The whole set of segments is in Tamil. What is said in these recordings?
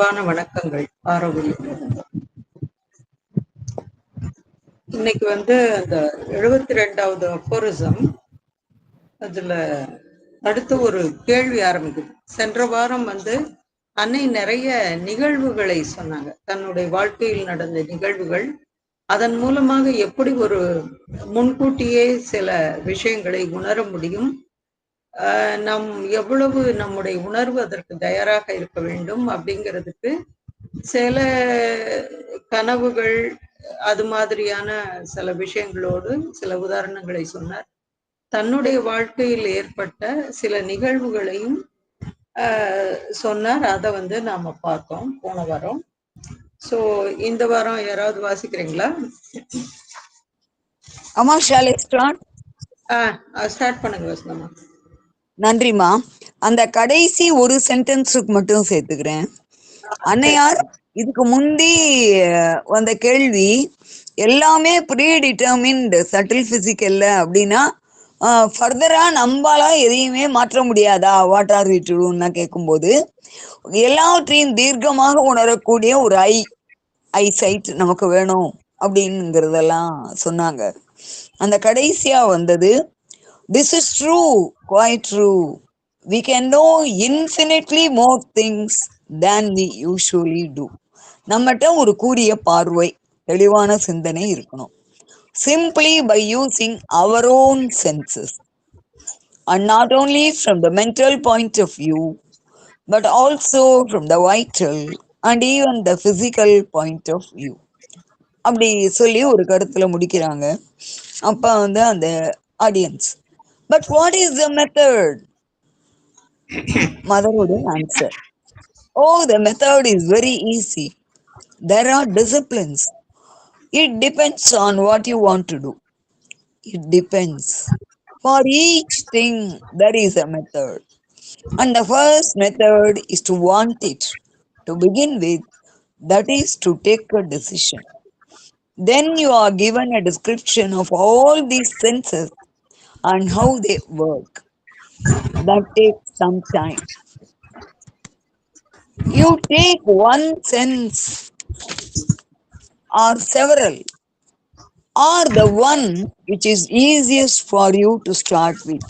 அன்பான வணக்கங்கள். ஆரோக்கியம். இன்னைக்கு அந்த 72வது அப்போரிசம், அதுல அடுத்து ஒரு கேள்வி ஆரம்பிக்குது. சென்ற வாரம் அன்னை நிறைய நிகழ்வுகளை சொன்னாங்க, தன்னுடைய வாழ்க்கையில் நடந்த நிகழ்வுகள். அதன் மூலமாக எப்படி ஒரு முன்கூட்டியே சில விஷயங்களை உணர முடியும், நம் எவ்வளவு நம்முடைய உணர்வு அதற்கு தயாராக இருக்க வேண்டும் அப்படிங்கிறதுக்கு சில கனவுகள், அது மாதிரியான சில விஷயங்களோடு சில உதாரணங்களை சொன்னார். தன்னுடைய வாழ்க்கையில் ஏற்பட்ட சில நிகழ்வுகளையும் சொன்னார். அதை நாம பார்த்தோம் போன வாரம். ஸோ இந்த வாரம் யாராவது வாசிக்கிறீங்களா? அம்மா, ஷால் ஐ ஸ்டார்ட்? ஸ்டார்ட் பண்ணுங்க வசனமா. நன்றிம்மா. அந்த கடைசி ஒரு சென்டென்ஸுக்கு மட்டும் சேர்த்துக்கிறேன். அன்னையார் இதுக்கு முந்தி வந்த கேள்வி எல்லாமே ப்ரீ டிட்டர்மின்டு சட்டில் பிசிக்கல்ல அப்படின்னா ஃபர்தரா நம்மளால எதையுமே மாற்ற முடியாதா, வாட் ஆர் வி டு டூன்னு கேட்கும்போது எல்லாவற்றையும் தீர்க்கமாக உணரக்கூடிய ஒரு ஐ சைட் நமக்கு வேணும் அப்படிங்கிறதெல்லாம் சொன்னாங்க. அந்த கடைசியா வந்தது, this is true, quite true. We can know infinitely more things than we usually do. நம்மகிட்ட ஒரு கூரிய பார்வை, தெளிவான சிந்தனை இருக்கணும். Simply by using our own senses, and not only from the mental point of view, but also from the vital and even the physical point of view. அப்படி சொல்லி ஒரு கருத்துல முடிக்கிறாங்க. அப்ப அந்த audience, but what is the method? Mother would answer, oh, the method is very easy. There are disciplines. It depends on what you want to do. It depends. For each thing, there is a method. And the first method is to want it. To begin with, that is to take a decision. Then you are given a description of all these senses and how they work. That takes some time. You take one sense or several, or the one which is easiest for you to start with,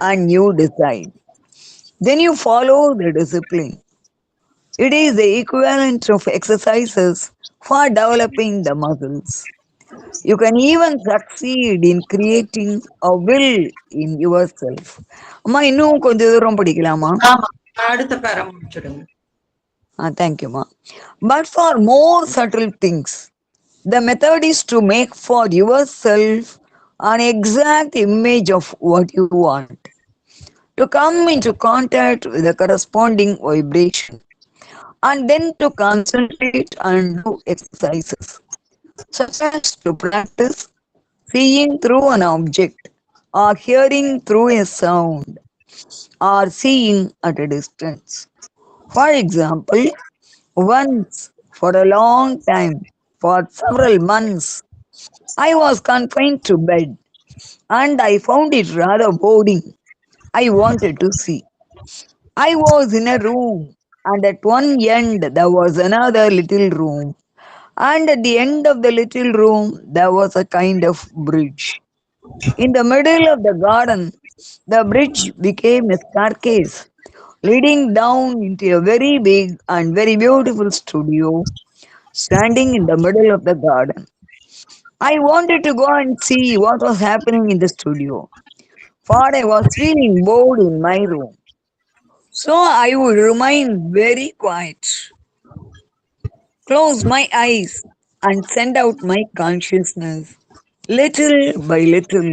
and you decide. Then you follow the discipline. It is the equivalent of exercises for developing the muscles. You can even succeed in creating a will in yourself. அம்மா, இன்னும் கொஞ்சம் தூரம் படிக்கலாமா? அடுத்த பேரா முடிச்சிடுங்க. Thank you, ma. But for more subtle things, the method is to make for yourself an exact image of what you want, to come into contact with the corresponding vibration, and then to concentrate and do exercises, such as to practice seeing through an object, or hearing through a sound, or seeing at a distance. For example, once, for a long time, for several months, I was confined to bed, and I found it rather boring. I wanted to see. I was in a room, and at one end there was another little room, and at the end of the little room there was a kind of bridge. In the middle of the garden, the bridge became a staircase leading down into a very big and very beautiful studio standing in the middle of the garden. I wanted to go and see what was happening in the studio, for I was feeling bored in my room. So I would remain very quiet, close my eyes, and send out my consciousness little by little,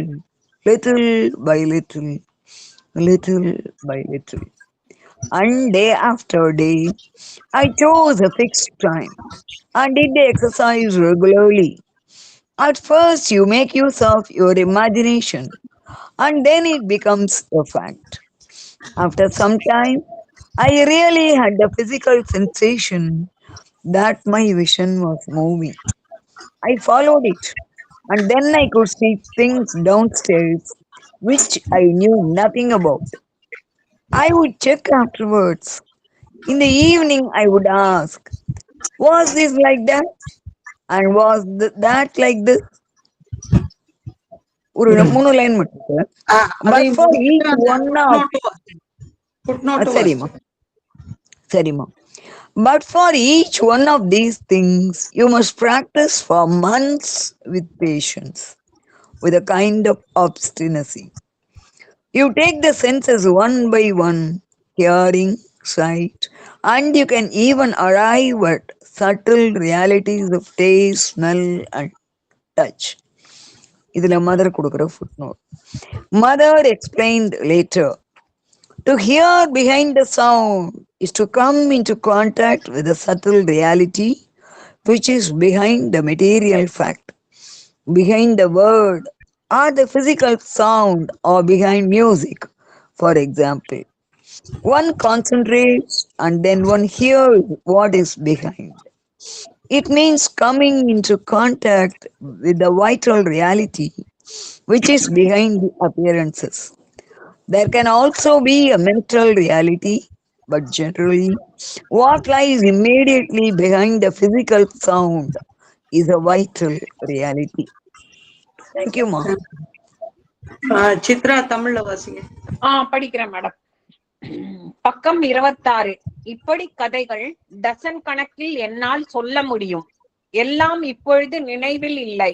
little by little, little by little. And day after day, I chose a fixed time and did the exercise regularly. At first, you make use of your imagination, and then it becomes a fact. After some time, I really had the physical sensation that my vision was moving. I followed it, and then I could see things downstairs which I knew nothing about. I would check afterwards. In the evening, I would ask, was this like that? And was that like this? ஒரு 3 லைன் மட்டும் சார். But அதையும் for முடிச்சுட்டு each அந்த one of ஃபுட்நோட்டும் சரிம்மா சரிம்மா. But for each one of these things, you must practice for months with patience, with a kind of obstinacy. You take the senses one by one, hearing, sight, and you can even arrive at subtle realities of taste, smell, and touch. இதுல மதர் கொடுக்குற footnote. Mother explained later, to hear behind the sound is to come into contact with the subtle reality which is behind the material fact, behind the word or the physical sound, or behind music, for example. One concentrates and then one hears what is behind. It means coming into contact with the vital reality which is behind the appearances. There can also be a mental reality, but generally, what lies immediately behind the physical sound is a vital reality. Thank you, Ma. Chitra தமிழ்ல வாசிங்க. படிக்கிறேன் மேடம். பக்கம் 26. இப்படி கதைகள் டசன் கணக்கில் என்னால் சொல்ல முடியும். எல்லாம் இப்பொழுது நினைவில் இல்லை.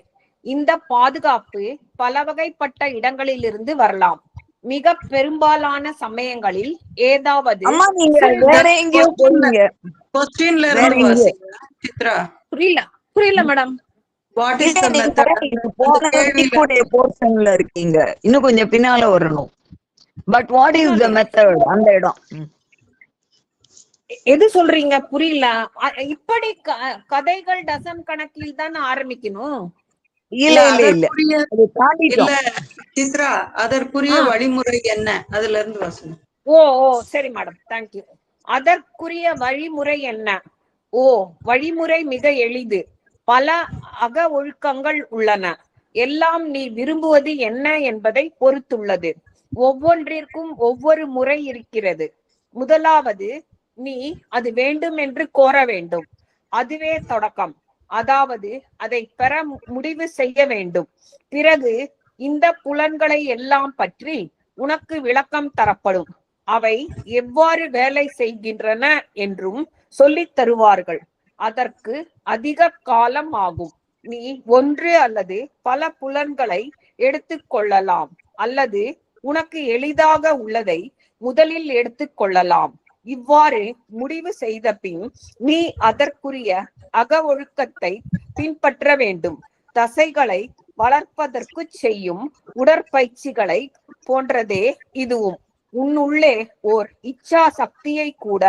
இந்த பாதுகாப்பு பல வகைப்பட்ட இடங்களிலிருந்து வரலாம். மிக பெரும்பாலான சமயங்களில் ஏதாவது புரியல மேடம். போர்ஷன்ல இருக்கீங்க, இன்னும் கொஞ்சம் பின்னால வரணும். But what is the method? அந்த இடம் எது சொல்றீங்க? புரியல. இப்படி கதைகள் டசன் கணக்கில் தான் ஆரம்பிக்கணும். இல்ல இல்ல இல்ல இல்ல சித்ரா, அதற்குரிய வழிமுறை என்ன? அதுல இருந்து வாசன. ஓ சரி மேடம், தேங்க்யூ. அதற்குரிய வழிமுறை என்ன? வழிமுறை மிக எளிது. பல அக ஒழுக்கங்கள் உள்ளன. எல்லாம் நீ விரும்புவது என்ன என்பதை பொறுத்துள்ளது. ஒவ்வொன்றிற்கும் ஒவ்வொரு முறை இருக்கிறது. முதலாவது, நீ அது வேண்டும் என்று கோர வேண்டும். அதுவே தொடக்கம். அதாவது அதை பெற முடிவு செய்ய வேண்டும். பிறகு இந்த புலன்களை எல்லாம் பற்றி உனக்கு விளக்கம் தரப்படும். அவை எவ்வாறு வேலை செய்கின்றன என்றும் சொல்லித் தருவார்கள். அதற்கு அதிக காலம் ஆகும். நீ ஒன்று அல்லது பல புலன்களை எடுத்துக் கொள்ளலாம், அல்லது உனக்கு எளிதாக உள்ளதை முதலில் எடுத்துக் கொள்ளலாம். இவ்வாறு முடிவு செய்த பின் நீ அதற்குரிய அக ஒழுக்கத்தை பின்பற்ற வேண்டும். தசைகளை வளர்ப்பதற்கு செய்யும் உடற்பயிற்சிகளை போன்றதே இதுவும். உன்னுள்ளே ஓர் இச்சா சக்தியை கூட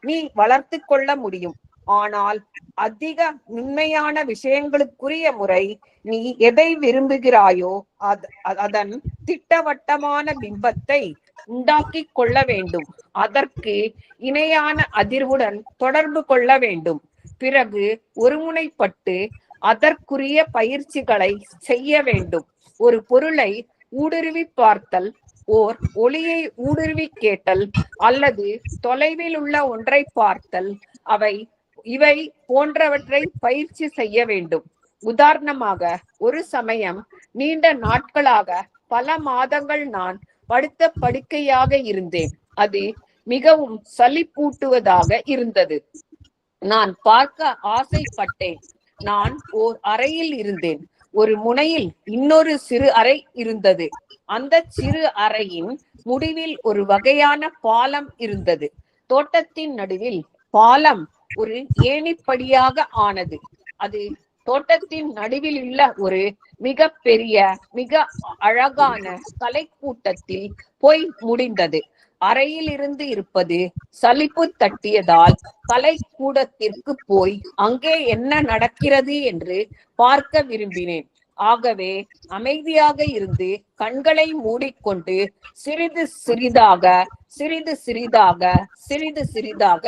நீ வளர்த்து கொள்ள முடியும். ஆனால் அதிக நுண்மையான விஷயங்களுக்குரிய முறை, நீ எதை விரும்புகிறாயோ அதன் திட்டவட்டமான பிம்பத்தை உண்டாக்கி கொள்ள வேண்டும். அதற்கு இணையான அதிர்வுடன் தொடர்பு கொள்ள வேண்டும். பிறகு ஒருமுனைப்பட்டு அதற்குரிய பயிற்சிகளை செய்ய வேண்டும். ஒரு பொருளை ஊடுருவி பார்த்தல், ஓர் ஒளியை ஊடுருவி கேட்டல், அல்லது தொலைவில் உள்ள ஒன்றை பார்த்தல், இவை போன்றவற்றை பயிற்சி செய்ய வேண்டும். உதாரணமாக, ஒரு சமயம் நீண்ட நாட்களாக பல மாதங்கள் நான் படுத்த படுக்கையாக இருந்தேன். அது மிகவும் சலிப்பூட்டுவதாக இருந்தது. நான் பார்க்க ஆசைப்பட்டேன். நான் ஓர் அறையில் இருந்தேன். ஒரு முனையில் இன்னொரு சிறு அறை இருந்தது. அந்த சிறு அறையின் முடிவில் ஒரு வகையான பாலம் இருந்தது. தோட்டத்தின் நடுவில் பாலம் ஒரு ஏணிப்படியாக ஆனது. அது தோட்டத்தின் நடுவில் உள்ள ஒரு மிக பெரிய, மிக அழகான கலைக்கூட்டத்தில் போய் முடிந்தது. அறையில் இருந்து இருப்பது சலிப்பு தட்டியதால் கலைக்கூடத்திற்கு போய் அங்கே என்ன நடக்கிறது என்று பார்க்க விரும்பினேன். ஆகவே அமைதியாக இருந்து கண்களை மூடிக்கொண்டு சிறிது சிறிதாக சிறிது சிறிதாக சிறிது சிறிதாக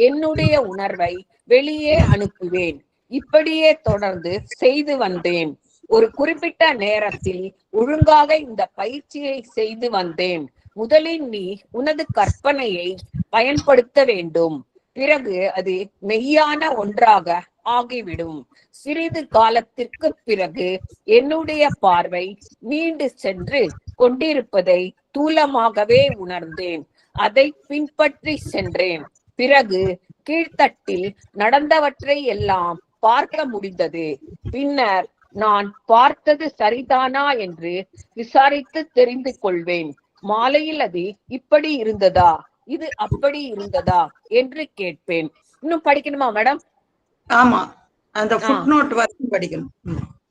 என்னுடைய உணர்வை வெளியே அனுப்புவேன். இப்படியே தொடர்ந்து செய்து வந்தேன். ஒரு குறிப்பிட்ட நேரத்தில் ஒழுங்காக இந்த பயிற்சியை செய்து வந்தேன். முதலில் நீ உனது கற்பனையை பயன்படுத்த வேண்டும். பிறகு அது மெய்யான ஒன்றாக ஆகிவிடும். சிறிது காலத்திற்கு பிறகு என்னுடைய பார்வை மீண்டு சென்று கொண்டிருப்பதை தூலமாகவே உணர்ந்தேன். அதை பின்பற்றி சென்றேன். பிறகு கீழ்த்தட்டில் நடந்தவற்றை எல்லாம் பார்க்க முடிந்தது. பின்னர் நான் பார்த்தது சரிதானா என்று விசாரித்து தெரிந்து கொள்வேன். மாலையில் அது இப்படி இருந்ததா, இது அப்படி இருந்ததா என்று கேட்பேன். இன்னும் படிக்கணுமா மேடம்? ஆமா, அந்த ஃபுட்நோட் வரைக்கும் படிக்கணும்.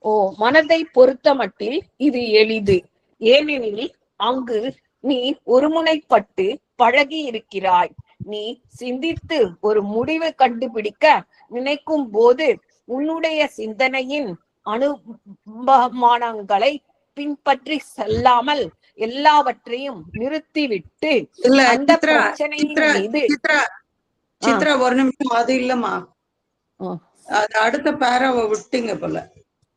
ஓ, மனதை பொறுத்த மட்டில் இது எளிது. ஏனெனில் அங்கு நீ ஒருமுனைப்பட்டு பழகி இருக்கிறாய். நீ சிந்தித்து ஒரு முடிவு கண்டுபிடிக்க நினைக்கும் போது உன்னுடைய சிந்தனையின் அனுமானங்களை பின்பற்றி செல்லாமல் எல்லாவற்றையும் நிறுத்திவிட்டு அந்த பிரச்சனையின் மீது சித்ரா ஒரு நிமிஷம், அது இல்லம்மா, அது அடுத்த பேராவை விட்டீங்க போல.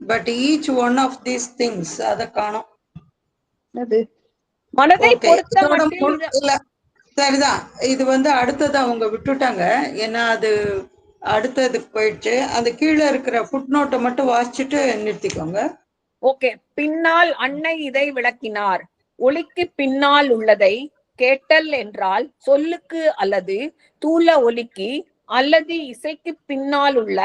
But each one of these things அத காணோம். மனதை பொறுத்த இல்ல, சரிதான். இது வந்து அடுத்தது அவங்க விட்டுட்டாங்க. ஏன்னா அது அடுத்ததுக்கு போயிடுச்சு. அந்த கீழே இருக்கிற ஃபுட் நோட்டை மட்டும் வாசிச்சுட்டு நிறுத்திக்கோங்க. ஓகே. பின்னால் அன்னை இதை விளக்கினார். ஒலிக்கு பின்னால் உள்ளதை கேட்டல் என்றால் சொல்லுக்கு அல்லது தூல ஒலிக்கு அல்லது இசைக்கு பின்னால் உள்ள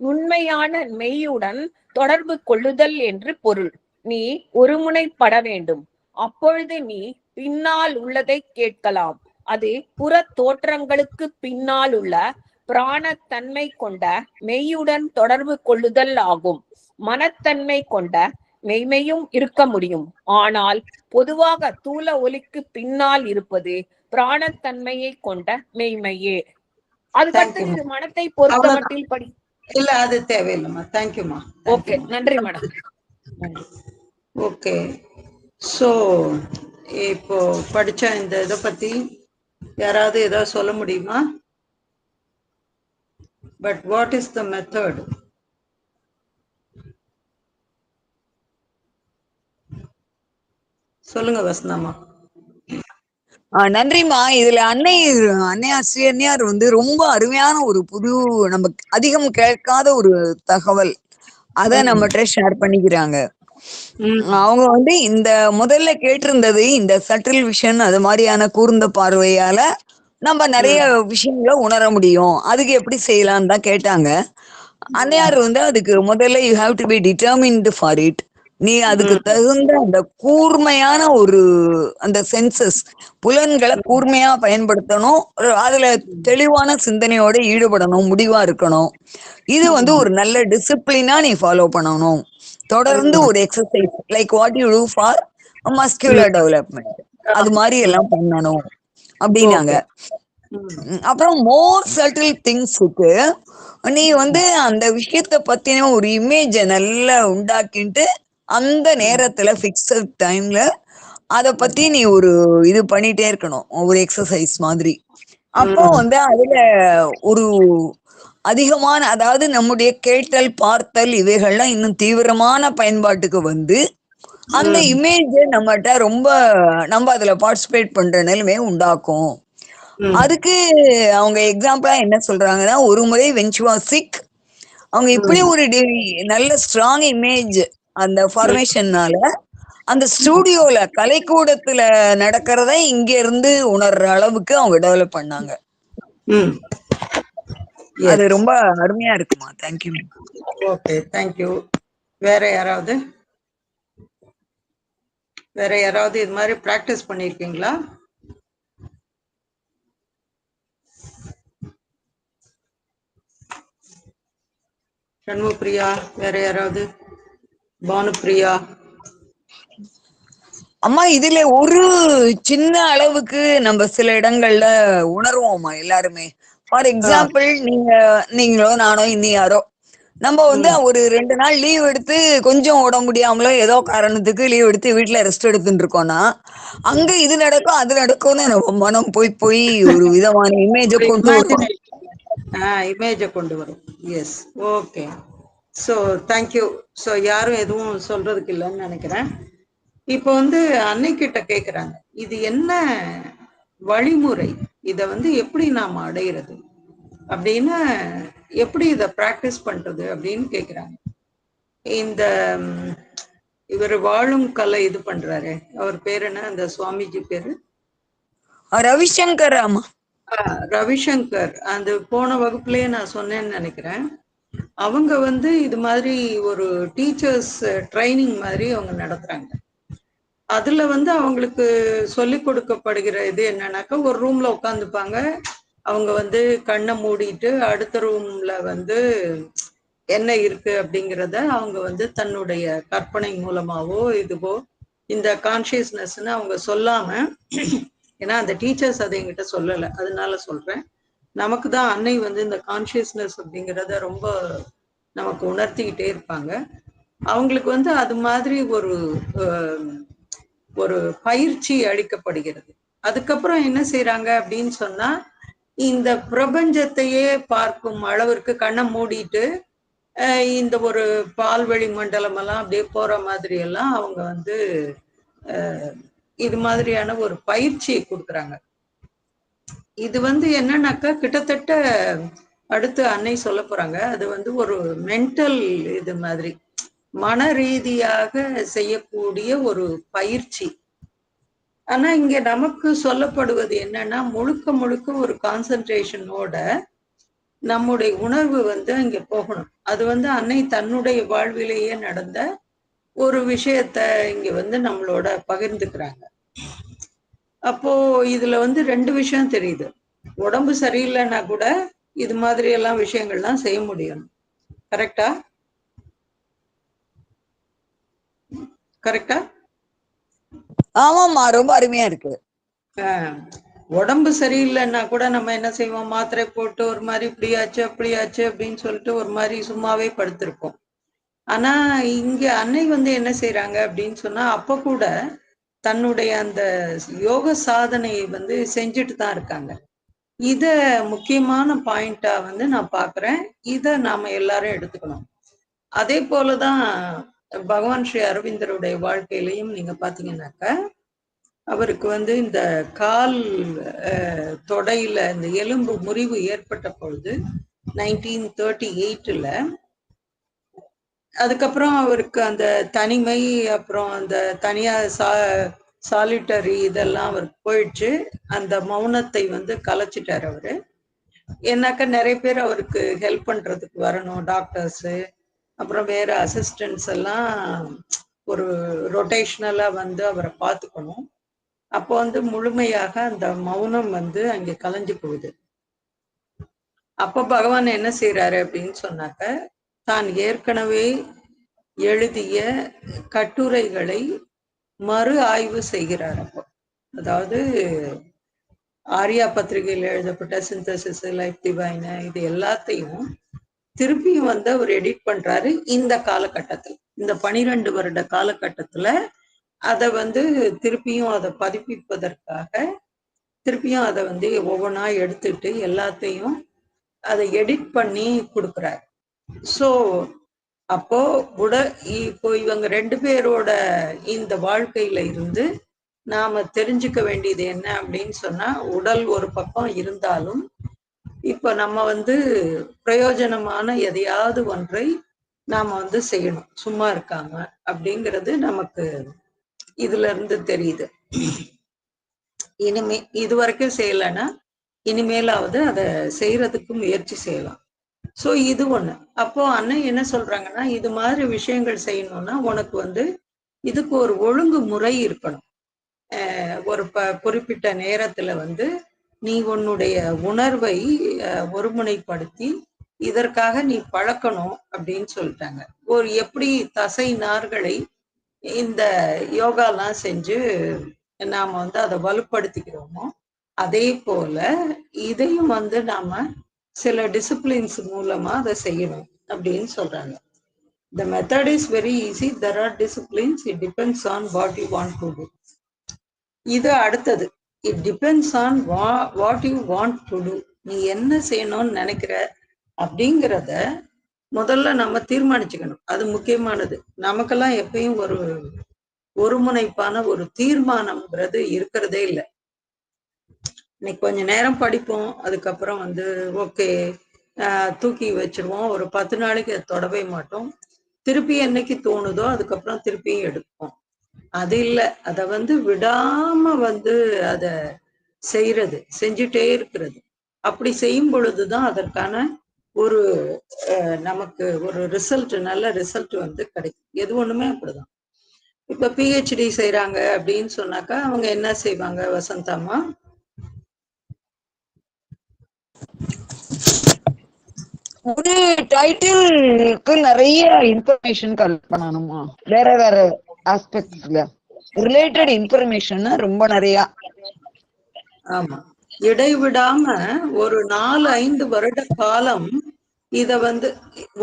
உண்மையான மெய்யுடன் தொடர்பு கொள்ளுதல் என்று பொருள். நீ ஒருமுனைப்பட வேண்டும். அப்பொழுது நீ பின்னால் உள்ளதை கேட்கலாம். அது புற தோற்றங்களுக்கு பின்னால் உள்ள பிராணத்தன்மை கொண்ட மெய்யுடன் தொடர்பு கொள்ளுதல் ஆகும். மனத்தன்மை கொண்ட மெய்மையும் இருக்க முடியும். ஆனால் பொதுவாக தூல ஒலிக்கு பின்னால் இருப்பது பிராணத்தன்மையை கொண்ட மெய்மையே. அதுக்கடுத்து இது மனத்தை பொறுத்த மட்டில் படி. இல்ல, அது தேவையில்லைம்மா. தேங்க்யூமா. ஓகே, நன்றி மேடம். ஓகே, சோ இப்போ படிச்ச இந்த இதை பத்தி யாராவது ஏதாவது சொல்ல முடியுமா? But what is the method? சொல்லுங்க வசந்தாமா. நன்றிமா. இதுல அன்னையார் ஸ்ரீ வந்து ரொம்ப அருமையான ஒரு புது, நம்ம அதிகம் கேட்காத ஒரு தகவல் அத நம்மகிட்ட ஷேர் பண்ணிக்கிறாங்க. அவங்க வந்து இந்த முதல்ல கேட்டிருந்தது இந்த சட்டில் விஷன், அது மாதிரியான கூர்ந்த பார்வையால நம்ம நிறைய விஷயங்களை உணர முடியும், அதுக்கு எப்படி செய்யலாம்னு தான் கேட்டாங்க. அன்னையார் வந்து அதுக்கு முதல்ல you have to be determined for it. நீ அதுக்கு தகுந்த அந்த கூர்மையான ஒரு அந்த சென்சஸ் புலன்களை கூர்மையா பயன்படுத்தணும். அதுல தெளிவான சிந்தனையோட ஈடுபடணும், முடிவா இருக்கணும். இது வந்து ஒரு நல்ல டிசிப்ளினா நீ ஃபாலோ பண்ணணும். தொடர்ந்து ஒரு exercise like what you do for muscular development, அது மாதிரி எல்லாம் பண்ணணும் அப்படின்னாங்க. அப்புறம் மோர் சட்டில் திங்ஸுக்கு நீ வந்து அந்த விஷயத்த பத்தின ஒரு இமேஜ நல்லா உண்டாக்கிட்டு அந்த நேரத்துல பிக்ஸட் டைம்ல அத பத்தி நீ ஒரு இது பண்ணிட்டே இருக்கணும், ஒரு எக்ஸசைஸ் மாதிரி. அப்போ வந்து அதுல ஒரு அதிகமான, அதாவது நம்முடைய கேட்டல் பார்த்தல் இவைகள்லாம் இன்னும் தீவிரமான பயன்பாட்டுக்கு வந்து அந்த இமேஜ் நம்மகிட்ட ரொம்ப நம்ம அதுல பார்ட்டிசிபேட் பண்ற நிலைமையை உண்டாக்கும். அதுக்கு அவங்க எக்ஸாம்பிளா என்ன சொல்றாங்கன்னா, ஒரு முறை வென் ஷி வாஸ் சிக், அவங்க இப்படி ஒரு நல்ல ஸ்ட்ராங் இமேஜ் அந்த ஃபார்மேஷன்னால அந்த ஸ்டூடியோல கலைக்கூடத்துல நடக்கிறத இங்க இருந்து உணர்ற அளவுக்கு அவங்க டெவலப் பண்ணாங்க. அது ரொம்ப அருமையா இருக்குமா. தேங்க்யூ. Okay, thank you. வேற யாராவது இது மாதிரி பிராக்டிஸ் பண்ணிருக்கீங்களா? சண்முகப்பிரியா, வேற யாராவது? பானுப்பிரியா? அம்மா, இதுல ஒரு சின்ன அளவுக்கு நம்ம சில இடங்கள்ல உணர்வோம்மா எல்லாருமே. ஃபார் எக்ஸாம்பிள், நீங்களோ நானோ இன்னி யாரோ நம்ம வந்து ஒரு 2 நாள் லீவ் எடுத்து கொஞ்சம் உட முடியாமலோ ஏதோ காரணத்துக்கு லீவ் எடுத்து வீட்டுல ரெஸ்ட் எடுத்துட்டு இருக்கோம்னா, அங்க இது நடக்கும் அது நடக்கும்னு நம்ம மனம் போய் ஒரு விதமான இமேஜ கொண்டு வரும். Yes, okay. So thank you. So யாரும் எதுவும் சொல்றதுக்கு இல்லைன்னு நினைக்கிறேன். இப்போ வந்து அன்னைக்கிட்ட கேக்குறாங்க, இது என்ன வழிமுறை, இத வந்து எப்படி நாம அடையிறது? அப்படின்னு எப்படி இதை ப்ராக்டிஸ் பண்றது அப்படின்னு கேக்குறாங்க. இந்த இவர் வாழும் கலை இது பண்றாரு, அவர் பேர் என்ன, அந்த சுவாமிஜி பேரு ரவிசங்கர். ஆமா, ரவிசங்கர். அந்த போன வகுப்புலயே நான் சொன்னேன்னு நினைக்கிறேன். அவங்க வந்து இது மாதிரி ஒரு டீச்சர்ஸ் ட்ரைனிங் மாதிரி அவங்க நடத்துறாங்க. அதுல வந்து அவங்களுக்கு சொல்லி கொடுக்கப்படுகிற இது என்னன்னாக்கா, ஒரு ரூம்ல உட்காந்துப்பாங்க. அவங்க வந்து கண்ணை மூடிட்டு அடுத்த ரூம்ல வந்து என்ன இருக்கு அப்படிங்கிறத அவங்க வந்து தன்னுடைய கற்பனை மூலமாவோ இதுவோ இந்த கான்சியஸ்னஸ்ன்னு அவங்க சொல்லாம, ஏன்னா அந்த டீச்சர்ஸ் அதை என்கிட்ட சொல்லலை, அதனால சொல்றேன். நமக்கு தான் அன்னை வந்து இந்த கான்சியஸ்னஸ் அப்படிங்கிறத ரொம்ப நமக்கு உணர்த்திக்கிட்டே இருப்பாங்க. அவங்களுக்கு வந்து அது மாதிரி ஒரு பயிற்சி அளிக்கப்படுகிறது. அதுக்கப்புறம் என்ன செய்யறாங்க அப்படின்னு சொன்னா, இந்த பிரபஞ்சத்தையே பார்க்கும் அளவிற்கு கண்ணை மூடிட்டு இந்த ஒரு பால்வெளி மண்டலம் எல்லாம் அப்படியே போற மாதிரி எல்லாம் அவங்க வந்து இது மாதிரியான ஒரு பயிற்சியை கொடுக்குறாங்க. இது வந்து என்னன்னாக்கா, கிட்டத்தட்ட அடுத்து அன்னை சொல்ல போறாங்க, அது வந்து ஒரு மென்டல் இது மாதிரி, மன ரீதியாக செய்யக்கூடிய ஒரு பயிற்சி. ஆனா இங்க நமக்கு சொல்லப்படுவது என்னன்னா, முழுக்க முழுக்க ஒரு கான்சென்ட்ரேஷனோட நம்முடைய உணர்வு வந்து அங்க போகணும். அது வந்து அன்னை தன்னுடைய வாழ்விலேயே நடந்த ஒரு விஷயத்த இங்க வந்து நம்மளோட பகிர்ந்துக்கிறாங்க. அப்போ இதுல வந்து 2 விஷயம் தெரியுது. உடம்பு சரியில்லைன்னா கூட இது மாதிரி எல்லாம் விஷயங்கள்லாம் செய்ய முடியும். கரெக்டா? கரெக்டா? ஆமாம்மா, ரொம்ப அருமையா இருக்கு. உடம்பு சரியில்லைன்னா கூட நம்ம என்ன செய்வோம், மாத்திரை போட்டு ஒரு மாதிரி இப்படியாச்சு அப்படியாச்சு அப்படின்னு சொல்லிட்டு ஒரு மாதிரி சும்மாவே படுத்திருப்போம். ஆனா இங்க அன்னை வந்து என்ன செய்யறாங்க அப்படின்னு சொன்னா, அப்ப கூட தன்னுடைய அந்த யோக சாதனையை வந்து செஞ்சுட்டு தான் இருக்காங்க. இத முக்கியமான பாயிண்டா வந்து நான் பாக்குறேன். இத நாம எல்லாரும் எடுத்துக்கணும். அதே போலதான் பகவான் ஸ்ரீ அரவிந்தருடைய வாழ்க்கையிலையும் நீங்க பாத்தீங்கன்னாக்க, அவருக்கு வந்து இந்த கால் தொடையில இந்த எலும்பு முறிவு ஏற்பட்ட பொழுது 1938ல, அதுக்கப்புறம் அவருக்கு அந்த தனிமை, அப்புறம் அந்த தனியா சாலிட்டரி இதெல்லாம் அவருக்கு போயிடுச்சு. அந்த மௌனத்தை வந்து கலைச்சிட்டாரு அவரு. ஏன்னாக்கா நிறைய பேர் அவருக்கு ஹெல்ப் பண்றதுக்கு வரணும், டாக்டர்ஸ், அப்புறம் வேற அசிஸ்டன்ட்ஸ் எல்லாம் ஒரு ரொட்டேஷனலா வந்து அவரை பார்த்துக்கணும். அப்போ வந்து முழுமையாக அந்த மௌனம் வந்து அங்க கலைஞ்சு போகுது. அப்ப பகவான் என்ன செய்யறாரு அப்படின்னு சொன்னாக்க, தான் ஏற்கனவே எழுதிய கட்டுரைகளை மறு ஆய்வு செய்கிறார். அப்போ அதாவது ஆர்யா பத்திரிகையில் எழுதப்பட்ட சிந்தசிஸ், லைஃப் டிவைன், இது எல்லாத்தையும் திருப்பியும் வந்து அவர் எடிட் பண்றாரு. இந்த காலகட்டத்தில், இந்த 12 வருட காலகட்டத்துல அதை வந்து திருப்பியும் அதை பதிப்பிப்பதற்காக திருப்பியும் அதை வந்து ஒவ்வொன்றா எடுத்துட்டு எல்லாத்தையும் அதை எடிட் பண்ணி கொடுக்குறாரு. ஸோ அப்போ இப்போ இவங்க 2 பேரோட இந்த வாழ்க்கையில இருந்து நாம தெரிஞ்சுக்க வேண்டியது என்ன அப்படின்னு சொன்னா, உடல் ஒரு பக்கம் இருந்தாலும் இப்ப நம்ம வந்து பிரயோஜனமான எதையாவது ஒன்றை நாம வந்து செய்யணும், சும்மா இருக்காம, அப்படிங்கிறது நமக்கு இதுல இருந்து தெரியுது. இனிமே இது வரைக்கும் செய்யலைன்னா இனிமேலாவது அதை செய்யறதுக்கு முயற்சி செய்யலாம். ஸோ இது ஒண்ணு. அப்போ அன்னை என்ன சொல்றாங்கன்னா, இது மாதிரி விஷயங்கள் செய்யணும்னா உனக்கு வந்து இதுக்கு ஒரு ஒழுங்கு முறை இருக்கணும். ஒரு குறிப்பிட்ட நேரத்துல வந்து நீ உன்னுடைய உணர்வை ஒருமுனைப்படுத்தி இதற்காக நீ பழக்கணும் அப்படின்னு சொல்லிட்டாங்க. ஒரு எப்படி தசை நார்களை இந்த யோகாலாம் செஞ்சு நாம வந்து அதை வலுப்படுத்திக்கிறோமோ, அதே போல இதையும் வந்து நாம சில டிசிப்ளின்ஸ் மூலமா அதை செய்யணும் அப்படின்னு சொல்றாங்க. The method is very easy. There are disciplines. It depends on what you want to do. இது அடுத்தது. It depends on what you want to do. நீ என்ன செய்யணும்னு நினைக்கிற அப்படிங்கிறத முதல்ல நம்ம தீர்மானிச்சுக்கணும். அது முக்கியமானது. நமக்கெல்லாம் எப்பயும் ஒரு ஒருமுனைப்பான ஒரு தீர்மானம்ங்கிறது இருக்கிறதே இல்லை. இன்னைக்கு கொஞ்ச நேரம் படிப்போம், அதுக்கப்புறம் வந்து ஓகே தூக்கி வச்சிருவோம். ஒரு 10 நாளைக்கு அதை தொடவே மாட்டோம். திருப்பி என்னைக்கு தோணுதோ அதுக்கப்புறம் திருப்பியும் எடுப்போம். அது இல்ல, அத வந்து விடாம வந்து அத செய்யறது, செஞ்சுட்டே இருக்கிறது. அப்படி செய்யும் பொழுதுதான் அதற்கான ஒரு நமக்கு ஒரு ரிசல்ட், நல்ல ரிசல்ட் வந்து கிடைக்கும். எது ஒண்ணுமே அப்படிதான். இப்ப பிஹெச்டி செய்யறாங்க அப்படின்னு சொன்னாக்கா அவங்க என்ன செய்வாங்க வசந்தாமா? ஒரு டைட்டிலுக்கு நிறைய இன்ஃபர்மேஷன் கலெக்ட் பண்ணணுமா, வேற வேற ஆஸ்பெக்ட்ஸ்ல ரிலேட்டட் இன்ஃபர்மேஷன் ரொம்ப நிறைய. ஆமா, இடைவிடாம ஒரு 4-5 வருட காலம் இத வந்து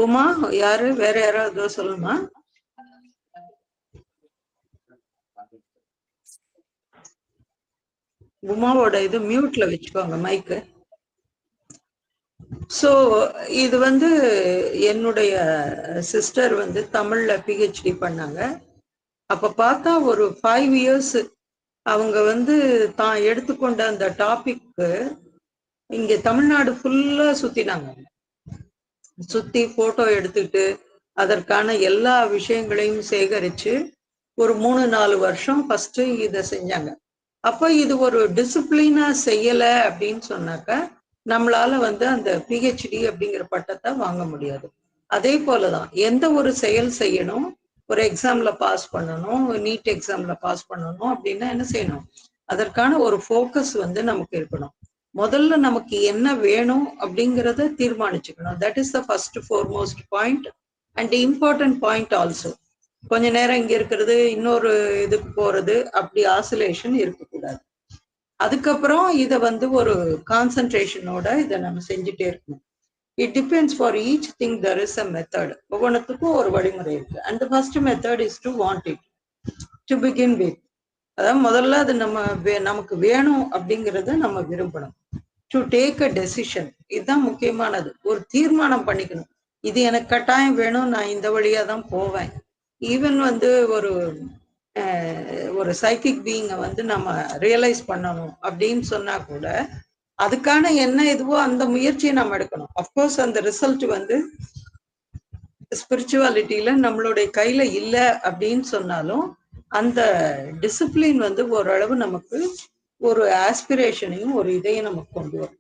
உமா யாரு வேற யாராவது சொல்லுமா? உமாவோட இது மியூட்ல வச்சுக்கோங்க மைக்கு. ஸோ இது வந்து என்னுடைய சிஸ்டர் வந்து தமிழ்ல பிஹெச்டி பண்ணாங்க. அப்ப பார்த்தா ஒரு 5 இயர்ஸ் அவங்க வந்து தான் எடுத்துக்கொண்ட அந்த டாபிக் இங்க தமிழ்நாடு ஃபுல்லா சுத்தினாங்க. சுத்தி போட்டோ எடுத்துட்டு அதற்கான எல்லா விஷயங்களையும் சேகரிச்சு ஒரு 3-4 வருஷம் ஃபர்ஸ்ட் இத செஞ்சாங்க. அப்ப இது ஒரு டிசிப்ளினா செய்யல அப்படின்னு சொன்னாக்க நம்மளால வந்து அந்த பிஹெச்டி அப்படிங்கிற பட்டத்தை வாங்க முடியாது. அதே போலதான் எந்த ஒரு செயல் செய்யணும், ஒரு எக்ஸாம்ல பாஸ் பண்ணணும், நீட் எக்ஸாம்ல பாஸ் பண்ணணும் அப்படின்னா என்ன செய்யணும், அதற்கான ஒரு ஃபோக்கஸ் வந்து நமக்கு இருக்கணும். முதல்ல நமக்கு என்ன வேணும் அப்படிங்கிறத தீர்மானிச்சுக்கணும். That is the first foremost point and important point also. கொஞ்ச நேரம் இங்க இருக்கிறது, இன்னொரு இதுக்கு போறது, அப்படி ஆசிலேஷன் இருக்கக்கூடாது. அதுக்கப்புறம் இதை வந்து ஒரு கான்சன்ட்ரேஷனோட இதை நம்ம செஞ்சுட்டே இருக்கணும். It depends for each thing there is a method. ஒவ்வொன்றுத்துக்கும் ஒரு வழிமுறை இருக்கு. And first method is to want it to begin with. அதாவது முதல்ல அது நமக்கு வேணும் அப்படிங்கறத நம்ம விரும்பணும். டு டேக் அ டெசிஷன், இதுதான் முக்கியமானது. ஒரு தீர்மானம் பண்ணிக்கணும், இது எனக்கு கட்டாயம் வேணும், நான் இந்த வழியா தான் போவேன். ஈவன் வந்து ஒரு சைக்கிக் பீயிங்கை வந்து நம்ம ரியலைஸ் பண்ணணும் அப்படின்னு சொன்னா கூட அதுக்கான என்ன இதுவோ அந்த முயற்சியை நம்ம எடுக்கணும். அப்கோர்ஸ் அந்த ரிசல்ட் வந்து ஸ்பிரிச்சுவாலிட்டியில நம்மளுடைய கையில இல்லை அப்படின்னு சொன்னாலும் அந்த டிசிப்ளின் வந்து ஓரளவு நமக்கு ஒரு ஆஸ்பிரேஷனையும் ஒரு இதையும் நமக்கு கொண்டு வரும்.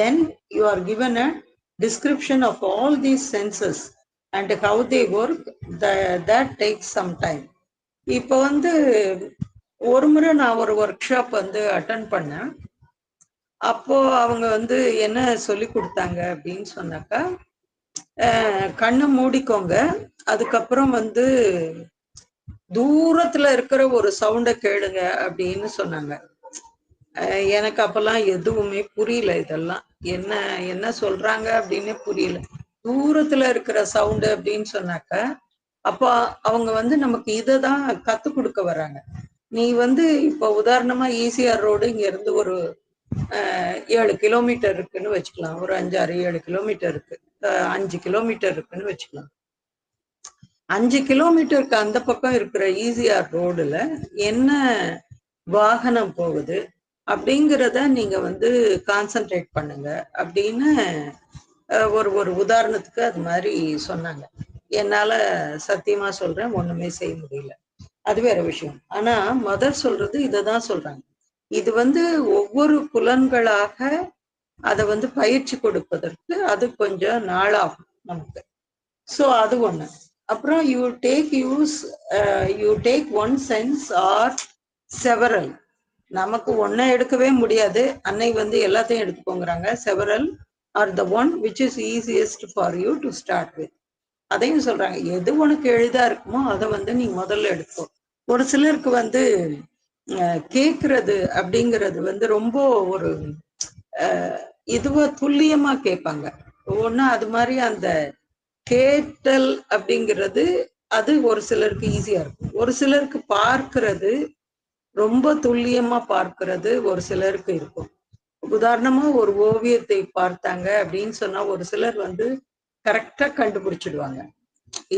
Then you are given a description of all these senses and how they work. That takes some time. இப்போ வந்து ஒரு முறை நான் ஒரு ஒர்க் ஷாப் வந்து அட்டன் பண்ணேன். அப்போ அவங்க வந்து என்ன சொல்லி கொடுத்தாங்க அப்படின்னு சொன்னாக்கா, கண்ணை மூடிக்கோங்க, அதுக்கப்புறம் வந்து தூரத்துல இருக்கிற ஒரு சவுண்டை கேளுங்க அப்படின்னு சொன்னாங்க. எனக்கு அப்பெல்லாம் எதுவுமே புரியல, இதெல்லாம் என்ன என்ன சொல்றாங்க அப்படின்னு புரியல. தூரத்துல இருக்கிற சவுண்டு அப்படின்னு சொன்னாக்க அப்போ அவங்க வந்து நமக்கு இதை தான் கத்து கொடுக்க வர்றாங்க. நீ வந்து இப்போ உதாரணமா ஈசிஆர் ரோடு இங்க இருந்து ஒரு 7 கிலோமீட்டர் இருக்குன்னு வச்சுக்கலாம், ஒரு 5-6-7 கிலோமீட்டர் இருக்கு, 5 கிலோமீட்டர் இருக்குன்னு வச்சுக்கலாம். 5 கிலோமீட்டருக்கு அந்த பக்கம் இருக்கிற ஈசிஆர் ரோடுல என்ன வாகனம் போகுது அப்படிங்கிறத நீங்க வந்து கான்சென்ட்ரேட் பண்ணுங்க அப்படின்னு ஒரு உதாரணத்துக்கு அது மாதிரி சொன்னாங்க. என்னால சத்தியமா சொல்றேன், ஒண்ணுமே செய்ய முடியல, அது வேற விஷயம். ஆனா மதர் சொல்றது இததான் சொல்றாங்க. இது வந்து ஒவ்வொரு புலன்களாக அதை வந்து பயிற்சி கொடுப்பதற்கு அது கொஞ்சம் நாளாகும் நமக்கு. ஸோ அது ஒண்ணு. அப்புறம் you take one sense or several. நமக்கு ஒன்றை எடுக்கவே முடியாது, அன்னை வந்து எல்லாத்தையும் எடுத்துக்கோங்கிறாங்க. Several or the one which is easiest for you to start with. அதையும் சொல்றாங்க, எது உனக்கு எளிதா இருக்குமோ அதை வந்து நீ முதல்ல எடுத்துக்கோ. ஒரு சிலருக்கு வந்து கேட்கறது அப்படிங்கிறது வந்து ரொம்ப ஒரு இதுவா துல்லியமா கேட்பாங்க. ஒண்ணு அது மாதிரி அந்த கேட்டல் அப்படிங்கிறது அது ஒரு சிலருக்கு ஈஸியா இருக்கும். ஒரு சிலருக்கு பார்க்கிறது, ரொம்ப துல்லியமா பார்க்கிறது ஒரு சிலருக்கு இருக்கும். உதாரணமா ஒரு ஓவியத்தை பார்த்தாங்க அப்படின்னு சொன்னா ஒரு சிலர் வந்து கரெக்டா கண்டுபிடிச்சிடுவாங்க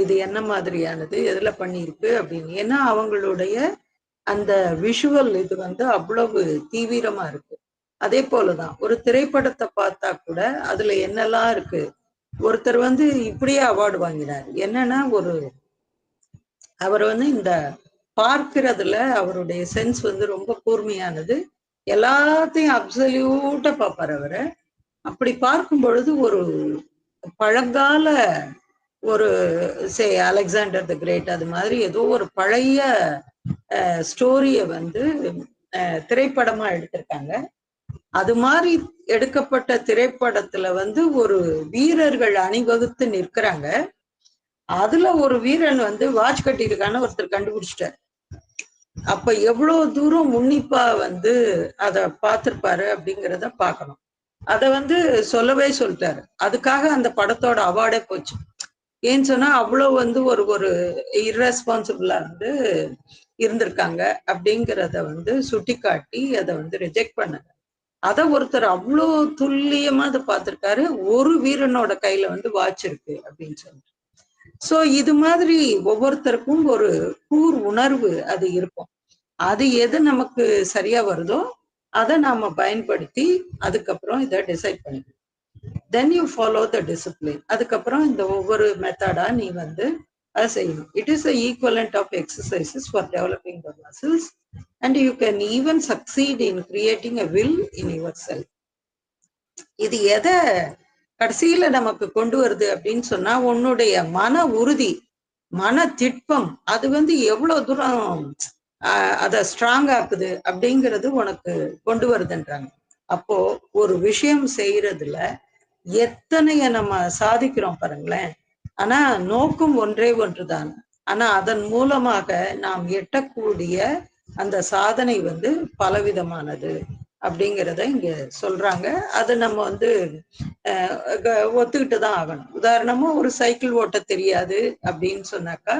இது என்ன மாதிரியானது, எதுல பண்ணியிருக்கு அப்படின்னு. ஏன்னா அவங்களுடைய அந்த விஷுவல் இது வந்து அவ்வளவு தீவிரமா இருக்கு. அதே போலதான் ஒரு திரைப்படத்தை பார்த்தா கூட அதுல என்னெல்லாம் இருக்கு. ஒருத்தர் வந்து இப்படியே அவார்டு வாங்கினார். என்னன்னா அவர் வந்து இந்த பார்க்கிறதுல அவருடைய சென்ஸ் வந்து ரொம்ப கூர்மையானது. எல்லாத்தையும் அப்சல்யூட்டா பார்ப்பார் அவரு. அப்படி பார்க்கும் பொழுது ஒரு பழங்கால ஒரு அலெக்சாண்டர் த கிரேட் அது மாதிரி ஏதோ ஒரு பழைய ஸ்டோரிய வந்து திரைப்படமா எடுத்திருக்காங்க. அது மாதிரி எடுக்கப்பட்ட திரைப்படத்துல வந்து ஒரு வீரர்கள் அணிவகுத்து நிற்கிறாங்க. அதுல ஒரு வீரன் வந்து வாட்ச் கட்டியிருக்கான்னு ஒருத்தர் கண்டுபிடிச்சிட்டார். அப்ப எவ்வளவு தூரம் உன்னிப்பா வந்து அத பார்த்திருப்பாரு அப்படிங்கிறத பார்க்கணும். அத வந்து சொல்லவே சொல்லிட்டாரு. அதுக்காக அந்த படத்தோட அவார்டே போச்சு. ஏன்னு சொன்னா அவ்வளவு வந்து ஒரு இர்ரெஸ்பான்சிபிளா வந்து இருந்திருக்காங்க அப்படிங்கிறத வந்து சுட்டி காட்டி அதை வந்து ரிஜெக்ட் பண்ணாங்க. அத ஒருத்தர் அவ்வளோ துல்லியமா அதை பார்த்திருக்காரு. ஒரு வீரனோட கையில வந்து வாட்ச் இருக்கு அப்படின்னு சொல்லிட்டு. சோ இது மாதிரி ஒவ்வொருத்தருக்கும் ஒரு கூர் உணர்வு அது இருக்கும். அது எது நமக்கு சரியா வருதோ அதை நாம பயன்படுத்தி அதுக்கப்புறம் இதை டிசைட் பண்ணிக்கணும். Then you follow the discipline. அதுக்கப்புறம் இந்த ஒவ்வொரு மெத்தடா நீ வந்து அதை செய்யணும். It is equivalent of exercises for developing the muscles and you can even succeed in creating a will in your self. இது எதை கடைசியில நமக்கு கொண்டு வருது அப்படின்னு சொன்னா உன்னுடைய மன உறுதி, மன திட்பம், அது வந்து எவ்வளவு தூரம் அதை ஸ்ட்ராங் ஆக்குது அப்படிங்கிறது உனக்கு கொண்டு வருதுன்றாங்க. அப்போ ஒரு விஷயம் செய்யறதுல எத்தனைய நம்ம சாதிக்கிறோம் பாருங்களேன். ஆனா நோக்கம் ஒன்றே ஒன்றுதான். ஆனா அதன் மூலமாக நாம் எட்டக்கூடிய அந்த சாதனை வந்து பலவிதமானது அப்படிங்கிறத இங்க சொல்றாங்க. அது நம்ம வந்து ஒத்துக்கிட்டு தான் ஆகணும். உதாரணமா ஒரு சைக்கிள் ஓட்ட தெரியாது அப்படின்னு சொன்னாக்கா,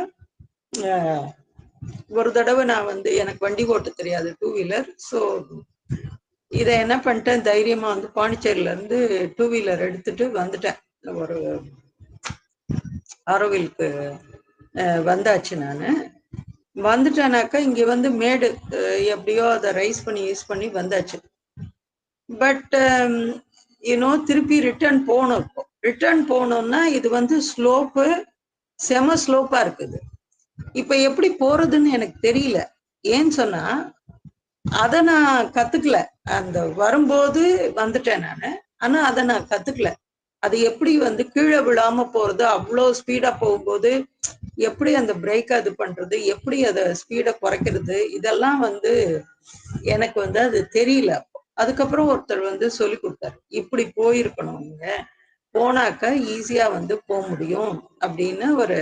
ஒரு தடவை நான் வந்து எனக்கு வண்டி ஓட்ட தெரியாது, 2 வீலர். ஸோ இதை என்ன பண்ணிட்டேன், தைரியமா வந்து பாண்டிச்சேரியில இருந்து 2 வீலர் எடுத்துட்டு வந்துட்டேன். ஒரு ஆரோவிலுக்கு வந்தாச்சு. நான் வந்துட்டேனாக்கா இங்க வந்து மேடு எப்படியோ அதை ரைஸ் பண்ணி யூஸ் பண்ணி வந்தாச்சு. பட் திருப்பி ரிட்டர்ன் போகணும். இப்போ ரிட்டர்ன் போகணும்னா இது வந்து ஸ்லோப்பு, செம ஸ்லோப்பா இருக்குது. இப்ப எப்படி போறதுன்னு எனக்கு தெரியல. ஏன்னு சொன்னா அதை நான் கத்துக்கல. அந்த வரும்போது வந்துட்டேன் நானு, ஆனா அதை நான் கத்துக்கல. அது எப்படி வந்து கீழே விழாம போறது, அவ்வளோ ஸ்பீடா போகும்போது எப்படி அந்த பிரேக் அது பண்றது, எப்படி அதை ஸ்பீடை குறைக்கிறது, இதெல்லாம் வந்து எனக்கு வந்து அது தெரியல. அதுக்கப்புறம் ஒருத்தர் வந்து சொல்லி கொடுத்தாரு, இப்படி போயிருக்கணும், நீங்க போனாக்க ஈஸியா வந்து போக முடியும் அப்படின்னு ஒரு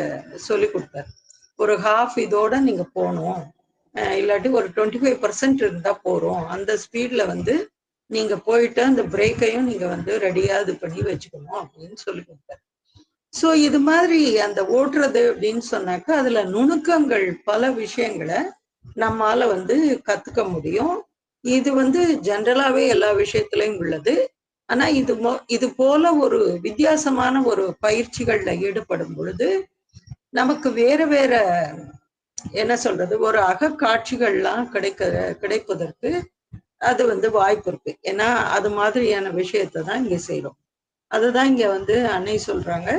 சொல்லி கொடுத்தாரு. ஒரு ஹாஃப் இதோட நீங்க போகணும், இல்லாட்டி ஒரு 25% இருந்தா போறோம், அந்த ஸ்பீட்ல வந்து நீங்க போயிட்டு அந்த பிரேக்கையும் நீங்க வந்து ரெடியா இது பண்ணி வச்சுக்கணும் அப்படின்னு சொல்லி கொடுத்தாரு. சோ இது மாதிரி அந்த ஓட்டுறது அப்படின்னு சொன்னாக்க அதுல நுணுக்கங்கள், பல விஷயங்களை நம்மால வந்து கத்துக்க முடியும். இது வந்து ஜென்ரலாவே எல்லா விஷயத்திலையும் உள்ளது. ஆனா இது போல ஒரு வித்தியாசமான ஒரு பயிற்சிகள்ல ஈடுபடும் பொழுது நமக்கு வேற வேற என்ன சொல்றது, ஒரு அகக்காட்சிகள்லாம் கிடைப்பதற்கு அது வந்து வாய்ப்பு இருக்கு. ஏன்னா அது மாதிரியான விஷயத்தை தான் இங்க செய்யறோம். அதுதான் இங்க வந்து அன்னை சொல்றாங்க,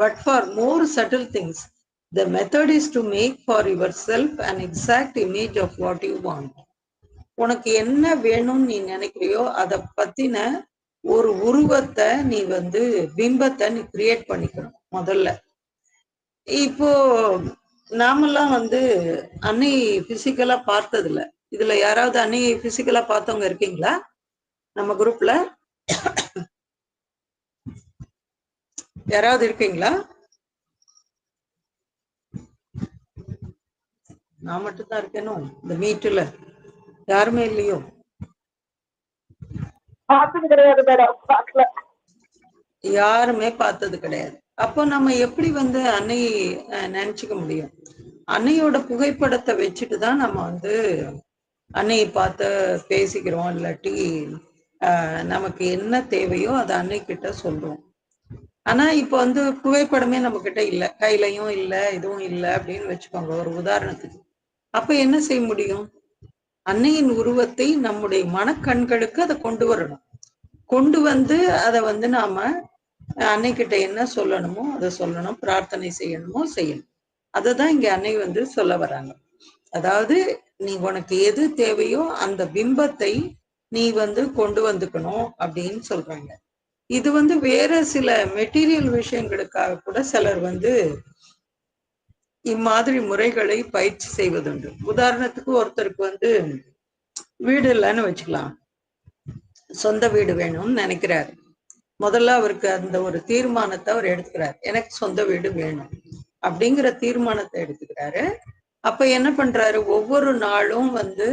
but for more subtle things the method is to make for yourself an exact image of what you want. உனக்கு என்ன வேணும்னு நீ நினைக்கிறியோ அதை பத்தின ஒரு உருவத்தை நீ வந்து பிம்பத்தை நீ கிரியேட் பண்ணிக்கணும் முதல்ல. இப்போ நாமெல்லாம் வந்து அன்னை பிசிக்கலா பார்த்தது இல்ல. இதுல யாராவது அன்னை பிசிக்கலா பார்த்தவங்க இருக்கீங்களா நம்ம குரூப்ல? யாராவது இருக்கீங்களா? நான் மட்டும்தான் இருக்கேனும் இந்த மீட்டுல, யாருமே இல்லையோ? யாருமே பார்த்தது கிடையாது. அப்போ நம்ம எப்படி வந்து அன்னையை நினைச்சுக்க முடியும்? அன்னையோட புகைப்படத்தை வச்சுட்டு தான் நம்ம வந்து அன்னையை பார்த்து பேசிக்கிறோம், இல்லாட்டி நமக்கு என்ன தேவையோ அதை அன்னைக்கிட்ட சொல்றோம். ஆனா இப்ப வந்து புகைப்படமே நம்ம கிட்ட இல்ல, கையிலையும் இல்ல, இதுவும் இல்லை அப்படின்னு வச்சுக்கோங்க ஒரு உதாரணத்துக்கு. அப்ப என்ன செய்ய முடியும்? அன்னையின் உருவத்தை நம்முடைய மனக்கண்களுக்கு அதை கொண்டு வரணும். கொண்டு வந்து அதை வந்து நாம அன்னைக்கிட்ட என்ன சொல்லணுமோ அதை சொல்லணும், பிரார்த்தனை செய்யணுமோ செய்யணும். அததான் இங்க அன்னை வந்து சொல்ல வராங்க. அதாவது நீ உனக்கு எது தேவையோ அந்த பிம்பத்தை நீ வந்து கொண்டு வந்துக்கணும் அப்படின்னு சொல்றாங்க. இது வந்து வேற சில மெட்டீரியல் விஷயங்களுக்காக கூட சிலர் வந்து இம்மாதிரி முறைகளை பயிற்சி செய்வதுண்டு. உதாரணத்துக்கு ஒருத்தருக்கு வந்து வீடு இல்லைன்னு வச்சுக்கலாம், சொந்த வீடு வேணும்னு நினைக்கிறாரு. முதல்ல அவருக்கு அந்த ஒரு தீர்மானத்தை அவர் எடுத்துக்கிறார், எனக்கு சொந்த வீடு வேணும் அப்படிங்கிற தீர்மானத்தை எடுத்துக்கிறாரு. அப்ப என்ன பண்றாரு, ஒவ்வொரு நாளும் வந்து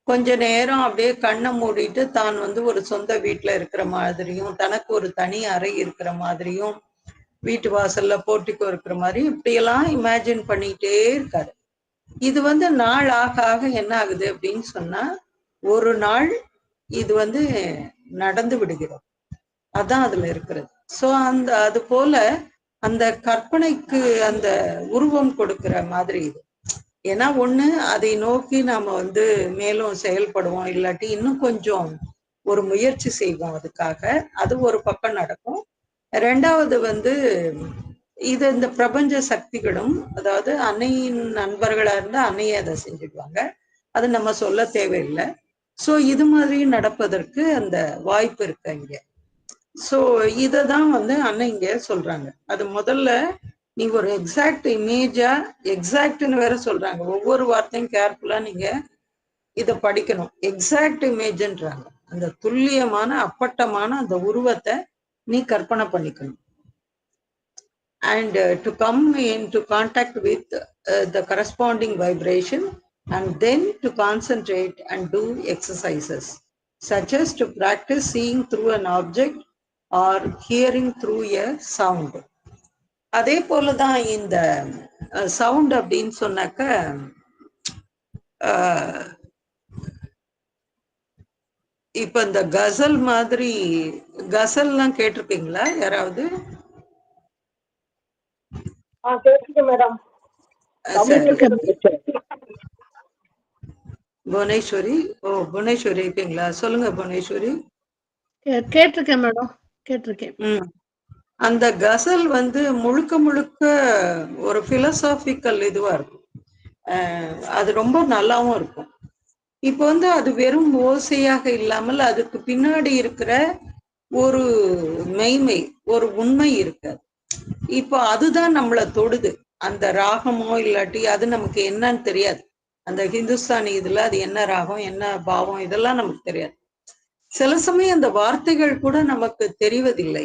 கொஞ்ச நேரம் அப்படியே கண்ணை மூடிட்டு தான் வந்து ஒரு சொந்த வீட்டுல இருக்கிற மாதிரியும், தனக்கு ஒரு தனி அறை இருக்கிற மாதிரியும், வீட்டு வாசல்ல போர்ட்டிக்கோ இருக்கிற மாதிரி இப்படியெல்லாம் இமேஜின் பண்ணிட்டே இருக்காரு. இது வந்து நாள் ஆக ஆக என்ன ஆகுது அப்படின்னு சொன்னா, ஒரு நாள் இது வந்து நடந்து விடுகிறது. அதான் அதுல இருக்கிறது. சோ அது போல அந்த கற்பனைக்கு அந்த உருவம் கொடுக்கிற மாதிரி இது. ஏன்னா ஒண்ணு அதை நோக்கி நாம வந்து மேலும் செயல்படுவோம், இல்லாட்டி இன்னும் கொஞ்சம் ஒரு முயற்சி செய்வோம் அதுக்காக, அது ஒரு பக்கம் நடக்கும். ரெண்டாவது வந்து இது இந்த பிரபஞ்ச சக்திகளும், அதாவது அன்னையின் நண்பர்களா இருந்தா அன்னையே அதை செஞ்சுடுவாங்க, அது நம்ம சொல்ல தேவையில்லை. சோ இது மாதிரி நடப்பதற்கு அந்த வாய்ப்பு இருக்கு இங்க. சோ இததான் வந்து அன்னை இங்க சொல்றாங்க. அது முதல்ல நீ ஒரு எக்ஸாக்ட் இமேஜா, எக்ஸாக்ட்னு வேற சொல்றாங்க, ஒவ்வொரு வார்த்தையும் கேர்ஃபுல்லா நீங்க இத படிக்கணும். எக்ஸாக்ட் இமேஜ்ன்றாங்க, அந்த துல்லியமான அப்பட்டமான அந்த உருவத்தை நீ கற்பனை பண்ணிக்கணும். and to come into contact with the corresponding vibration, and then to concentrate and do exercises such as to practice seeing through an object or hearing through a sound. அதே போலதான் இந்த சவுண்ட் அப்படின்னு சொன்னாக்க, இப்ப இந்த கசல் மாதிரி, கசல்லாம் கேட்டிருக்கீங்களா யாராவது? மேடம். புவனேஸ்வரி, ஓ புவனேஸ்வரி இருக்கீங்களா? சொல்லுங்க புவனேஸ்வரி. கேட்டிருக்கேன் மேடம், கேட்டிருக்கேன். அந்த கசல் வந்து முழுக்க முழுக்க ஒரு பிலசாபிக்கல் இதுவா இருக்கும், அது ரொம்ப நல்லாவும் இருக்கும். இப்போ வந்து அது வெறும் ஓசையாக இல்லாமல் அதுக்கு பின்னாடி இருக்கிற ஒரு மெய்மை, ஒரு உண்மை இருக்கு. இப்போ அதுதான் நம்மளை தொடுது. அந்த ராகமோ இல்லாட்டி அது நமக்கு என்னன்னு தெரியாது, அந்த ஹிந்துஸ்தானி இதுல அது என்ன ராகம் என்ன பாவம் இதெல்லாம் நமக்கு தெரியாது. சில சமயம் அந்த வார்த்தைகள் கூட நமக்கு தெரிவதில்லை,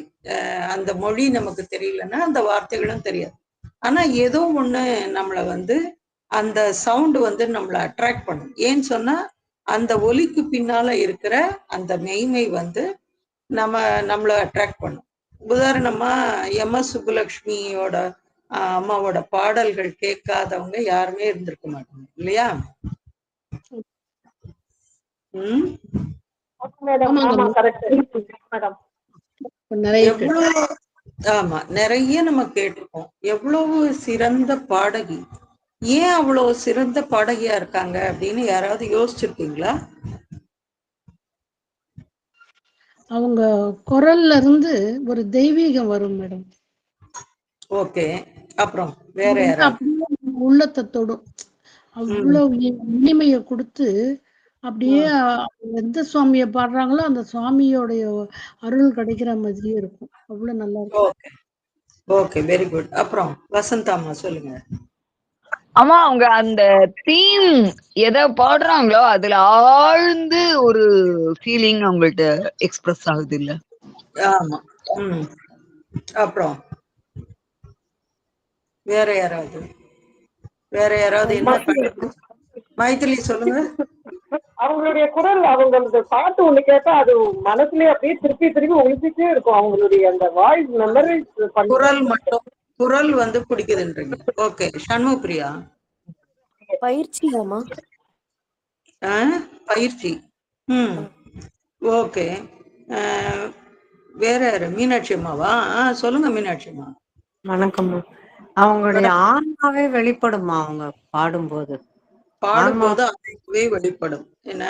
அந்த மொழி நமக்கு தெரியலன்னா அந்த வார்த்தைகளும் தெரியாது. ஆனா ஏதோ ஒண்ணு நம்மளை வந்து அந்த சவுண்டு வந்து நம்மளை அட்ராக்ட் பண்ணும். ஏன்னு சொன்னா அந்த ஒலிக்கு பின்னால இருக்கிற அந்த மெய்மை வந்து நம்மளை அட்ராக்ட் பண்ணும். உதாரணமா எம்.எஸ். சுப்புலட்சுமியோட அம்மாவோட பாடல்கள் கேட்காதவங்க யாருமே இருந்திருக்க மாட்டாங்க இல்லையா? ஆமா, நிறைய நம்ம கேட்டிருக்கோம். எவ்வளவு சிறந்த பாடகி, ஏன் அவ்வளவு சிறந்த பாடகியா இருக்காங்க அப்படின்னு யாராவது யோசிச்சிருக்கீங்களா? அவங்க குரல்ல இருந்து ஒரு தெய்வீகம் வரும் மேடம். ஓகே, அப்புறம் வேற யாராவது? உள்ளத்தை தொடும், அவ்வளவு இனிமையை கொடுத்து அப்படியே எந்த சுவாமிய பாடுறாங்களோ அந்த சுவாமியோடைய அருள் கிடைக்கிற மாதிரியே இருக்கும். அவ்வளவு நல்லா இருக்கும். Okay okay, very good. அப்புறம் வசந்தாம்மா சொல்லுங்க. ஆமா, அவங்க அந்த தீம் எதை பாடுறாங்களோ அதுல ஆழ்ந்து ஒரு ஃபீலிங் அவங்கள்ட்ட எக்ஸ்பிரஸ் ஆகுது இல்ல? ஆமா. அப்புறம் வேற யாராவது? வேற யாராவது என்ன? மைதிலி சொல்லுங்க. அவங்களுடைய குரல், அவங்களது பாட்டு ஒண்ணு கேட்டா அது மனசுலயே அப்படியே திருப்பி திருப்பி ஒழிச்சுட்டே இருக்கும். அவங்களுடைய அந்த வாய்ஸ் மெமரி குரல் மட்டும், குரல் வந்து பிடிக்குதுன்றீங்க. ஓகே, சண்முகப்பிரியா. பயிற்சியாமா? பயிற்சி. ஓகே, வேற யாரு? மீனாட்சி அம்மாவா? சொல்லுங்க மீனாட்சி அம்மா. வணக்கம். அவங்களுடைய ஆன்மாவே வெளிப்படுமா அவங்க பாடும்போது? பாடும்போது அதுவே வெளிப்படும் என்ன.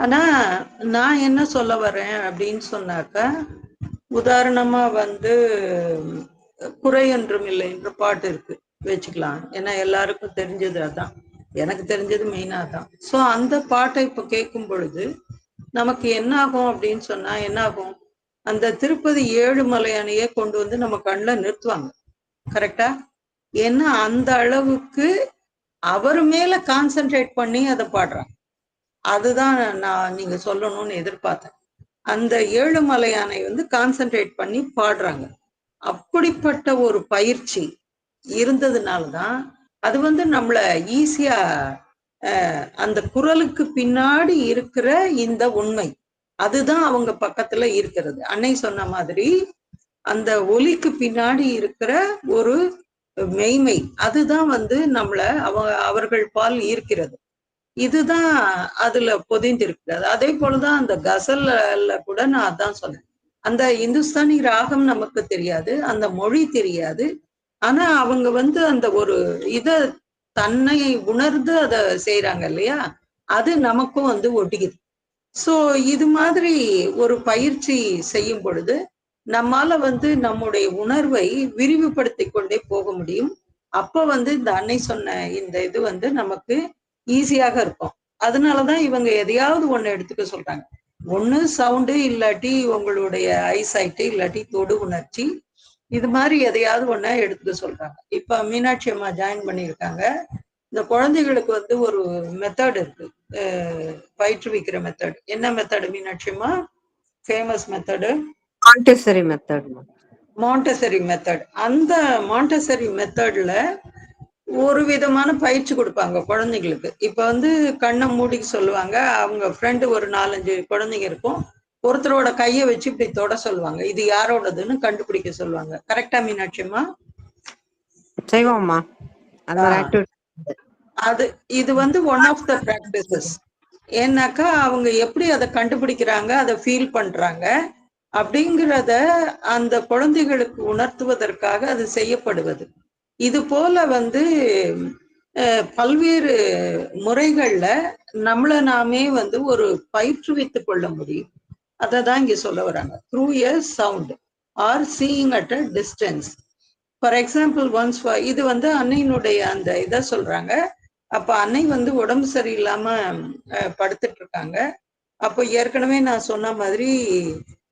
ஆனா நான் என்ன சொல்ல வரேன் அப்படின்னு சொன்னாக்கா, உதாரணமா வந்து குறை ஒன்றும் இல்லை என்ற பாட்டு இருக்கு வச்சுக்கலாம். ஏன்னா எல்லாருக்கும் தெரிஞ்சது அதான், எனக்கு தெரிஞ்சது மெயினா தான். ஸோ அந்த பாட்டை இப்போ கேட்கும் பொழுது நமக்கு என்ன ஆகும் அப்படின்னு சொன்னா என்ன ஆகும், அந்த திருப்பதி ஏழுமலையானையே கொண்டு வந்து நம்ம கண்ணில் நிறுத்துவாங்க. கரெக்டா? ஏன்னா அந்த அளவுக்கு அவர் மேல கான்சென்ட்ரேட் பண்ணி அதை பாடுறாங்க. அதுதான் நான் நீங்க சொல்லணும்னு எதிர்பார்த்தேன். அந்த ஏழுமலையானை வந்து கான்சென்ட்ரேட் பண்ணி பாடுறாங்க. அப்படிப்பட்ட ஒரு பயிற்சி இருந்ததுனாலதான் அது வந்து நம்மள ஈஸியா அந்த குரலுக்கு பின்னாடி இருக்கிற இந்த உண்மை அதுதான் அவங்க பக்கத்துல இருக்கிறது. அன்னை சொன்ன மாதிரி அந்த ஒலிக்கு பின்னாடி இருக்கிற ஒரு மெய்மை அதுதான் வந்து நம்மள அவர்கள் பால் ஈர்க்கிறது. இதுதான் அதுல பொதிந்திருக்கிறது. அதே போலதான் அந்த கசல்ல கூட நான் அதான் சொன்னேன். அந்த இந்துஸ்தானி ராகம் நமக்கு தெரியாது, அந்த மொழி தெரியாது. ஆனா அவங்க வந்து அந்த ஒரு இத தன்னை உணர்ந்து அதை செய்யறாங்க இல்லையா, அது நமக்கும் வந்து ஒட்டிக்குது. சோ இது மாதிரி ஒரு பயிற்சி செய்யும் பொழுது நம்மால வந்து நம்முடைய உணர்வை விரிவுபடுத்தி கொண்டே போக முடியும். அப்ப வந்து இந்த அன்னை சொன்ன இந்த இது வந்து நமக்கு ஈஸியாக இருக்கும். அதனாலதான் இவங்க எதையாவது ஒண்ணு எடுத்துக்க சொல்றாங்க. ஒண்ணு சவுண்டு, இல்லாட்டி உங்களுடைய ஐசைட்டு, இல்லாட்டி தொடு உணர்ச்சி, இது மாதிரி எதையாவது ஒண்ண எடுத்துக்க சொல்றாங்க. இப்ப மீனாட்சி அம்மா ஜாயின் பண்ணியிருக்காங்க. இந்த குழந்தைகளுக்கு வந்து ஒரு மெத்தட் இருக்கு, பயிற்றுவிக்கிற மெத்தட். என்ன மெத்தட் மீனாட்சி அம்மா? Famous method Montessori method. Montessori method. அந்த மாண்டெசரி மெத்தட்ல ஒரு விதமான பயிற்சி கொடுப்பாங்க குழந்தைங்களுக்கு. இப்ப வந்து கண்ணை மூடிக்கு சொல்லுவாங்க. அவங்க ஃப்ரெண்டு ஒரு 4-5 குழந்தைங்க இருக்கும். ஒருத்தரோட கையை வச்சு இப்படி தொட சொல்லுவாங்க. இது யாரோடதுன்னு கண்டுபிடிக்க சொல்லுவாங்க. கரெக்டா மீனாட்சிமா? செய்வோம்மா. அது இது வந்து ஒன் ஆஃப் த பிராக்டிசஸ். ஏன்னாக்கா அவங்க எப்படி அதை கண்டுபிடிக்கிறாங்க, அதை ஃபீல் பண்றாங்க அப்படிங்கிறத அந்த குழந்தைகளுக்கு உணர்த்துவதற்காக அது செய்யப்படுவது. இது போல வந்து பல்வேறு முறைகள்ல நம்மளை நாமே வந்து ஒரு பயிற்றுவித்துக் கொள்ள முடியும். அதை தான் இங்க சொல்ல வராங்க. Through a sound are seeing at a distance. For example once இது வந்து அன்னையினுடைய அந்த இதை சொல்றாங்க. அப்ப அன்னை வந்து உடம்பு சரியில்லாம படுத்துட்டு இருக்காங்க. அப்போ ஏற்கனவே நான் சொன்ன மாதிரி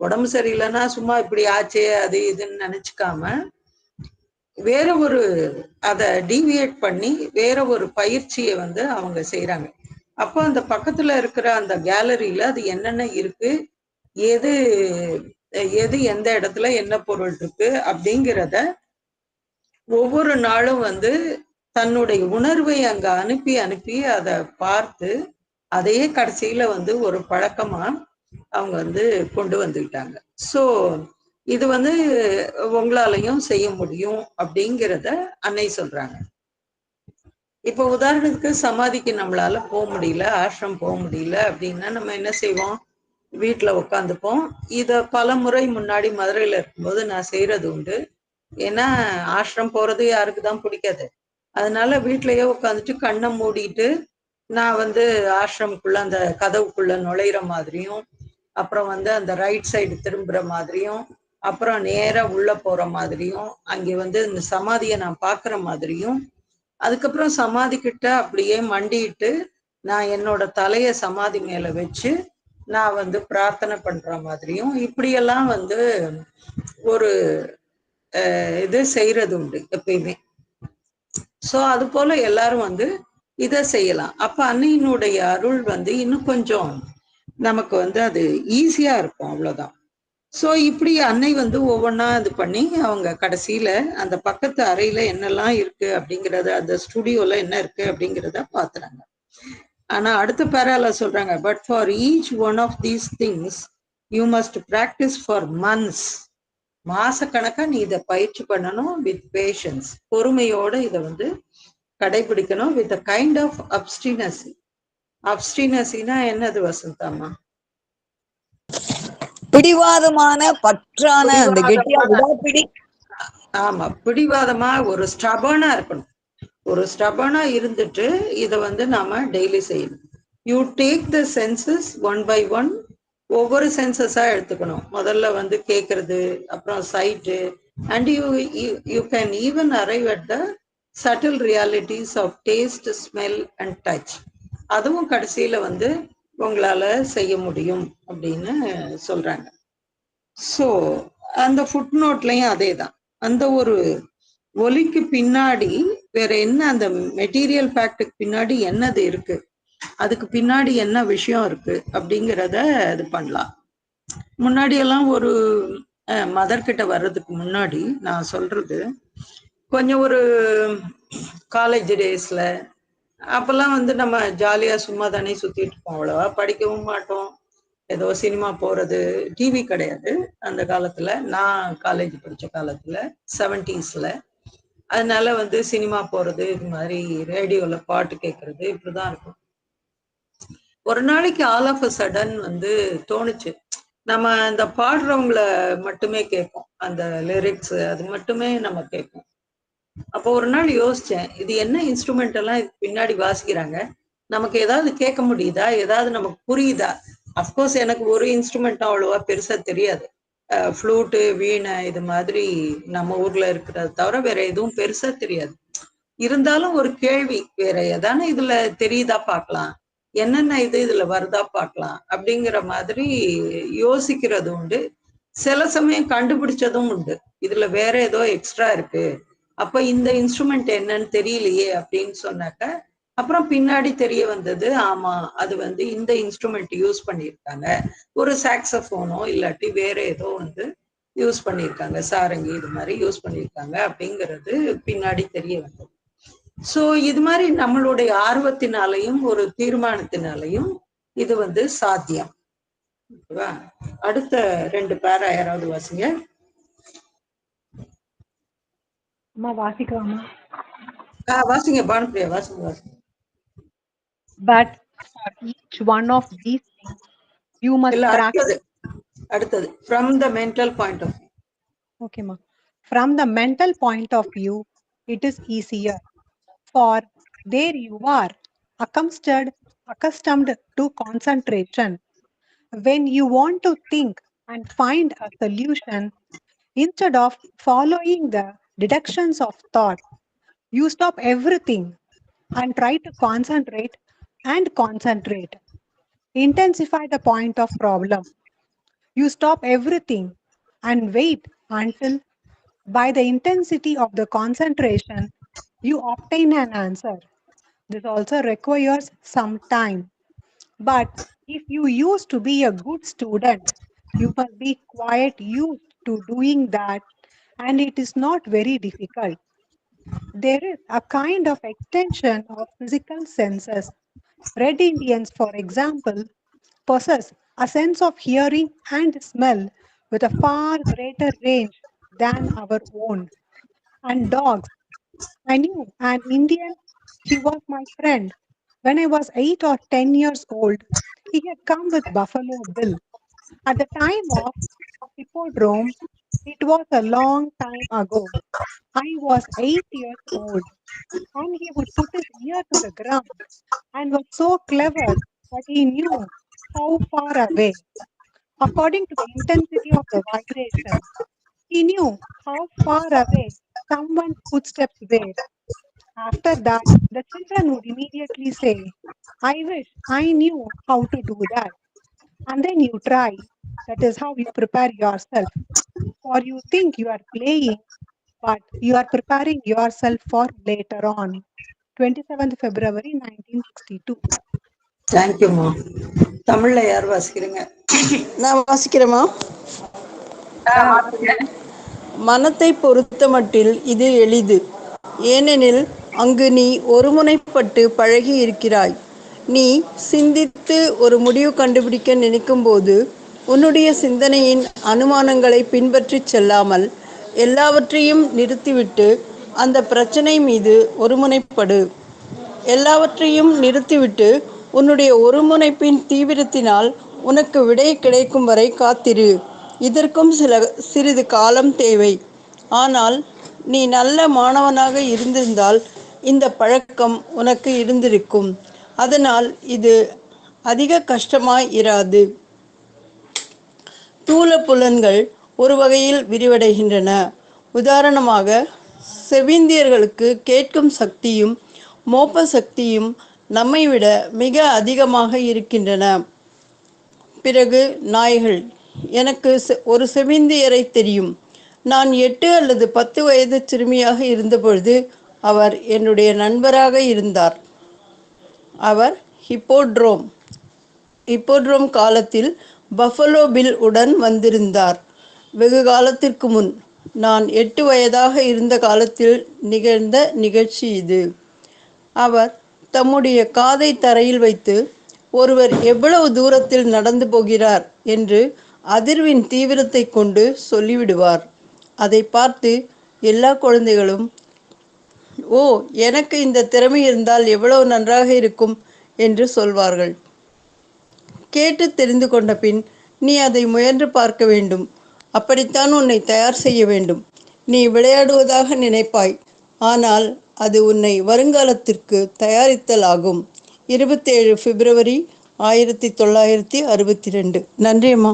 உடம்பு சரியில்லைன்னா சும்மா இப்படி ஆச்சே அது இதுன்னு நினைச்சுக்காம வேற ஒரு அதை டீவியேட் பண்ணி வேற ஒரு பயிற்சியை வந்து அவங்க செய்யறாங்க. அப்போ அந்த பக்கத்துல இருக்கிற அந்த கேலரியில அது என்னென்ன இருக்கு, எது எது எந்த இடத்துல என்ன பொருள் இருக்கு அப்படிங்கிறத ஒவ்வொரு நாளும் வந்து தன்னுடைய உணர்வை அங்க அனுப்பி அனுப்பி அதை பார்த்து அதையே கடைசியில வந்து ஒரு பழக்கமா அவங்க வந்து கொண்டு வந்துக்கிட்டாங்க. ஸோ இது வந்து உங்களாலையும் செய்ய முடியும் அப்படிங்கிறத அன்னை சொல்றாங்க. இப்போ உதாரணத்துக்கு சமாதிக்கு நம்மளால போக முடியல, ஆசிரம் போக முடியல அப்படின்னா நம்ம என்ன செய்வோம்? வீட்டுல உட்காந்துப்போம். இத பல முறை முன்னாடி மதுரையில இருக்கும்போது நான் செய்யறது உண்டு. ஏன்னா ஆசிரம் போறது யாருக்கு தான் பிடிக்காது. அதனால வீட்லயே உட்காந்துட்டு கண்ணை மூடிட்டு நான் வந்து ஆசிரமுக்குள்ள அந்த கதவுக்குள்ள நுழையிற மாதிரியும், அப்புறம் வந்து அந்த ரைட் சைடு திரும்புற மாதிரியும், அப்புறம் நேரா உள்ள போற மாதிரியும், அங்கே வந்து இந்த சமாதியை நான் பாக்குற மாதிரியும், அதுக்கப்புறம் சமாதி கிட்ட அப்படியே மண்டிட்டு நான் என்னோட தலைய சமாதி மேல வச்சு நான் வந்து பிரார்த்தனை பண்ற மாதிரியும் இப்படியெல்லாம் வந்து ஒரு இது செய்யறது உண்டு எப்பயுமே. சோ அது போல எல்லாரும் வந்து இதை செய்யலாம். அப்ப அன்னையினுடைய அருள் வந்து இன்னும் கொஞ்சம் நமக்கு வந்து அது ஈஸியா இருக்கும், அவ்வளவுதான். சோ இப்படி அன்னை வந்து ஒவ்வொன்னா இது பண்ணி அவங்க கடைசியில அந்த பக்கத்து அறையில என்னெல்லாம் இருக்கு அப்படிங்கறத, அந்த ஸ்டுடியோல என்ன இருக்கு அப்படிங்கிறத பாத்துறாங்க. ஆனா அடுத்த பேரால சொல்றாங்க, but for each one of these things you must practise for months. மாசக்கணக்கா நீ இதை பயிற்சி பண்ணணும் வித் பேஷன்ஸ், பொறுமையோட இதை வந்து கடைபிடிக்கணும் வித் அ கைண்ட் ஆஃப் அப்ஸ்டினசி. அப்ஸ்டினசினா என்னது வசந்தாமா? பிடிவாதமான பற்றான அந்த கெட்டியா விடாப்பிடி. ஆமா, பிடிவாதமா ஒரு ஸ்டபர்னா இருக்கணும். ஒரு ஸ்டபனா இருந்துட்டு இதை வந்து நாம டெய்லி செய்யணும். You take the senses one by one, ஒவ்வொரு சென்சஸா எடுத்துக்கணும். முதல்ல வந்து கேட்கறது, அப்புறம் sight, and you can even arrive at the subtle realities of taste, smell and touch. அதுவும் கடைசியில வந்து உங்களால செய்ய முடியும் அப்படின்னு சொல்றாங்க. ஸோ அந்த ஃபுட் நோட்லையும் அதே தான். அந்த ஒரு ஒலிக்கு பின்னாடி வேற என்ன, அந்த மெட்டீரியல் ஃபேக்டுக்கு பின்னாடி என்னது இருக்கு, அதுக்கு பின்னாடி என்ன விஷயம் இருக்கு அப்படிங்கிறத இது பண்ணலாம். முன்னாடி எல்லாம் ஒரு மதர் கிட்ட வர்றதுக்கு முன்னாடி நான் சொல்றது, கொஞ்சம் ஒரு காலேஜ் டேஸ்ல அப்பெல்லாம் வந்து நம்ம ஜாலியா சும்மா தானே சுத்திட்டு இருப்போம், அவ்வளவா படிக்கவும் மாட்டோம். ஏதோ சினிமா போறது, டிவி கிடையாது அந்த காலத்துல, நான் காலேஜ் படிச்ச காலத்துல 70s. அதனால வந்து சினிமா போறது, இது மாதிரி ரேடியோல பாட்டு கேட்கறது இப்படிதான் இருக்கும். ஒரு நாளைக்கு ஆல் ஆஃப் அ சடன் வந்து தோணுச்சு, நம்ம இந்த பாடுறவங்கள மட்டுமே கேட்போம், அந்த லிரிக்ஸ் அது மட்டுமே நம்ம கேட்போம். அப்போ ஒரு நாள் யோசிச்சேன், இது என்ன இன்ஸ்ட்ருமெண்ட் எல்லாம் இதுக்கு பின்னாடி வாசிக்கிறாங்க, நமக்கு ஏதாவது கேட்க முடியுதா, ஏதாவது நமக்கு புரியுதா? அஃப்கோர்ஸ் எனக்கு ஒரு இன்ஸ்ட்ருமெண்ட் அவ்வளவா பெருசா தெரியாது, ஃப்ளூட்டு, வீணை இது மாதிரி நம்ம ஊர்ல இருக்கிறத தவிர வேற எதுவும் பெருசா தெரியாது. இருந்தாலும் ஒரு கேள்வி, வேற ஏதானே இதுல தெரியுதா பார்க்கலாம், என்னென்ன இதுல வருதா பார்க்கலாம் அப்படிங்கிற மாதிரி யோசிக்கிறது உண்டு. சில சமயம் கண்டுபிடிச்சதும் உண்டு, இதுல வேற ஏதோ எக்ஸ்ட்ரா இருக்கு, அப்ப இந்த இன்ஸ்ட்ருமெண்ட் என்னன்னு தெரியலையே அப்படின்னு சொன்னாக்க அப்புறம் பின்னாடி தெரிய வந்தது, ஆமா அது வந்து இந்த இன்ஸ்ட்ருமெண்ட் யூஸ் பண்ணியிருக்காங்க, ஒரு சாக்ஸபோனோ இல்லாட்டி வேற ஏதோ வந்து யூஸ் பண்ணியிருக்காங்க, சாரங்கி இது மாதிரி யூஸ் பண்ணியிருக்காங்க அப்படிங்கிறது பின்னாடி தெரிய வந்தது. ஸோ இது மாதிரி நம்மளுடைய ஆர்வத்தினாலையும் ஒரு தீர்மானத்தினாலையும் இது வந்து சாத்தியம். அடுத்த 2 பேரா யாராவது வாசிங்க. அம்மா வாசிக்கலாமா? வாசிங்க பானுப்பிரியா, வாசிங்க வாசிங்க. But for each one of these things, you must practice. அடுத்தது from the mental point of view. Okay, ma. From the mental point of view, it is easier. For there you are, accustomed to concentration. When you want to think and find a solution, instead of following the deductions of thought, you stop everything and try to concentrate and concentrate. Intensify the point of problem. You stop everything and wait until by the intensity of the concentration, you obtain an answer. This also requires some time. But if you used to be a good student, you must be quite used to doing that, and it is not very difficult. There is a kind of extension of physical senses. Red Indians, for example, possess a sense of hearing and smell with a far greater range than our own. And dogs. I knew an Indian, he was my friend. When I was 8 or 10 years old, he had come with Buffalo Bill. At the time of Hippodrome, it was a long time ago. I was 8 years old, and he would put his ear to the ground and was so clever that he knew how far away, according to the intensity of the vibration, he knew how far away someone's footsteps were. After that, the children would immediately say, I wish I knew how to do that. And then you try. That is how you prepare yourself. For you think you are playing, but you are preparing yourself for later on. 27th February 1962. தேங்க்யூமா. தமிழ்ல யார் வாசிக்கிறீங்க? நான் வாசிக்கிறேமா. மனத்தை பொறுத்தமட்டில் இது எளிது, ஏனெனில் அங்கு நீ ஒருமுனைப்பட்டு பழகி இருக்கிறாய். நீ சிந்தித்து ஒரு முடிவு கண்டுபிடிக்க நினைக்கும்போது உன்னுடைய சிந்தனையின் அனுமானங்களை பின்பற்றி செல்லாமல் எல்லாவற்றையும் நிறுத்திவிட்டு அந்த பிரச்சனை மீது ஒருமுனைப்படு. எல்லாவற்றையும் நிறுத்திவிட்டு உன்னுடைய ஒருமுனைப்பின் தீவிரத்தினால் உனக்கு விடை கிடைக்கும் வரை காத்திரு. இதற்கும் சிறிது காலம் தேவை. ஆனால் நீ நல்ல மாணவனாக இருந்திருந்தால் இந்த பழக்கம் உனக்கு இருந்திருக்கும். அதனால் இது அதிக கஷ்டமாய் இராது. தூல புலன்கள் ஒரு வகையில் விரிவடைகின்றன. உதாரணமாக, செவிந்தியர்களுக்கு கேட்கும் சக்தியும் மோப்ப சக்தியும் நம்மை விட மிக அதிகமாக இருக்கின்றன. பிறகு நாய்கள். எனக்கு ஒரு செவிந்தியரை தெரியும். நான் 8 அல்லது 10 வயது சிறுமியாக இருந்தபொழுது அவர் என்னுடைய நண்பராக இருந்தார். அவர் ஹிப்போட்ரோம் காலத்தில் பஃபலோ பில் உடன் வந்திருந்தார். வெகு காலத்திற்கு முன், நான் 8 வயதாக இருந்த காலத்தில் நிகழ்ந்த நிகழ்ச்சி இது. அவர் தம்முடைய காதை தரையில் வைத்து ஒருவர் எவ்வளவு தூரத்தில் நடந்து போகிறார் என்று அதிர்வின் தீவிரத்தை கொண்டு சொல்லிவிடுவார். அதை பார்த்து எல்லா குழந்தைகளும், ஓ, எனக்கு இந்த திறமை இருந்தால் எவ்வளவு நன்றாக இருக்கும் என்று சொல்வார்கள். கேட்டு தெரிந்து கொண்ட பின் நீ அதை முயன்று பார்க்க வேண்டும். அப்படித்தான் உன்னை தயார் செய்ய வேண்டும். நீ விளையாடுவதாக நினைப்பாய், ஆனால் அது உன்னை வருங்காலத்திற்கு தயாரித்தல் ஆகும். 27 பிப்ரவரி 1962. நன்றி அம்மா.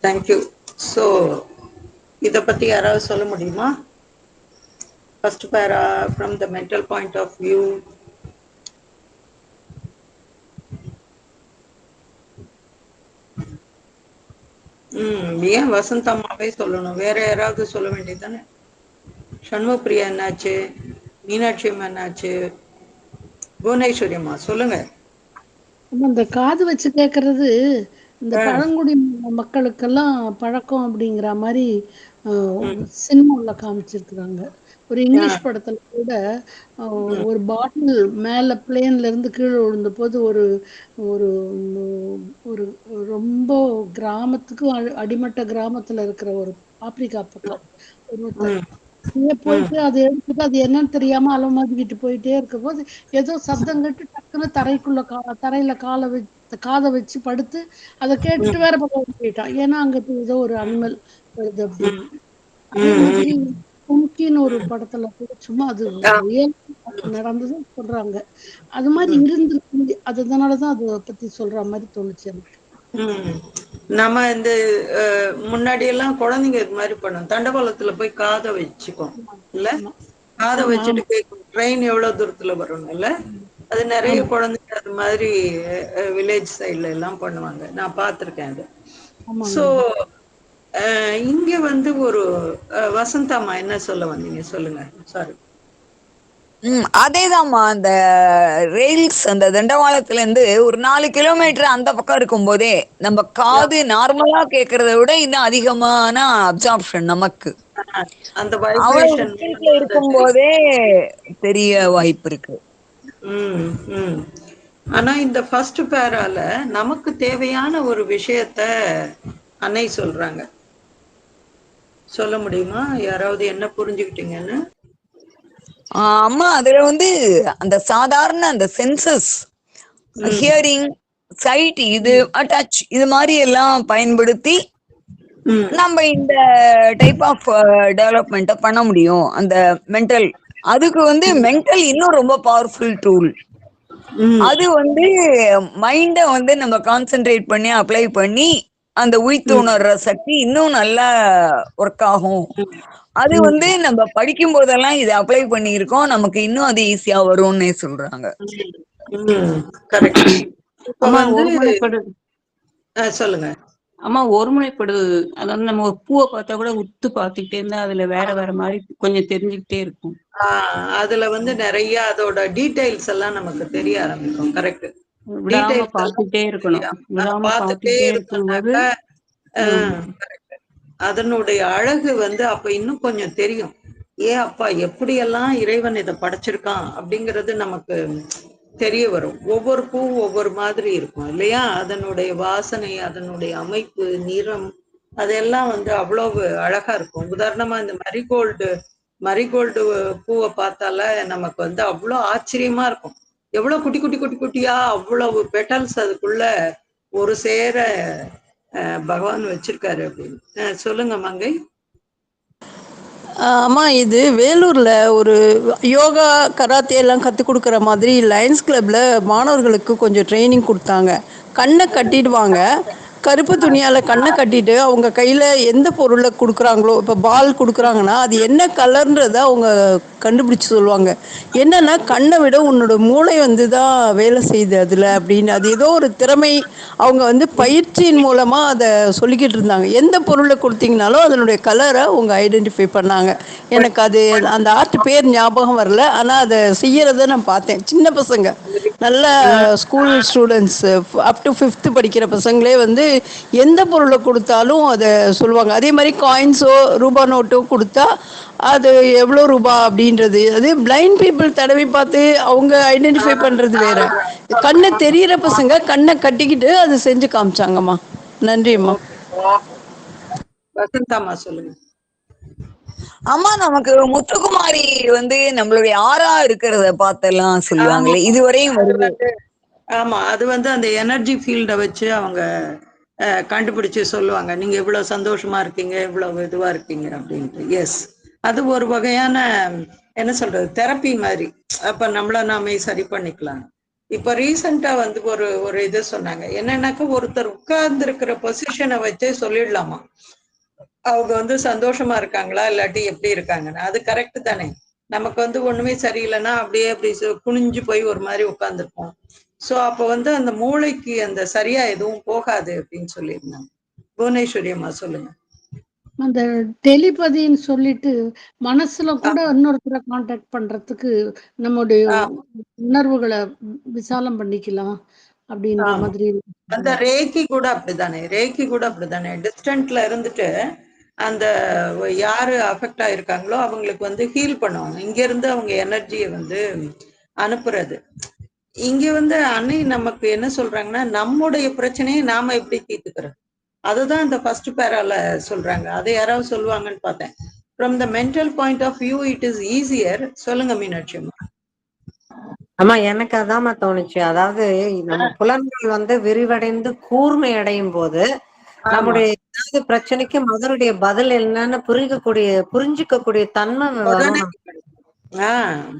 தேங்க்யூ. ஸோ இதை பற்றி யாராவது சொல்ல முடியுமா? First para from the mental point of view. ஏன் வசந்தம்மாவே சொல்லணும்? வேற யாராவது சொல்ல வேண்டியதானே? சண்முகப்பிரியா என்னாச்சு? மீனாட்சி அம்மா என்னாச்சு? புவனேஸ்வரி அம்மா சொல்லுங்க. இந்த காது வச்சு கேட்கறது இந்த பழங்குடி மக்களுக்கெல்லாம் பழக்கம் அப்படிங்கிற மாதிரி சினிமாவில் காமிச்சிருக்கிறாங்க. ஒரு இங்கிலீஷ் படத்துல கூட ஒரு பாட்டில் மேல பிளேன்ல இருந்து கீழே விழுந்த போது ஒரு ஒரு ஒரு ரொம்ப கிராமத்துக்கு அடிமட்ட கிராமத்துல இருக்கிற ஒரு ஆப்பிரிக்கா பக்கம் ஒருத்தர் போயிட்டு அதை எடுத்துட்டு அது என்னன்னு தெரியாம அலமாதிக்கிட்டு போயிட்டே இருக்க போது ஏதோ சத்தம் கேட்டு டக்குன்னு தரையில காதை வச்சு படுத்து அதை கேட்டுட்டு வேற பக்கம் போயிட்டான். ஏன்னா அங்க ஏதோ ஒரு அனிமல் வருது அப்படின்னு. அதே மாதிரி கும்கின்னு ஒரு படத்துல கூட சும்மா அது நடந்ததுன்னு சொல்றாங்க. அது மாதிரி இருந்திருக்கு. அதனாலதான் அதை பத்தி சொல்ற மாதிரி தோணுச்சு எனக்கு. நம்ம இந்த முன்னாடி எல்லாம் குழந்தைங்க இது மாதிரி பண்ணும். தண்டவாளத்துல போய் காதை வச்சுக்கோம் இல்ல, காதை வச்சுட்டு கேட்கும் ட்ரெயின் எவ்வளவு தூரத்துல வரும் இல்ல. அது நிறைய குழந்தைங்க அது மாதிரி வில்லேஜ் சைட்ல எல்லாம் பண்ணுவாங்க, நான் பார்த்திருக்கேன் அது. சோ இங்க வந்து ஒரு வசந்தாமா என்ன சொல்ல வந்தீங்க? சொல்லுங்க. சாரி. அதேதாம்மா. அந்த ரெயில்ஸ் அந்த தண்டவாளத்துல இருந்து ஒரு 4 கிலோமீட்டர் அந்த பக்கம் இருக்கும் போதே நம்ம காது நார்மலா கேட்கறத விட இன்னும் அதிகமான அப்சார்ப்ஷன் நமக்கு அந்த அவ்வளவு இருக்கும் போதே தெரிய வாய்ப்பு இருக்கு. ஆனா இந்த ஃபர்ஸ்ட் பேரால நமக்கு தேவையான ஒரு விஷயத்த அன்னை சொல்றாங்க. சொல்ல முடியுமா யாராவது என்ன புரிஞ்சுக்கிட்டீங்கன்னு? அம்மா அதுல வந்து அந்த சாதாரண அந்த சென்சஸ், ஹியரிங், சைட், இது டச், இது மாதிரி எல்லாம் பயன்படுத்தி நம்ம இந்த டைப் ஆஃப் டெவலப்மெண்ட்டை பண்ண முடியும். அந்த மென்டல், அதுக்கு வந்து மென்டல் இன்னும் ரொம்ப பவர்ஃபுல் டூல். அது வந்து மைண்ட வந்து நம்ம கான்சென்ட்ரேட் பண்ணி அப்ளை பண்ணி அந்த உயிர்த்துணர்ற சக்தி இன்னும் நல்லா ஒர்க் ஆகும். அது வந்து நம்ம படிக்கும் போதெல்லாம் இதை அப்ளை பண்ணியிருக்கோம், நமக்கு இன்னும் அது ஈஸியா வரும்னு சொல்றாங்க. சொல்லுங்க அம்மா. ஒருமுனைப்படுது, அதாவது நம்ம ஒரு பூவை பார்த்தா கூட உத்து பார்த்துக்கிட்டே இருந்தா அதுல வேற வேற மாதிரி கொஞ்சம் தெரிஞ்சுக்கிட்டே இருக்கும். அதுல வந்து நிறைய அதோட டீடைல்ஸ் எல்லாம் நமக்கு தெரிய ஆரம்பிக்கும். கரெக்ட். பார்த்துட்டே இருக்கணும். பார்த்துட்டே இருக்கும்போது அதனுடைய அழகு வந்து அப்ப இன்னும் கொஞ்சம் தெரியும். அப்பா எப்படியெல்லாம் இறைவன் இதை படைச்சிருக்கான் அப்படிங்கிறது நமக்கு தெரிய வரும். ஒவ்வொரு பூவும் ஒவ்வொரு மாதிரி இருக்கும் இல்லையா? அதனுடைய வாசனை, அதனுடைய அமைப்பு, நிறம், அதெல்லாம் வந்து அவ்வளவு அழகா இருக்கும். உதாரணமா இந்த மரிகோல்டு பூவை பார்த்தால நமக்கு வந்து அவ்வளோ ஆச்சரியமா இருக்கும். எவ்வளவு குட்டி குட்டி குட்டி குட்டியா அவ்வளவு பெட்டல்ஸ் அதுக்குள்ள ஒரு சேர பகவான் வச்சிருக்காரு அப்படின்னு. சொல்லுங்க மங்கை. ஆமா, இது வேலூர்ல ஒரு யோகா கராத்தே எல்லாம் கற்றுக் கொடுக்குற மாதிரி லயன்ஸ் கிளப்ல மாணவர்களுக்கு கொஞ்சம் ட்ரைனிங் கொடுத்தாங்க. கண்ணை கட்டிடுவாங்க. கருப்பு துணியால கண்ணை கட்டிட்டு அவங்க கையில எந்த பொருளை கொடுக்குறாங்களோ, இப்போ பால் கொடுக்குறாங்கன்னா அது என்ன கலர்ன்றத அவங்க கண்டுபிடிச்சு சொல்லுவாங்க. என்னன்னா கண்ணை விட உன்னோட மூளை வந்து தான் வேலை செய்யுது அதுல அப்படின்னு. அது ஏதோ ஒரு திறமை. அவங்க வந்து பயிற்சியின் மூலமா அதை சொல்லிக்கிட்டு இருந்தாங்க. எந்த பொருளை கொடுத்தீங்கனாலும் அதனுடைய கலரை அவங்க ஐடென்டிஃபை பண்ணாங்க. எனக்கு அது அந்த ஆர்ட் பேர் ஞாபகம் வரல, ஆனா அதை செய்யறத நான் பார்த்தேன். சின்ன பசங்க, நல்ல school students, up to 5th படிக்கிற பசங்களே வந்து எந்த பொருளை கொடுத்தாலும் அதை சொல்லுவாங்க. அதே மாதிரி காயின்ஸோ ரூபா நோட்டோ கொடுத்தா அது எவ்வளோ ரூபா அப்படின்றது, அது பிளைண்ட் பீப்புள் தடவி பார்த்து அவங்க ஐடென்டிஃபை பண்றது வேற. கண்ணு தெரியிற பசங்க கண்ணை கட்டிக்கிட்டு அது செஞ்சு காமிச்சாங்கம்மா. நன்றிம்மா. வசந்தாம்மா சொல்லுங்க. அம்மா, நமக்கு முத்துக்குமாரி வந்து நம்மளுடைய ஆறா இருக்கிறத பார்த்தெல்லாம் சொல்லுவாங்களே, இதுவரையும் வருது. ஆமா, அது வந்து அந்த எனர்ஜி ஃபீல்டை வச்சு அவங்க கண்டுபிடிச்சு சொல்லுவாங்க. நீங்க இவ்வளவு சந்தோஷமா இருக்கீங்க, இவ்வளவு இதுவா இருக்கீங்க அப்படின்ட்டு. எஸ், அது ஒரு வகையான என்ன சொல்றது, தெரப்பி மாதிரி. அப்ப நம்மள நாமே சரி பண்ணிக்கலாம். இப்ப ரீசெண்டா வந்து ஒரு ஒரு இது சொன்னாங்க. என்னன்னாக்க ஒருத்தர் உட்கார்ந்து இருக்கிற பொசிஷனை வச்சே சொல்லிடலாமா அவங்க வந்து சந்தோஷமா இருக்காங்களா இல்லாட்டி எப்படி இருக்காங்கன்னு. அது கரெக்ட் தானே. நமக்கு வந்து ஒண்ணுமே சரியில்லைன்னா அப்படியே அப்படி குனிஞ்சு போய் ஒரு மாதிரி உட்கார்ந்துருப்போம். சோ அப்ப வந்து அந்த மூளைக்கு அந்த சரியா எதுவும் போகாது அப்படின்னு சொல்லியிருந்தாங்க. புவனேஸ்வரி அம்மா சொல்லுங்க. அந்த டெலிபதின்னு சொல்லிட்டு மனசுல கூட இன்னொருத்தரை கான்டாக்ட் பண்றதுக்கு நம்முடைய உணர்வுகளை விசாலம் பண்ணிக்கலாம் அப்படின்ற மாதிரி. அந்த ரேக்கி கூட அப்படித்தானே, ரேக்கி கூட அப்படித்தானே. டிஸ்டன்ட்ல இருந்துட்டு அந்த யாரு அஃபெக்ட் ஆயிருக்காங்களோ அவங்களுக்கு வந்து ஹீல் பண்ணுவாங்க. இங்க இருந்து அவங்க எனர்ஜியை வந்து அனுப்புறது. இங்க வந்து அன்னை நமக்கு என்ன சொல்றாங்கன்னா, நம்முடைய பிரச்சனையை நாம எப்படி தீர்த்துக்கிறோம், அதுதான் இந்த ஃபர்ஸ்ட் பேரால சொல்றாங்க. அதை யாராவது சொல்லுவாங்கன்னு பார்த்தேன். From the mental point of view it is easier. சொல்லுங்க மீனாட்சி அம்மா. ஆமா, எனக்கு அதாம்மா தோணுச்சு. அதாவது நம்ம புலன்கள் வந்து விரிவடைந்து கூர்மை அடையும் போது நம்முடைய ஏதாவது பிரச்சனைக்கு மதருடைய பதில் என்னன்னு புரிஞ்சுக்கக்கூடிய தன்மை வரும்.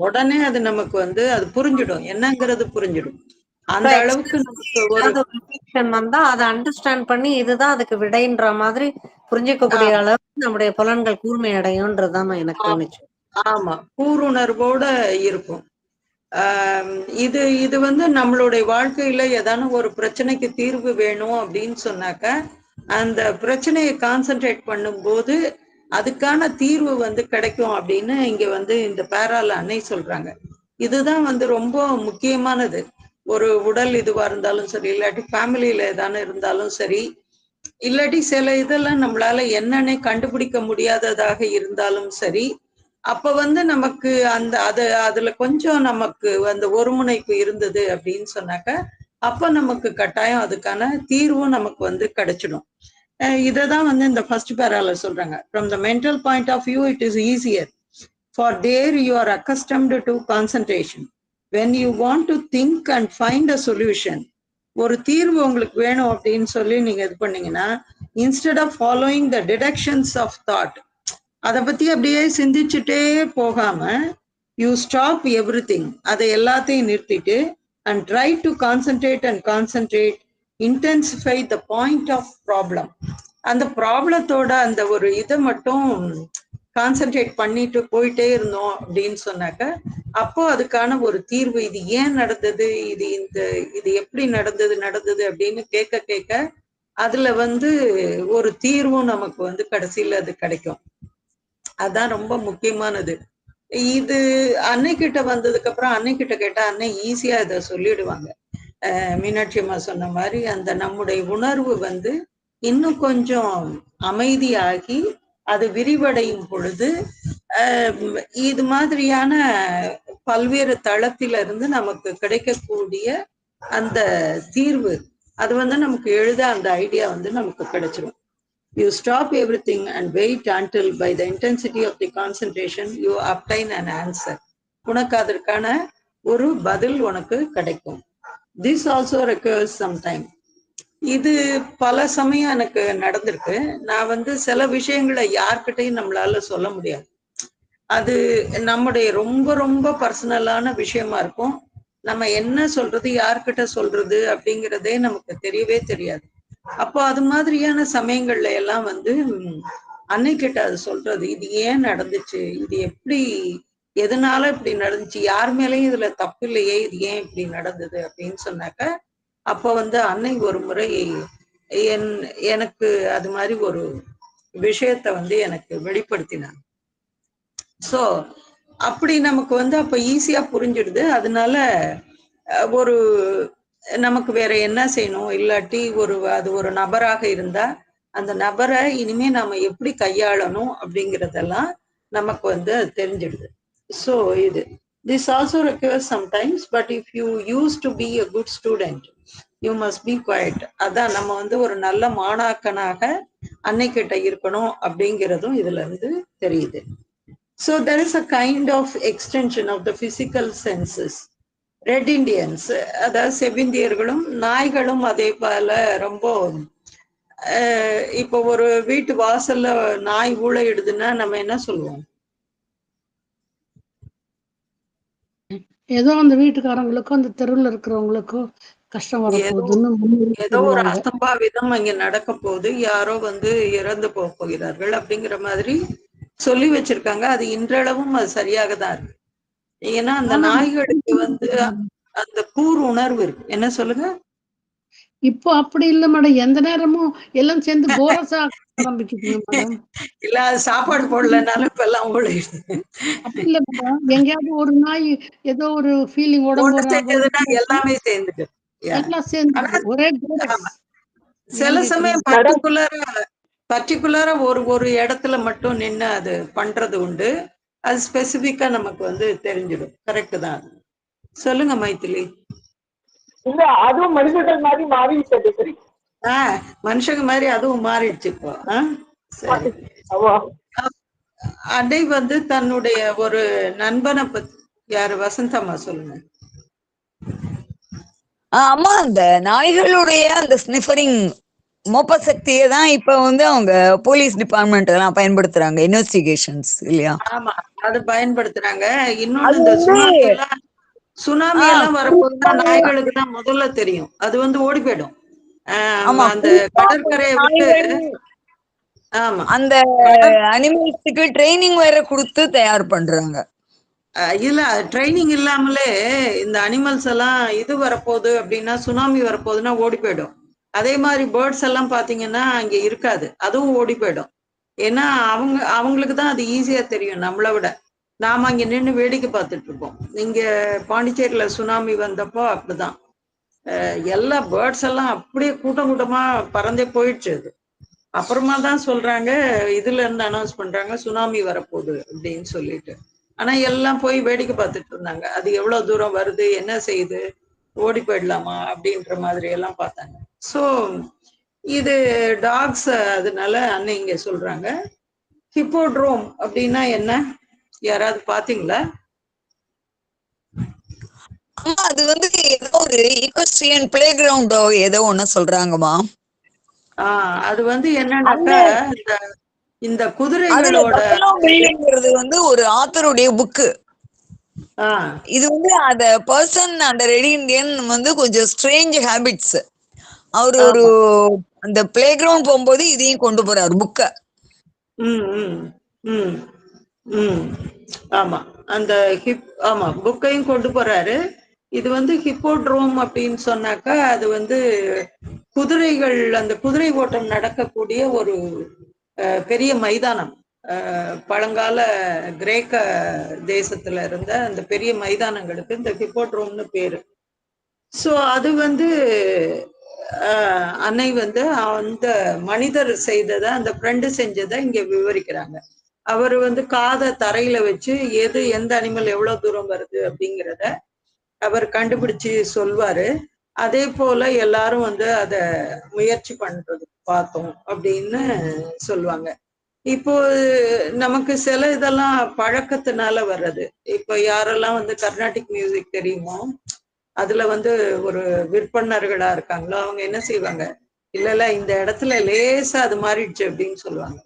உடனே அது நமக்கு வந்து அது புரிஞ்சிடும், என்னங்கிறது புரிஞ்சிடும். அந்த அளவுக்கு வந்தா அதை அண்டர்ஸ்டாண்ட் பண்ணி இதுதான் அதுக்கு விடைன்ற மாதிரி புரிஞ்சுக்கக்கூடிய அளவுக்கு நம்முடைய புலன்கள் கூர்மை அடையும்ன்றதுதான் எனக்கு தோணுச்சு. ஆமா, கூருணர்வோட இருக்கும். இது இது வந்து நம்மளுடைய வாழ்க்கையில ஏதான ஒரு பிரச்சனைக்கு தீர்வு வேணும் அப்படின்னு சொன்னாக்க அந்த பிரச்சனையை கான்சென்ட்ரேட் பண்ணும்போது அதுக்கான தீர்வு வந்து கிடைக்கும் அப்படின்னு இங்க வந்து இந்த பேரால அன்னை சொல்றாங்க. இதுதான் வந்து ரொம்ப முக்கியமானது. ஒரு உடல் இதுவா இருந்தாலும் சரி, இல்லாட்டி ஃபேமிலியில ஏதான இருந்தாலும் சரி, இல்லாட்டி சில இதெல்லாம் நம்மளால என்னன்னே கண்டுபிடிக்க முடியாததாக இருந்தாலும் சரி, அப்ப வந்து நமக்கு அந்த அதுல கொஞ்சம் நமக்கு அந்த ஒருமுனைப்பு இருந்தது அப்படின்னு சொன்னாக்க அப்ப நமக்கு கட்டாயம் அதுக்கான தீர்வும் நமக்கு வந்து கிடைச்சிடும். இததான் வந்து இந்த ஃபர்ஸ்ட் பேரால சொல்றாங்க. From the mental point of view it is easier for there you are accustomed to concentration when you want to think and find a solution. ஒரு தீர்வு உங்களுக்கு வேணும் அப்படின்னு சொல்லி நீங்க இது பண்ணீங்கன்னா, instead of following the deductions of thought, அதை பத்தி அப்படியே சிந்திச்சுட்டே போகாம யூ ஸ்டாப் எவ்ரி திங், அதை எல்லாத்தையும் நிறுத்திட்டு and try to concentrate intensify the point of problem. அந்த ப்ராப்ளத்தோட அந்த ஒரு இதை மட்டும் கான்சென்ட்ரேட் பண்ணிட்டு போயிட்டே இருந்தோம் அப்படின்னு சொன்னாக்க அப்போ அதுக்கான ஒரு தீர்வு, இது ஏன் நடந்தது, இது எப்படி நடந்தது அப்படின்னு கேட்க கேட்க அதுல வந்து ஒரு தீர்வும் நமக்கு வந்து கடைசியில அது கிடைக்கும். அதான் ரொம்ப முக்கியமானது. இது அன்னைக்கிட்ட வந்ததுக்கு அப்புறம் அன்னைக்கிட்ட கேட்டா அன்னை ஈஸியா இதை சொல்லிடுவாங்க. மீனாட்சி அம்மா சொன்ன மாதிரி அந்த நம்முடைய உணர்வு வந்து இன்னும் கொஞ்சம் அமைதியாகி அது விரிவடையும் பொழுது இது மாதிரியான பல்வேறு தளத்திலிருந்து நமக்கு கிடைக்கக்கூடிய அந்த தீர்வு அது வந்து நமக்கு எழுத அந்த ஐடியா வந்து நமக்கு கிடைச்சிடும். You stop everything and wait until by the intensity of the concentration you obtain an answer. உனக்கு அதற்கான ஒரு பதில் உனக்கு கிடைக்கும். This also requires some time. இது பல சமயம் எனக்கு நடந்திருக்கு. நான் வந்து சில விஷயங்களை யார்கிட்டையும் நம்மளால சொல்ல முடியாது. அது நம்முடைய ரொம்ப ரொம்ப பர்சனலான விஷயமா இருக்கும். நம்ம என்ன சொல்றது, யார்கிட்ட சொல்றது அப்படிங்கிறதே நமக்கு தெரியவே தெரியாது. அப்போ அது மாதிரியான சமயங்கள்ல எல்லாம் வந்து அன்னைக்கிட்ட அது சொல்றது, இது ஏன் நடந்துச்சு, இது எப்படி, எதனால இப்படி நடந்துச்சு, யார் மேலேயும் இதுல தப்பு இல்லையே, இது ஏன் இப்படி நடந்தது அப்படின்னு சொன்னாக்க, அப்ப வந்து அன்னை ஒரு முறை எனக்கு அது மாதிரி ஒரு விஷயத்த வந்து எனக்கு வெளிப்படுத்தினாங்க. சோ அப்படி நமக்கு வந்து அப்ப ஈஸியா புரிஞ்சிடுது. அதனால ஒரு நமக்கு வேற என்ன செய்யணும், இல்லாட்டி அது ஒரு நபராக இருந்தா அந்த நபரை இனிமே நாம எப்படி கையாளணும் அப்படிங்கறதெல்லாம் நமக்கு வந்து அது தெரிஞ்சிடுது. ஸோ இது this also requires sometimes, but if you used to be a good student, you must be quiet. அதான் நம்ம வந்து ஒரு நல்ல மாணாக்கனாக அன்னைக்கிட்ட இருக்கணும் அப்படிங்கிறதும் இதுல இருந்து தெரியுது. So there is a kind of extension of the physical senses. Red Indians, அதாவது செவ்விந்தியர்களும் நாய்களும் அதே போல ரொம்ப இப்போ ஒரு வீட்டு வாசல்ல நாய் ஊழையிடுதுன்னா நம்ம என்ன சொல்லுவோம்? ஏதோ அந்த வீட்டுக்காரங்களுக்கும் அந்த தெருவில் இருக்கிறவங்களுக்கும் கஷ்டம் வரப்போகுதுன்னு ஏதோ ஒரு அசம்பாவிதம் அங்க நடக்க போகுது, யாரோ வந்து இறந்து போகிறார்கள் அப்படிங்கிற மாதிரி சொல்லி வச்சிருக்காங்க. அது இன்றளவும் அது சரியாக தான் இருக்கு. ஏன்னா அந்த நாய்களுக்கு வந்து அந்த கூர் உணர்வு இருக்கு. என்ன சொல்லுங்க? இப்போ அப்படி இல்ல மேடம், எந்த நேரமும் எல்லாம் சேர்ந்து போரஸா ஆரம்பிக்குதுங்க மேடம். இல்ல அது சாப்பாடு போடலனாலும் இப்ப எல்லாம் ஊழையிடுது. அப்படி இல்ல மேடம், எங்கேயாவது ஒரு நாய் ஏதோ ஒரு ஃபீலிங் ஒண்ணு செஞ்சதுன்னா எல்லாமே சேர்ந்துட்டு எல்லாம் சேர்ந்து ஒரே சில சமயம் பர்டிகுலரா ஒரு இடத்துல மட்டும் நின்று அது பண்றது உண்டு. அது ஸ்பெசிபிக்கா நமக்கு வந்து தெரிஞ்சிடும். கரெக்ட் தான். சொல்லுங்க மைத்திலி. இல்ல அதுவும் மனிதர்கள் மாதிரி மாறிடுச்சு. மனுஷங்க மாதிரி அதுவும் மாறிடுச்சு இப்போ. சரி. அடை வந்து தன்னுடைய ஒரு நண்பனை பத்தி யாரு வசந்தம்மா சொல்லுங்க. அம்மா, அந்த நாய்களுடைய அந்த ஸ்னிஃபரிங் மோப்ப சக்தியை தான் இப்ப வந்து அவங்க போலீஸ் டிபார்ட்மெண்ட் எல்லாம் பயன்படுத்துறாங்க, இன்வெஸ்டிகேஷன்ஸ் இல்லையா? ஆமா, அது பயன்படுத்துறாங்க. இன்னொன்னு இந்த சுனாமி எல்லாம் வரப்போதுதான் நாய்களுக்கு தான் முதல்ல தெரியும். அது வந்து ஓடி போயிடும். அந்த கடற்கரையை விட்டு. ஆமா, அந்த அனிமல்ஸுக்கு ட்ரைனிங் வேற கொடுத்து தயார் பண்றாங்க. இல்ல ட்ரைனிங் இல்லாமலே இந்த அனிமல்ஸ் எல்லாம் இது வரப்போகுது அப்படின்னா, சுனாமி வரப்போகுதுன்னா ஓடி போயிடும். அதே மாதிரி பேர்ட்ஸ் எல்லாம் பாத்தீங்கன்னா அங்க இருக்காது, அதுவும் ஓடி போயிடும். ஏன்னா அவங்களுக்கு தான் அது ஈஸியா தெரியும் நம்மளை விட. நாம அங்க நின்று வேடிக்கை பார்த்துட்டு இருப்போம். இங்க பாண்டிச்சேரியில சுனாமி வந்தப்போ அப்படிதான் எல்லா பேர்ட்ஸ் எல்லாம் அப்படியே கூட்டம் கூட்டமா பறந்தே போயிடுச்சு. அது அப்புறமா தான் சொல்றாங்க, இதுல இருந்து அனௌன்ஸ் பண்றாங்க சுனாமி வரப்போகுது அப்படின்னு சொல்லிட்டு. ஆனா எல்லாம் போய் வேடிக்கை பார்த்துட்டு இருந்தாங்க. அது எவ்வளவு தூரம் வருது, என்ன செய்யுது, ஓடி போயிடலாமா அப்படின்ற மாதிரி எல்லாம் பார்த்தாங்க. ஸோ இது டாக்ஸ். அதனால அண்ணன் இங்க சொல்றாங்க ஹிப்போட்ரோம் அப்படின்னா என்ன, யாராவது பாத்தீங்களா? அது வந்து ஏதோ ஒரு ஈக்வெஸ்ட்ரியன் பிளே கிரவுண்டோ ஏதோ ஒண்ணு சொல்றாங்கம்மா. அது வந்து என்னன்னாக்கா இந்த குதிரைகளோட வந்து ஒரு ஆத்தருடைய புக்கு. இது வந்து அந்த பர்சன் அந்த ரெட் இண்டியன் வந்து கொஞ்சம் ஸ்ட்ரேஞ்ச் ஹேபிட்ஸ். அவரு ஒரு அந்த பிளே கிரவுண்ட் போகும்போது இதையும் கொண்டு போறாரு புக்க. ஆமா, அந்த ஆமா புக்கையும் கொண்டு போறாரு. இது வந்து ஹிப்போட்ரோம் அப்படின்னு சொன்னாக்கா அது வந்து குதிரைகள், அந்த குதிரை ஓட்டம் நடக்கக்கூடிய ஒரு பெரிய மைதானம். பழங்கால கிரேக்க தேசத்துல இருந்த அந்த பெரிய மைதானங்களுக்கு இந்த ஹிப்போட்ரோம்னு பேரு. ஸோ அது வந்து அன்னை வந்து அந்த மனிதர் செய்ததை, அந்த ஃப்ரெண்டு செஞ்சதை இங்க விவரிக்கிறாங்க. அவர் வந்து காதை தரையில வச்சு எந்த அனிமல் எவ்வளவு தூரம் வருது அப்படிங்கிறத அவர் கண்டுபிடிச்சு சொல்வாரு. அதே போல எல்லாரும் வந்து அத முயற்சி பண்றது பார்த்தோம் அப்படின்னு சொல்லுவாங்க. இப்போ நமக்கு சில இதெல்லாம் பழக்கத்தினால வர்றது. இப்போ யாரெல்லாம் வந்து கர்நாடிக் மியூசிக் தெரியுமோ, அதுல வந்து ஒரு விற்பனர்களா இருக்காங்களோ அவங்க என்ன செய்வாங்க, இல்ல இந்த இடத்துல லேசா அது மாறிடுச்சு அப்படின்னு சொல்லுவாங்க,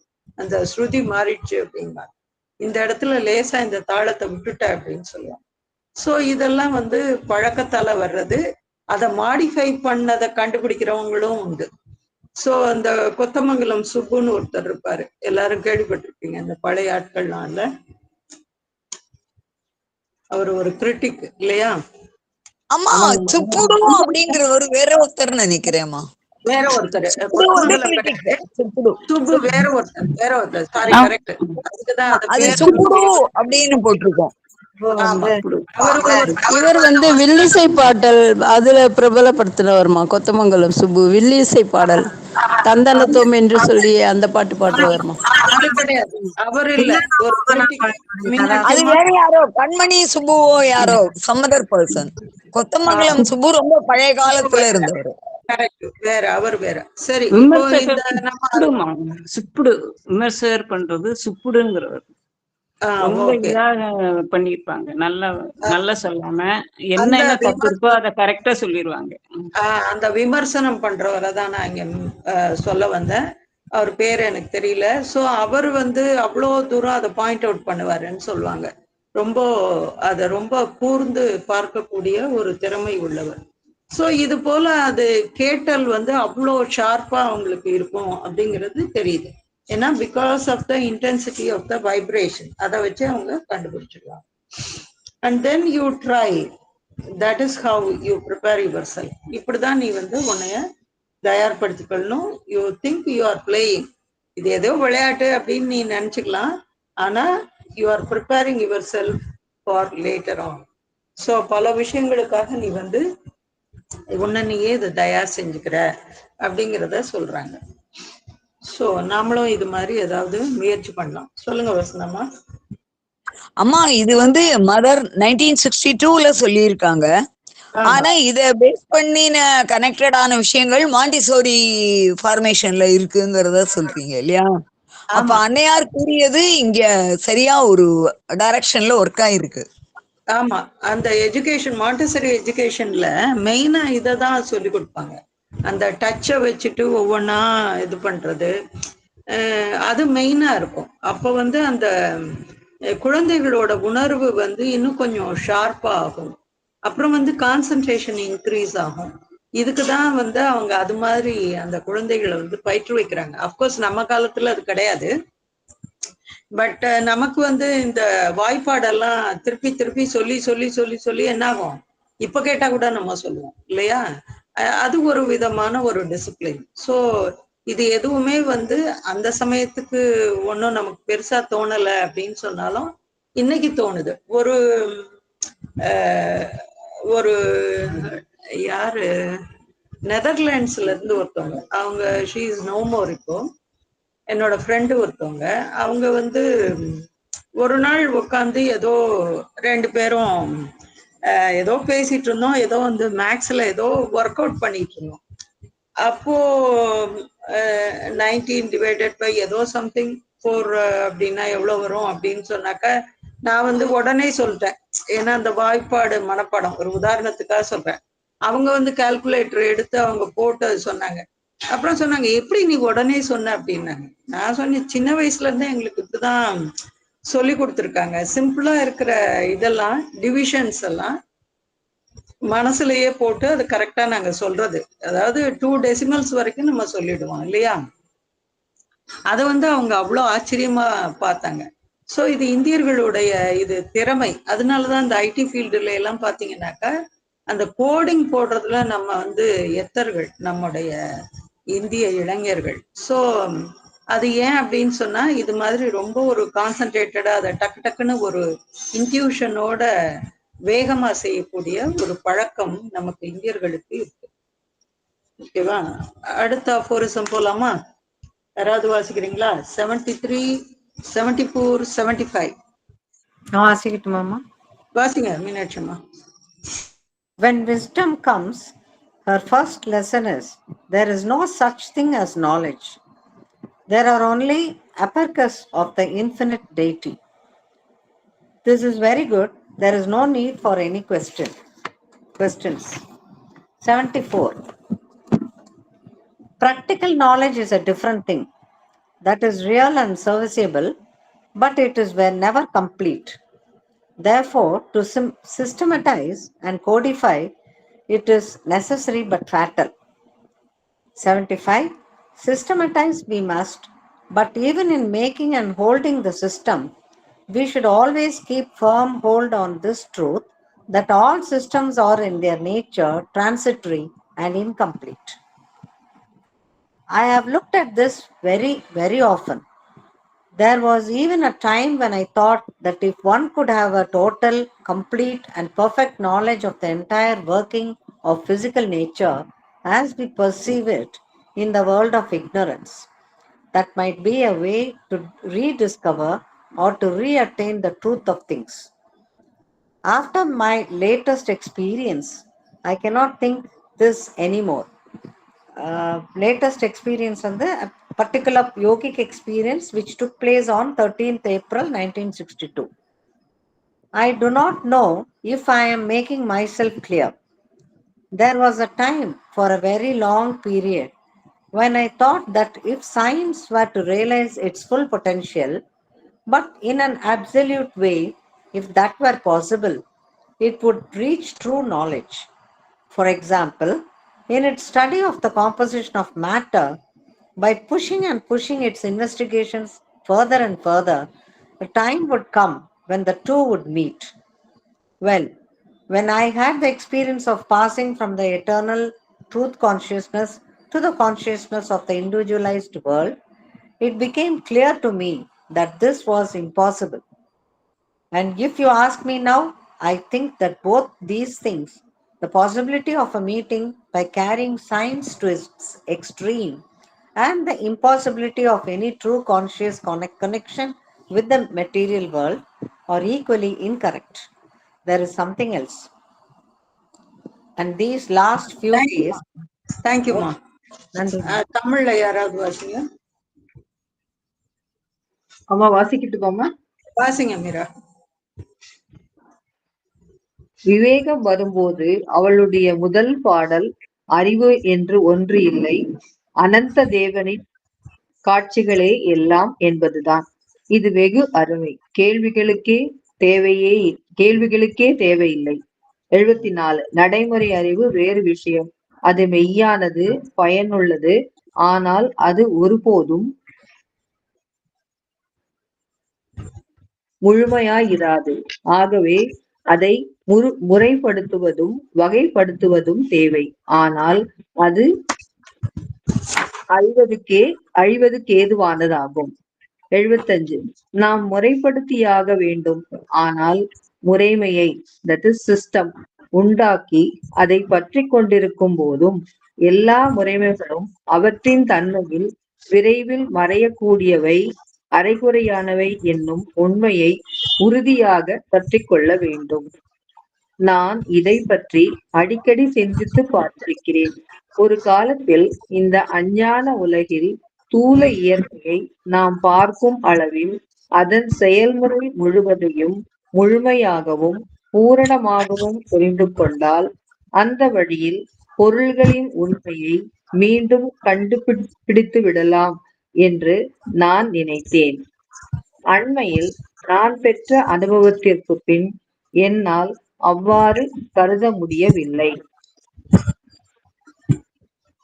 அந்த ஸ்ருதி மாறிடுச்சு அப்படின்பாங்க. இந்த இடத்துல லேசா இந்த தாளத்தை விட்டுட்ட அப்படின்னு சொல்லுவாங்க. ஸோ இதெல்லாம் வந்து பழக்கத்தால வர்றது. அதை மாடிஃபை பண்ணதை கண்டுபிடிக்கிறவங்களும் உண்டு. ஸோ அந்த கொத்தமங்கலம் சுப்புன்னு ஒருத்தர் இருப்பாரு, எல்லாரும் கேள்விப்பட்டிருப்பீங்க இந்த பழைய ஆட்கள்லாம்ல. அவர் ஒரு கிரிட்டிக் இல்லையா? ஆமா, சுப்புடு அப்படிங்கிறவர் வேற ஒருத்தர் நினைக்கிறேம்மா. வேற ஒருத்தர் சுப்புடு வந்து critic. சுப்புடு சுப்பு வேற ஒருத்தர் சாரி, கரெக்ட். அதுக்குதான் அது அது பேர் சுப்புடு அப்படின்னு போட்டிருக்கோம். ஆமா. இவர் வந்து வில்லிசை பாடல் அதுல பிரபலப்படுத்தினவர்மா, கொத்தமங்கலம் சுப்பு. வில்லிசை பாடல் தந்தனத்தோம் என்று சொல்லி அந்த பாட்டு பாடுறவர்மா. அது கிடையாது, அவர் இல்ல. ஒரு அது வேற யாரோ, கண்மணி சுப்புவோ யாரோ, some other person. Kothamangalam Subbu ரொம்ப பழைய காலத்துல இருந்தவர். வேற, அவர் வேற. சரி, சுப்புடு விமர்சகர் பண்றது சுப்புடுங்கிறவர் ரொம்ப இதா பண்ணிருப்பாங்க. நல்லா சொல்லாம என்ன தப்பு இருக்கோ அதை கரெக்டா சொல்லிடுவாங்க. அந்த விமர்சனம் பண்றவரை தான் நான் இங்க சொல்ல வந்தேன். அவர் பேர் எனக்கு தெரியல. சோ அவர் வந்து அவ்வளோ தூரம் அதை பாயிண்ட் அவுட் பண்ணுவாருன்னு சொல்லுவாங்க. அதை ரொம்ப கூர்ந்து பார்க்கக்கூடிய ஒரு திறமை உள்ளவர். ஸோ இது போல அது கேட்டல் வந்து அவ்வளோ ஷார்ப்பா அவங்களுக்கு இருக்கும் அப்படிங்கிறது தெரியுது. ஏன்னா because of the intensity of the vibration, அதை வச்சு அவங்க கண்டுபிடிச்சிடுவாங்க. And then you try, that is how you prepare yourself. இப்படிதான் நீ வந்து உன்னைய தயார்படுத்திக்கொள்ளணும். You think you are playing, இது ஏதோ விளையாட்டு அப்படின்னு நீ நினைச்சுக்கலாம். ஆனா you are preparing yourself for later on. So பல விஷயங்களுக்காக நீ வந்து உன்னை நீயே இதை தயார் செஞ்சுக்கிற அப்படிங்கிறத சொல்றாங்க. சோ நாமளும் இது மாதிரி ஏதாவது முயற்சி பண்ணலாம். சொல்லுங்க வசந்தம்மா. அம்மா, இது வந்து மதர் 1962ல சொல்லியிருக்காங்க. ஆனா இத பேஸ் பண்ணி கனெக்டடான விஷயங்கள் மாண்டிசோரி ஃபார்மேஷன்ல இருக்குங்கிறத சொல்றீங்க இல்லையா? அப்ப அன்னையார் கூறியது இங்க சரியா ஒரு டைரக்ஷன்ல ஒர்க் ஆயிருக்கு. ஆமா, அந்த எஜுகேஷன், மாண்டிசரி எஜுகேஷன்ல மெயினா இதை தான் சொல்லி கொடுப்பாங்க. அந்த டச்சை வச்சுட்டு ஒவ்வொன்றா இது பண்றது, அது மெயினா இருக்கும். அப்போ வந்து அந்த குழந்தைகளோட உணர்வு வந்து இன்னும் கொஞ்சம் ஷார்ப்பா ஆகும். அப்புறம் வந்து கான்சன்ட்ரேஷன் இன்க்ரீஸ் ஆகும். இதுக்கு தான் வந்து அவங்க அது மாதிரி அந்த குழந்தைகளை வந்து பயிற்றுவிக்கிறாங்க. அப்கோர்ஸ் நம்ம காலத்துல அது கிடையாது. பட் நமக்கு வந்து இந்த வாய்ப்பாடெல்லாம் திருப்பி திருப்பி சொல்லி சொல்லி சொல்லி சொல்லி என்ன ஆகும், இப்ப கேட்டா கூட நம்ம சொல்லுவோம் இல்லையா? அது ஒரு விதமான ஒரு டிசிப்ளின். ஸோ இது எதுவுமே வந்து அந்த சமயத்துக்கு ஒன்றும் நமக்கு பெருசா தோணலை அப்படின்னு சொன்னாலும் இன்னைக்கு தோணுது. ஒரு யாரு நெதர்லாண்ட்ஸ்ல இருந்து ஒருத்தவங்க, அவங்க ஷீ இஸ் நோ மோர் இப்போ, என்னோட ஃப்ரெண்டு ஒருத்தவங்க, அவங்க வந்து ஒரு நாள் உட்காந்து ஏதோ 2 பேரும் ஏதோ பேசிட்டு இருந்தோம். ஏதோ வந்து மேக்ஸ்ல ஏதோ ஒர்க் அவுட் பண்ணிட்டு இருந்தோம். அப்போ 19 டிவைடட் பை ஏதோ சம்திங் 4 அப்படின்னா எவ்வளவு வரும் அப்படின்னு சொன்னாக்க நான் வந்து உடனே சொல்லிட்டேன். ஏன்னா அந்த வாய்ப்பாடு மனப்பாடம், ஒரு உதாரணத்துக்காக சொல்றேன். அவங்க வந்து கால்குலேட்டர் எடுத்து அவங்க போட்டு சொன்னாங்க. அப்புறம் சொன்னாங்க, எப்படி நீ உடனே சொன்ன அப்படின்னாங்க. நான் சொன்னேன், சின்ன வயசுல இருந்தே எங்களுக்கு இப்படிதான் சொல்லி கொடுத்துருக்காங்க. சிம்பிளா இருக்கிற இதெல்லாம் டிவிஷன்ஸ் எல்லாம் மனசுலயே போட்டு அது கரெக்டா நாங்க சொல்றது. அதாவது 2 டெசிமல்ஸ் வரைக்கும் நம்ம சொல்லிடுவோம் இல்லையா? அதை வந்து அவங்க அவ்வளோ ஆச்சரியமா பார்த்தாங்க. ஸோ இது இந்தியர்களுடைய இது திறமை. அதனாலதான் இந்த ஐடி ஃபீல்டுல எல்லாம் பார்த்தீங்கன்னாக்கா அந்த கோடிங் போடுறதுல நம்ம வந்து எத்தர்கள், நம்முடைய இந்திய இளைஞர்கள். ஸோ அது ஏன் அப்படின்னு சொன்னா இது மாதிரி ரொம்ப ஒரு கான்சன்ட்ரேட்டடா அதை டக்கு டக்குன்னு ஒரு இன்ட்யூஷனோட வேகமா செய்யக்கூடிய ஒரு பழக்கம் நமக்கு இந்தியர்களுக்கு இருக்கு. ஓகேவா? அடுத்த அஃபோரிசம் போலாமா? யாராவது வாசிக்கிறீங்களா? 73, 74, 75 வாசிக்கட்டுமாமா? வாசிங்க மீனாட்சியம்மா. When wisdom comes, her first lesson is, there is no such thing as knowledge. There are only apercus of the infinite deity. This is very good. There is no need for any questions. 74. Practical knowledge is a different thing. That is real and serviceable but it is never complete. Therefore, to systematize and codify, it is necessary but fatal. 75. Systematize we must, but even in making and holding the system, we should always keep firm hold on this truth that all systems are in their nature transitory and incomplete. I have looked at this very, very often. There was even a time when I thought that if one could have a total, complete, and perfect knowledge of the entire working of physical nature as we perceive it in the world of ignorance, that might be a way to rediscover or to reattain the truth of things. After my latest experience, I cannot think this anymore. Latest experience on the particular yogic experience which took place on 13th April 1962. I do not know if I am making myself clear. There was a time for a very long period when I thought that if science were to realize its full potential, but in an absolute way, if that were possible, it would reach true knowledge. For example, in its study of the composition of matter, by pushing and pushing its investigations further and further, a time would come when the two would meet. Well, when I had the experience of passing from the eternal truth consciousness to the consciousness of the individualized world, it became clear to me that this was impossible. And if you ask me now, I think that both these things, the possibility of a meeting by carrying science to its extreme and the impossibility of any true conscious connection with the material world, are equally incorrect. There is something else. And these last few days. தேங்க்யூமா. தமிழ்ல யாராவது வாசிங்க. அம்மா வாசிக்கிட்டுமாம்மா? வாசிங்க மீரா. விவேகம் வரும்போது அவளுடைய முதல் பாடல் அறிவு என்று ஒன்று இல்லை, அனந்த தேவனின் காட்சிகளே எல்லாம் என்பதுதான். இது வெகு அருமை. கேள்விகளுக்கே தேவையில்லை. 74. நடைமுறை அறிவு வேறு விஷயம். அது மெய்யானது, பயனுள்ளது. ஆனால் அது ஒருபோதும் முழுமையாயிராது. ஆகவே அதை முறைப்படுத்துவதும் வகைப்படுத்துவதும் தேவை. ஆனால் அது அழிவதுக்கு ஏதுவானதாகும். 75. நாம் முறைப்படுத்தியாக வேண்டும். ஆனால் முறைமையை சிஸ்டம் உண்டாக்கி அதை பற்றி கொண்டிருக்கும் போதும் எல்லா முறைமைகளும் அவற்றின் தன்மையில் விரைவில் மறையக்கூடியவை, அரைகுறையானவை என்னும் உண்மையை உறுதியாக பற்றி கொள்ள வேண்டும். நான் இதை பற்றி அடிக்கடி சிந்தித்து பார்த்திருக்கிறேன். ஒரு காலத்தில் இந்த அஞ்ஞான உலகில் தூல இயற்கையை நாம் பார்க்கும் அளவில் அதன் செயல்முறை முழுவதையும் முழுமையாகவும் பூரணமாகவும் புரிந்து கொண்டால் அந்த வழியில் பொருள்களின் உண்மையை மீண்டும் கண்டுபிடித்து விடலாம் என்று நான் நினைத்தேன். அண்மையில் நான் பெற்ற அனுபவத்திற்கு பின் என்னால் அவ்வாறு கருத முடியவில்லை.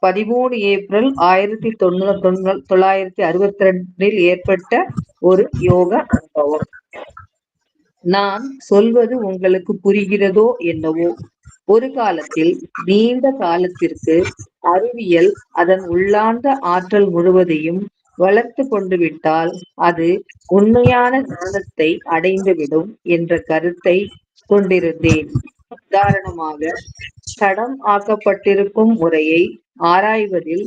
13 ஏப்ரல் 1962 ஏற்பட்ட ஒரு யோக அனுபவம். நான் சொல்வது உங்களுக்கு புரிகிறதோ என்னவோ. ஒரு காலத்தில், நீண்ட காலத்திற்கு அறிவியல் அதன் உள்ளார்ந்த ஆற்றல் முழுவதையும் வளர்த்து கொண்டு விட்டால் அது உண்மையான ஞானத்தை அடைந்துவிடும் என்ற கருத்தை கொண்டிருந்தேன். உதாரணமாக, தடம் ஆக்கப்பட்டிருக்கும் முறையை ஆராய்வதில்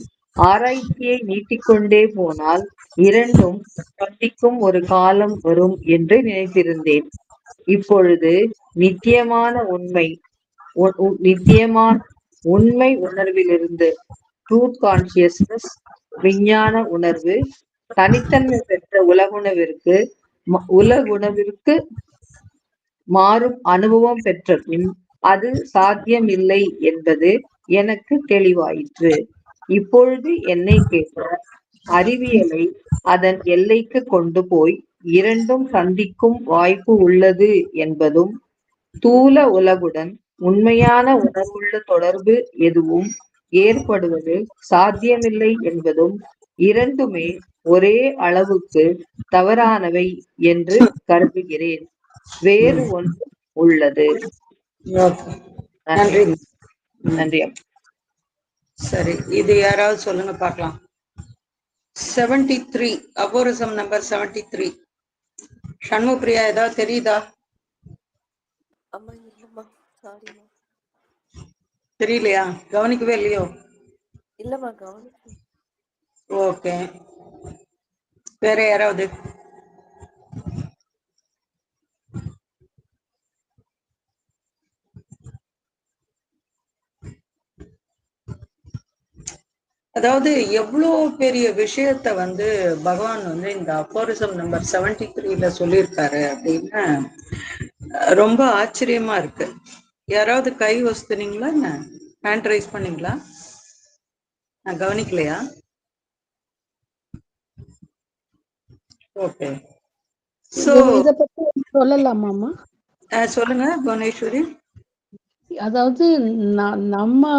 ஆராய்ச்சியை நீட்டிக்கொண்டே போனால் இரண்டும் சந்திக்கும் ஒரு காலம் வரும் என்று நினைத்திருந்தேன். இப்பொழுது நித்தியமான உண்மை உணர்விலிருந்து ட்ரூத் கான்சியஸ்னஸ், விஞ்ஞான உணர்வு, தனித்தன்மை பெற்ற உலகுணவிற்கு மாறும் அனுபவம் பெற்ற பின் அது சாத்தியமில்லை என்பது எனக்கு தெளிவாயிற்று. இப்பொழுது என்னை கேட்ட அறிவியலை அதன் எல்லைக்கு கொண்டு போய் இரண்டும் சந்திக்கும் வாய்ப்பு உள்ளது என்பதும், ஸ்தூல உலகுடன் உண்மையான உணர்வுள்ள தொடர்பு எதுவும் ஏற்படுவது சாத்தியமில்லை என்பதும் இரண்டுமே ஒரே அளவுக்கு தவறானவை என்று கருதுகிறேன். வேறு ஒன்று உள்ளது. நன்றி. நன்றி. சரி, இது யாராவது சொல்லுங்க பார்க்கலாம். 73 அபோரிசம் நம்பர் 73. சண்முகப்பிரியா, ஏதாவது தெரியுதா? தெரியலையா? கவனிக்கவே இல்லையோ? இல்லம்மா, கவனிக்க. ஓகே, வேற யாராவது? அதாவது எவ்வளோ பெரிய விஷயத்த வந்து பகவான் வந்து இந்த அபோரிசம் நம்பர் 73ல சொல்லியிருக்காரு அப்படின்னு ரொம்ப ஆச்சரியமா இருக்கு. யாராவது கை வசுனீங்களா? என்ன ஹேண்ட் ரைஸ் பண்ணீங்களா? நான் கவனிக்கலையா? ஓகே, சோ இத பத்தி சொல்லலாமாமா? சொல்லுங்க புவனேஸ்வரி. அதாவது நம்ம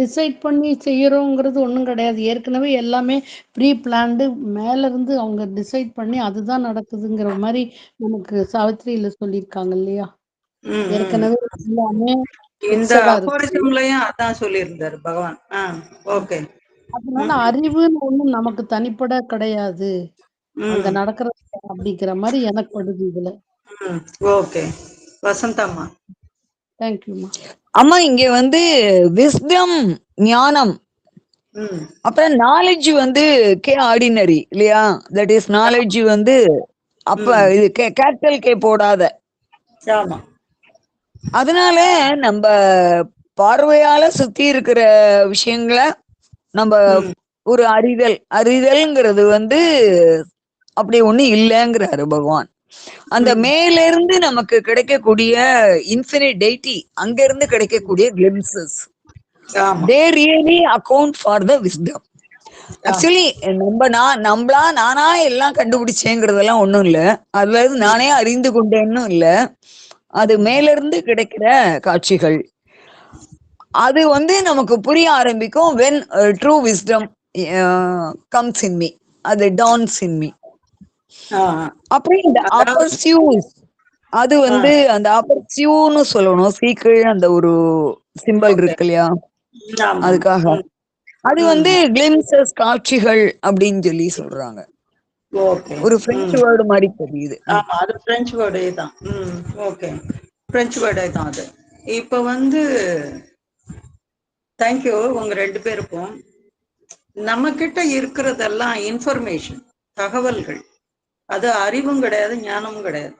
டிசைட் பண்ணி செய்யறோங்கிறது ஒண்ணும் கிடையாது. ஏற்கனவே எல்லாமே ப்ரீ பிளான்டு, மேல இருந்து அவங்க டிசைட் பண்ணி அதுதான் நடக்குதுங்கிற மாதிரி நமக்கு சாவித்திரியில சொல்லியிருக்காங்க இல்லையா? ஏற்கனவே எல்லாமே இந்த அபோரிசம்லயும் அதான் சொல்லியிருந்தாரு பகவான். ஓகே. அதனால அறிவுன்னு ஒண்ணும் நமக்கு தனிப்பட கிடையாது அங்க நடக்கிற அப்படிங்கிற மாதிரி எனக்கு படுது இதுல. ஓகே, வசந்தாம்மா. தேங்க்யூமா. அம்மா, இங்க வந்து விஸ்டம், ஞானம், அப்புறம் நாலேஜ் வந்து கே ஆர்டினரி இல்லையா? தட் இஸ் நாலேஜ் வந்து அப்ப இது கேபிட்டல் கே போடாத. அதனால நம்ம பார்வையால சுத்தி இருக்கிற விஷயங்களை நம்ம ஒரு அறிதல்ங்கிறது வந்து அப்படி ஒண்ணு இல்லைங்கிறாரு பகவான். அந்த மேல இருந்து நமக்கு கிடைக்கக்கூடிய இன்ஃபினிட் டெய்டி, அங்க இருந்து கிடைக்கக்கூடிய glimpses, they really account for the wisdom. Actually நானா எல்லாம் கண்டுபிடிச்சேங்கிறதெல்லாம் ஒண்ணும் இல்ல, அதுல இருந்து நானே அறிந்து கொண்டேன்னும் இல்ல. அது மேல இருந்து கிடைக்கிற காட்சிகள். அது வந்து நமக்கு புரிய ஆரம்பிக்கும் when true wisdom comes in me, அது dawns in me. அப்புறம் இந்த அப்பர்சியூஸ், அது வந்து அந்த அப்பர்சியூன்னு சொல்லணும், சீக்கிரம் அந்த ஒரு சிம்பல் இருக்கு இல்லையா, அதுக்காக அது வந்து கிளிம்சஸ், காட்சிகள் அப்படின்னு சொல்லி சொல்றாங்க. ஒரு பிரெஞ்சு வேர்டு மாதிரி தெரியுது. ஆமா, அது பிரெஞ்சு வேர்டே தான். ஓகே, பிரெஞ்சு வேர்டே தான் அது. இப்ப வந்து தேங்க்யூ உங்க ரெண்டு பேருக்கும். நம்ம கிட்ட இருக்கிறதெல்லாம் இன்ஃபர்மேஷன், தகவல்கள். அது அறிவும் கிடையாது, ஞானமும் கிடையாது.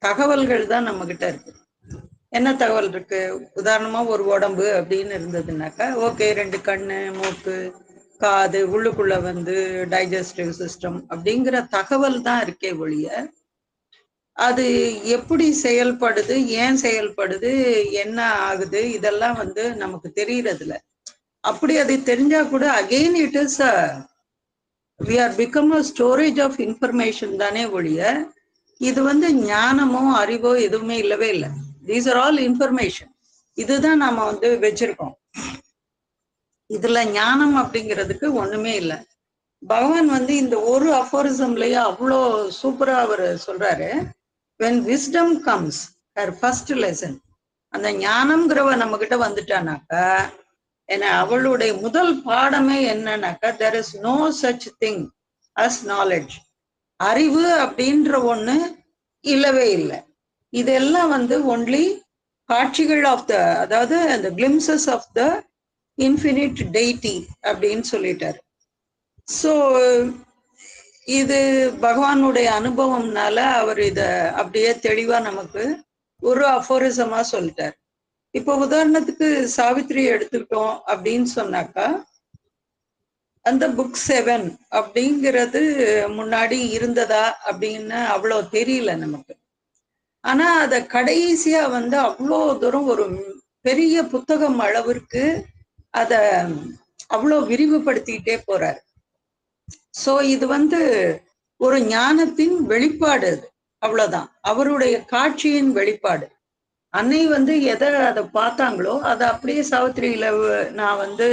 தகவல்கள் தான் நம்ம கிட்ட இருக்கு. என்ன தகவல் இருக்கு? உதாரணமா ஒரு உடம்பு அப்படின்னு இருந்ததுன்னாக்கா, ஓகே, 2 கண்ணு, மூக்கு, காது, உள்ளுக்குள்ள வந்து டைஜஸ்டிவ் சிஸ்டம் அப்படிங்கிற தகவல் தான் இருக்கே ஒழிய, அது எப்படி செயல்படுது, ஏன் செயல்படுது, என்ன ஆகுது, இதெல்லாம் வந்து நமக்கு தெரியறதில்ல. அப்படி அது தெரிஞ்சா கூட again it is we are become a storage of information தானே ஒழிய, இது வந்து ஞானமோ அறிவோ எதுவுமே இல்லவே இல்லை. these are all information. இதுதான் நாம வந்து வச்சிருக்கோம். இதுல ஞானம் அப்படிங்கிறதுக்கு ஒண்ணுமே இல்லை. பகவான் வந்து இந்த ஒரு அஃபோரிசம்லயே அவ்வளோ சூப்பரா அவர் சொல்றாரு. when wisdom comes, her first lesson, அந்த ஞானம்ங்கிறவ நம்ம கிட்ட வந்துட்டானாக்கா, ஏன்னா அவளுடைய முதல் பாடமே என்னன்னாக்கா, there is no such thing as knowledge. அறிவு அப்படின்ற ஒண்ணு இல்லவே இல்லை. இதெல்லாம் வந்து ஒன்லி காட்சிகள் ஆஃப் த, அதாவது அந்த glimpses of the infinite deity அப்படின்னு சொல்லிட்டாரு. ஸோ இது பகவானுடைய அனுபவம்னால அவர் இத அப்படியே தெளிவா நமக்கு ஒரு அஃபோரிசமா சொல்லிட்டார். இப்போ உதாரணத்துக்கு சாவித்திரி எடுத்துக்கிட்டோம் அப்படின்னு சொன்னாக்கா, அந்த புக் 7 அப்படிங்கிறது முன்னாடி இருந்ததா அப்படின்னு அவ்வளோ தெரியல நமக்கு. ஆனா அத கடைசியா வந்து அவ்வளோ தூரம் ஒரு பெரிய புத்தகம் அளவிற்கு அத அவ்வளோ விரிவுபடுத்திக்கிட்டே போறாரு. சோ இது வந்து ஒரு ஞானத்தின் வெளிப்பாடு அது, அவ்வளவுதான். அவருடைய காட்சியின் வெளிப்பாடு. அன்னை வந்து எதை அதை பார்த்தாங்களோ அதை அப்படியே சாவித்திரியில நான் வந்து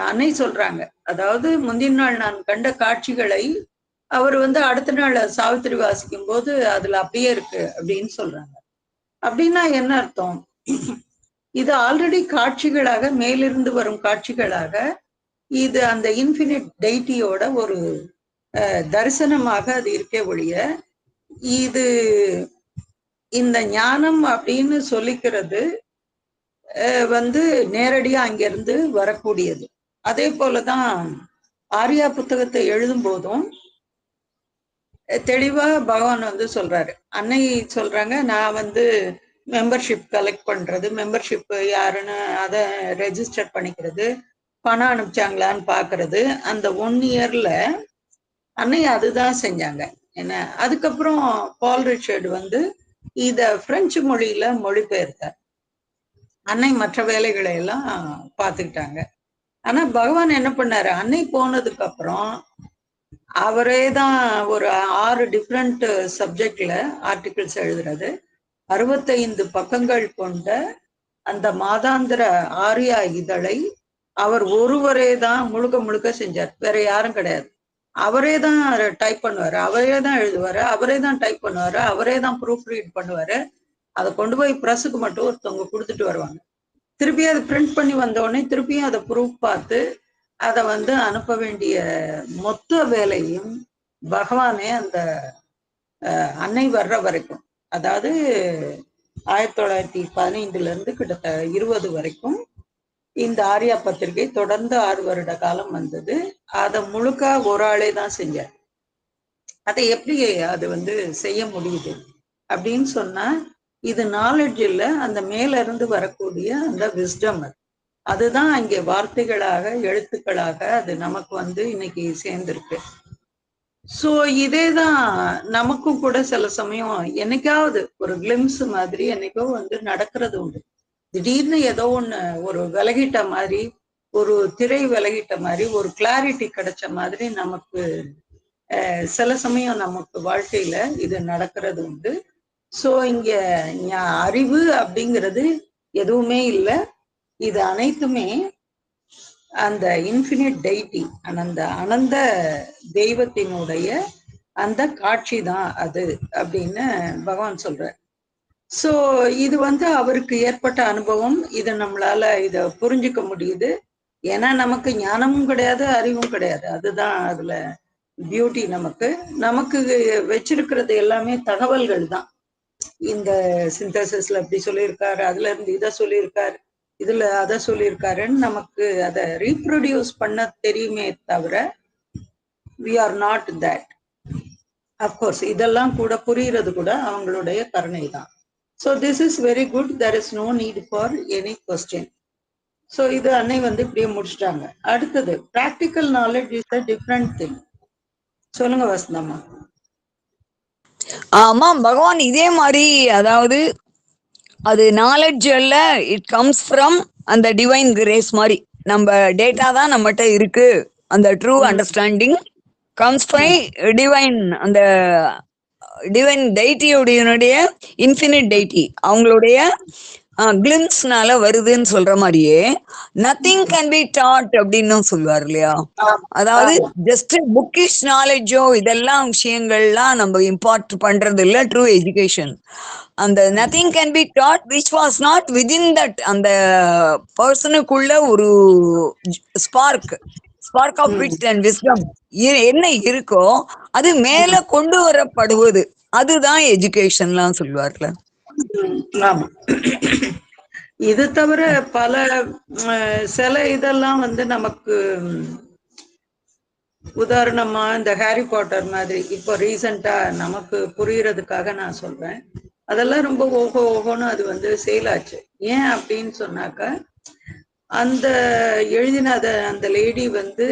அன்னை சொல்றாங்க. அதாவது முந்தின நாள் நான் கண்ட காட்சிகளை அவர் வந்து அடுத்த நாள் சாவித்திரி வாசிக்கும் போது அதுல அப்படியே இருக்கு அப்படின்னு சொல்றாங்க. அப்படின்னா என்ன அர்த்தம்? இது ஆல்ரெடி காட்சிகளாக, மேலிருந்து வரும் காட்சிகளாக, இது அந்த இன்ஃபினிட் டெய்டியோட ஒரு தரிசனமாக அது இருக்கே ஒழிய, இது இந்த ஞானம் அப்படின்னு சொல்லிக்கிறது வந்து நேரடியா அங்கிருந்து வரக்கூடியது. அதே போலதான் ஆர்யா புத்தகத்தை எழுதும் போதும் தெளிவா பகவான் வந்து சொல்றாரு. அன்னை சொல்றாங்க, நான் வந்து மெம்பர்ஷிப் கலெக்ட் பண்றது, மெம்பர்ஷிப் யாருன்னு அதை ரெஜிஸ்டர் பண்ணிக்கிறது, பணம் அனுப்பிச்சாங்களான்னு பாக்குறது, அந்த 1 இயர்ல அன்னை அதுதான் செஞ்சாங்க. என்ன, அதுக்கப்புறம் பால் ரிச்சர்டு வந்து இத பிரெஞ்சு மொழியில மொழிபெயர்த்தார். அன்னை மற்ற வேலைகளை எல்லாம் பார்த்துக்கிட்டாங்க. ஆனா பகவான் என்ன பண்ணாரு, அன்னை போனதுக்கு அப்புறம் அவரே தான் ஒரு 6 டிஃப்ரெண்ட் சப்ஜெக்ட்ல ஆர்டிகிள்ஸ் எழுதுறது, 65 பக்கங்கள் கொண்ட அந்த மாதாந்திர ஆர்யா இதழை அவர் ஒருவரே தான் முழுக்க முழுக்க செஞ்சார். வேற யாரும் கிடையாது. அவரே தான் டைப் பண்ணுவாரு, அவரே தான் எழுதுவாரு, அவரே தான் டைப் பண்ணுவாரு, அவரே தான் ப்ரூஃப் ரீட் பண்ணுவாரு. அதை கொண்டு போய் ப்ரெஸ்ஸுக்கு மட்டும் ஒருத்தவங்க கொடுத்துட்டு வருவாங்க. திருப்பி அதை பிரிண்ட் பண்ணி வந்த உடனே திருப்பியும் அதை ப்ரூஃப் பார்த்து அதை வந்து அனுப்ப வேண்டிய மொத்த வேலையும் பகவானே அந்த அன்னை வர்ற வரைக்கும், அதாவது 1915 இருந்து கிட்டத்தட்ட 20 வரைக்கும் இந்த ஆர்யா பத்திரிகை தொடர்ந்து 6 வருட காலம் வந்தது. அதை முழுக்க ஒரு ஆளே தான் செஞ்சார். அதை எப்படி அது வந்து செய்ய முடியுது அப்படின்னு சொன்னா, இது நாலேஜ் இல்ல, அந்த மேல இருந்து வரக்கூடிய அந்த விஸ்டம், அதுதான் அங்கே வார்த்தைகளாக, எழுத்துக்களாக அது நமக்கு வந்து இன்னைக்கு சேர்ந்திருக்கு. சோ இதேதான் நமக்கும் கூட சில சமயம் என்னைக்காவது ஒரு கிளிம்ஸ் மாதிரி என்னைக்கோ வந்து நடக்கிறது உண்டு. திடீர்னு ஏதோ ஒண்ணு ஒரு விலகிட்ட மாதிரி, ஒரு திரை விலகிட்ட மாதிரி, ஒரு கிளாரிட்டி கிடைச்ச மாதிரி நமக்கு சில சமயம் நமக்கு வாழ்க்கையில இது நடக்கிறது உண்டு. சோ இங்க அறிவு அப்படிங்கிறது எதுவுமே இல்லை. இது அனைத்துமே அந்த இன்ஃபினிட் டெய்டி, அந்த அனந்த தெய்வத்தினுடைய அந்த காட்சி தான் அது அப்படின்னு பகவான் சொல்றார். சோ இது வந்து அவருக்கு ஏற்பட்ட அனுபவம். இதை நம்மளால இதை புரிஞ்சுக்க முடியுது. ஏன்னா நமக்கு ஞானமும் கிடையாது, அறிவும் கிடையாது. அதுதான் அதுல பியூட்டி. நமக்கு வச்சிருக்கிறது எல்லாமே தகவல்கள் தான். இந்த சிந்தசிஸ்ல அப்படி சொல்லியிருக்காரு, அதுல இருந்து இதை சொல்லியிருக்காரு, இதுல அதை சொல்லியிருக்காருன்னு நமக்கு அதை ரீப்ரொடியூஸ் பண்ண தெரியுமே தவிர we are not that. Of course இதெல்லாம் கூட புரியுறது கூட அவங்களுடைய கருணை தான். So this is very good. there is no need for any question. So இது அன்னை வந்து இப்படியே முடிச்சிட்டாங்க. அடுத்தது practical knowledge is a different thing. சொல்லுங்க வசந்தம்மா. ஆமா, பகவான் இதே மாதிரி, அதாவது அது நாலேஜ் அல்ல, இட் கம்ஸ் ஃப்ரம் அந்த டிவைன் கிரேஸ் மாதிரி. நம்ம டேட்டா தான் நம்மகிட்ட இருக்கு. அந்த true understanding comes by divine, அந்த டிவைன் டெய்டியோடைய இன்ஃபினிட் டெய்டி அவங்களுடைய கிளிம்ஸ்னால வருதுன்னு சொல்ற மாதிரியே நத்திங் கேன் பி டாட் அப்படின்னு சொல்லுவார் இல்லையா. அதாவது ஜஸ்ட் புக்கிஷ் நாலேஜோ இதெல்லாம் விஷயங்கள்லாம் நம்ம இம்பார்ட் பண்றது இல்லை ட்ரூ எஜுகேஷன். அந்த nothing can be dot which was not within that, அந்த பர்சனுக்குள்ள ஒரு ஸ்பார்க் ஆஃப் விட் அண்ட் விஸ்டம் என்ன இருக்கோ அது மேல கொண்டு வரப்படுவது, அதுதான் எஜுகேஷன்லாம் சொல்லுவார்ல. ஆமா, இது தவிர பல சில இதெல்லாம் வந்து நமக்கு உதாரணமா இந்த ஹாரி பாட்டர் மாதிரி இப்போ ரீசெண்டா நமக்கு புரியறதுக்காக நான் சொல்றேன். அதெல்லாம் ரொம்ப ஓஹோன்னு அது வந்து செயலாச்சு. ஏன் அப்படின்னு சொன்னாக்க, அந்த எழுதின அந்த லேடி வந்து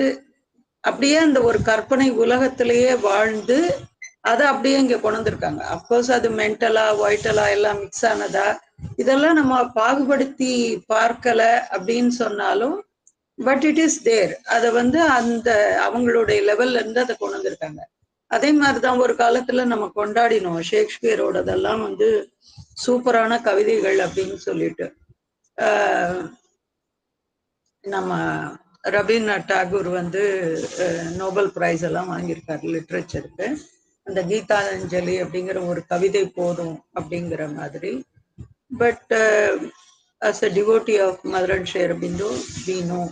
அப்படியே அந்த ஒரு கற்பனை உலகத்திலேயே வாழ்ந்து அதை அப்படியே இங்க கொண்டு வந்திருக்காங்க. அப்கோர்ஸ் அது மென்டலா வைட்டலா எல்லாம் மிக்ஸ் ஆனதா இதெல்லாம் நம்ம பாகுபடுத்தி பார்க்கல அப்படின்னு சொன்னாலும், பட் இட் இஸ் தேர். அதை வந்து அந்த அவங்களுடைய லெவல்ல இருந்து அதை கொண்டு வந்திருக்காங்க. அதே மாதிரிதான் ஒரு காலத்துல நம்ம கொண்டாடினோம் ஷேக்ஸ்பியரோடதெல்லாம் வந்து சூப்பரான கவிதைகள் அப்படின்னு சொல்லிட்டு. நம்ம ரவீந்திரநாத் டாகூர் வந்து நோபல் பிரைஸ் எல்லாம் வாங்கியிருக்காரு லிட்ரேச்சருக்கு. அந்த கீதாஞ்சலி அப்படிங்கிற ஒரு கவிதை போதும் அப்படிங்கிற மாதிரி. But as a devotee of mother and share Bindu we know,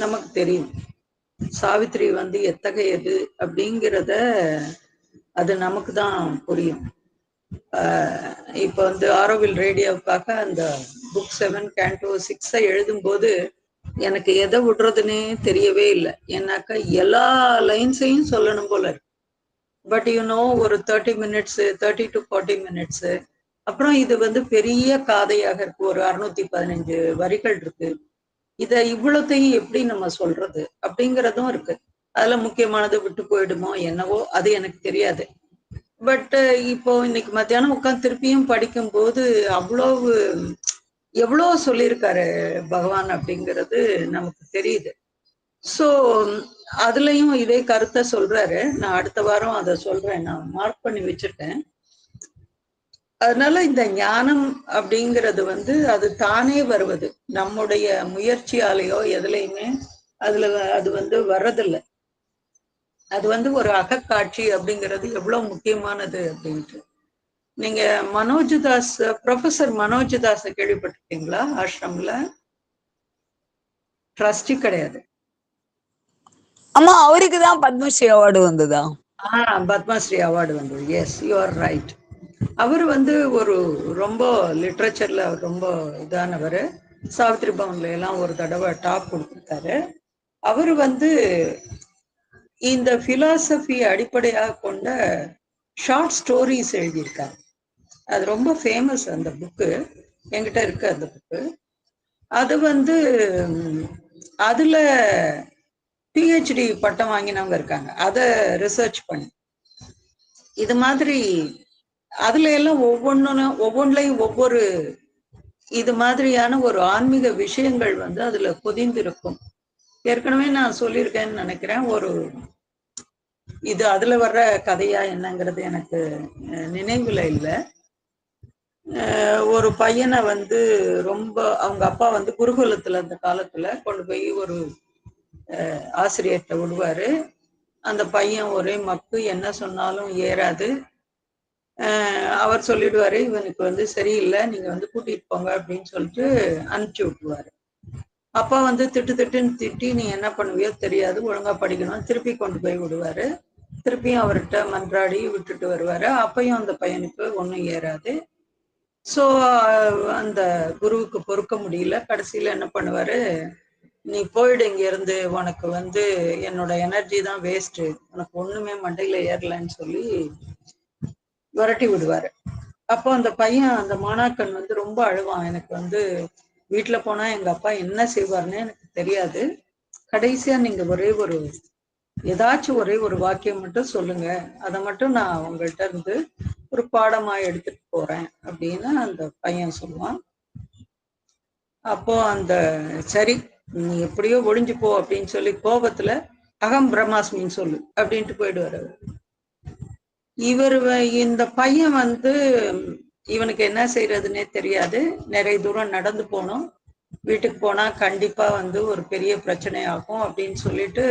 நமக்கு தெரியும் சாவித்ரி வந்து எத்தகையது அப்படிங்கிறத அது நமக்கு தான் புரியும். இப்போ வந்து ஆரோவில் ரேடியோவுக்காக அந்த புக் 7 Canto 6 எழுதும்போது எனக்கு எதை விடுறதுன்னே தெரியவே இல்லை. ஏன்னாக்கா எல்லா லைன்ஸையும் சொல்லணும் போல இருக்கு. பட் ஒரு 30 minutes 30 to 40 minutes. அப்புறம் இது வந்து பெரிய காதையாக இருக்கு. ஒரு 615 வரிகள் இருக்கு. இதை இவ்வளத்தையும் எப்படி நம்ம சொல்றது அப்படிங்கிறதும் இருக்கு. அதுல முக்கியமானது விட்டு போயிடுமோ என்னவோ அது எனக்கு தெரியாது. பட் இப்போ இன்னைக்கு மத்தியானம் உட்காந்து திருப்பியும் படிக்கும் போது எவ்வளோ சொல்லியிருக்காரு பகவான் அப்படிங்கிறது நமக்கு தெரியுது. ஸோ அதுலயும் இதே கருத்தை சொல்றாரு. நான் அடுத்த வாரம் அதை சொல்றேன், நான் மார்க் பண்ணி வச்சிருக்கேன். அதனால இந்த ஞானம் அப்படிங்கிறது வந்து அது தானே வருவது, நம்முடைய முயற்சியாலேயோ எதுலையுமே அது வந்து வர்றதில்லை. அது வந்து ஒரு அகக்காட்சி அப்படிங்கிறது எவ்வளவு முக்கியமானது அப்படின்ட்டு. நீங்க மனோஜ்தாஸ், ப்ரொஃபசர் மனோஜ்தாஸை கேள்விப்பட்டிருக்கீங்களா? ஆசிரம்ல ட்ரஸ்டி கிடையாது. அம்மா அவருக்கு தான் பத்மஸ்ரீ அவார்டு வந்ததா? பத்மஸ்ரீ அவார்டு வந்தது. S, you are right. அவர் வந்து ஒரு ரொம்ப லிட்ரேச்சர்ல ரொம்ப இதானவர். சாவித்ரி பவன்ல எல்லாம் ஒரு தடவை டாப் கொடுத்துருக்காரு. அவர் வந்து இந்த பிலாசபி அடிப்படையாக கொண்ட ஷார்ட் ஸ்டோரிஸ் எழுதியிருக்காரு. அது ரொம்ப ஃபேமஸ் அந்த புக்கு, என்கிட்ட இருக்கு அந்த புக்கு. அது வந்து அதுல பிஹெச்டி பட்டம் வாங்கினவங்க இருக்காங்க, அதை ரிசர்ச் பண்ணி. இது மாதிரி அதுல எல்லாம் ஒவ்வொன்றையும் ஒவ்வொரு இது மாதிரியான ஒரு ஆன்மீக விஷயங்கள் வந்து அதுல பொதிந்திருக்கும். ஏற்கனவே நான் சொல்லியிருக்கேன்னு நினைக்கிறேன். ஒரு இது அதுல வர்ற கதையா என்னங்கிறது எனக்கு நினைவுல இல்லை. ஒரு பையனை வந்து ரொம்ப அவங்க அப்பா வந்து குருகுலத்துல அந்த காலத்துல கொண்டு போய் ஒரு ஆசிரியர்கிட்ட விடுவாரு. அந்த பையன் ஒரே மக்கு, என்ன சொன்னாலும் ஏறாது. அவர் சொல்லிடுவாரு, இவனுக்கு வந்து சரியில்லை, நீங்க வந்து கூட்டிட்டு போங்க அப்படின்னு சொல்லிட்டு அனுப்பிச்சு விட்டுருவாரு. அப்பா வந்து திட்டுன்னு திட்டி, நீ என்ன பண்ணுவியோ தெரியாது, ஒழுங்கா படிக்கணும், திருப்பி கொண்டு போய் விடுவாரு. திருப்பியும் அவர்கிட்ட மன்றாடி விட்டுட்டு வருவாரு. அப்பையும் அந்த பையனுக்கு ஒன்றும் ஏறாது. ஸோ அந்த குருவுக்கு பொறுக்க முடியல. கடைசியில என்ன பண்ணுவாரு, நீ போயிடு இங்க இருந்து, உனக்கு வந்து என்னோட எனர்ஜி தான் வேஸ்ட், உனக்கு ஒண்ணுமே மண்டையில ஏறலன்னு சொல்லி விரட்டி விடுவாரு. அப்போ அந்த பையன், அந்த மாணாக்கன் வந்து ரொம்ப அழுவான். எனக்கு வந்து வீட்டுல போனா எங்க அப்பா என்ன செய்வார்னு எனக்கு தெரியாது, கடைசியா நீங்க ஏதாச்சும் ஒரே ஒரு வாக்கியம் மட்டும் சொல்லுங்க, அதை மட்டும் நான் உங்கள்கிட்ட இருந்து ஒரு பாடமா எடுத்துட்டு போறேன் அப்படின்னு அந்த பையன் சொல்லுவான். அப்போ அந்த சரி நீ எப்படியோ ஒழிஞ்சு போ அப்படின்னு சொல்லி கோபத்துல அகம் பிரம்மாஸ்மின்னு சொல்லு அப்படின்ட்டு போயிடுவாரு. இந்த பையன் வந்து இவனுக்கு என்ன செய்யறதுன்னே தெரியாது. நிறைய தூரம் நடந்து போனோம், வீட்டுக்கு போனா கண்டிப்பா வந்து ஒரு பெரிய பிரச்சனை ஆகும் அப்படின்னு சொல்லிட்டு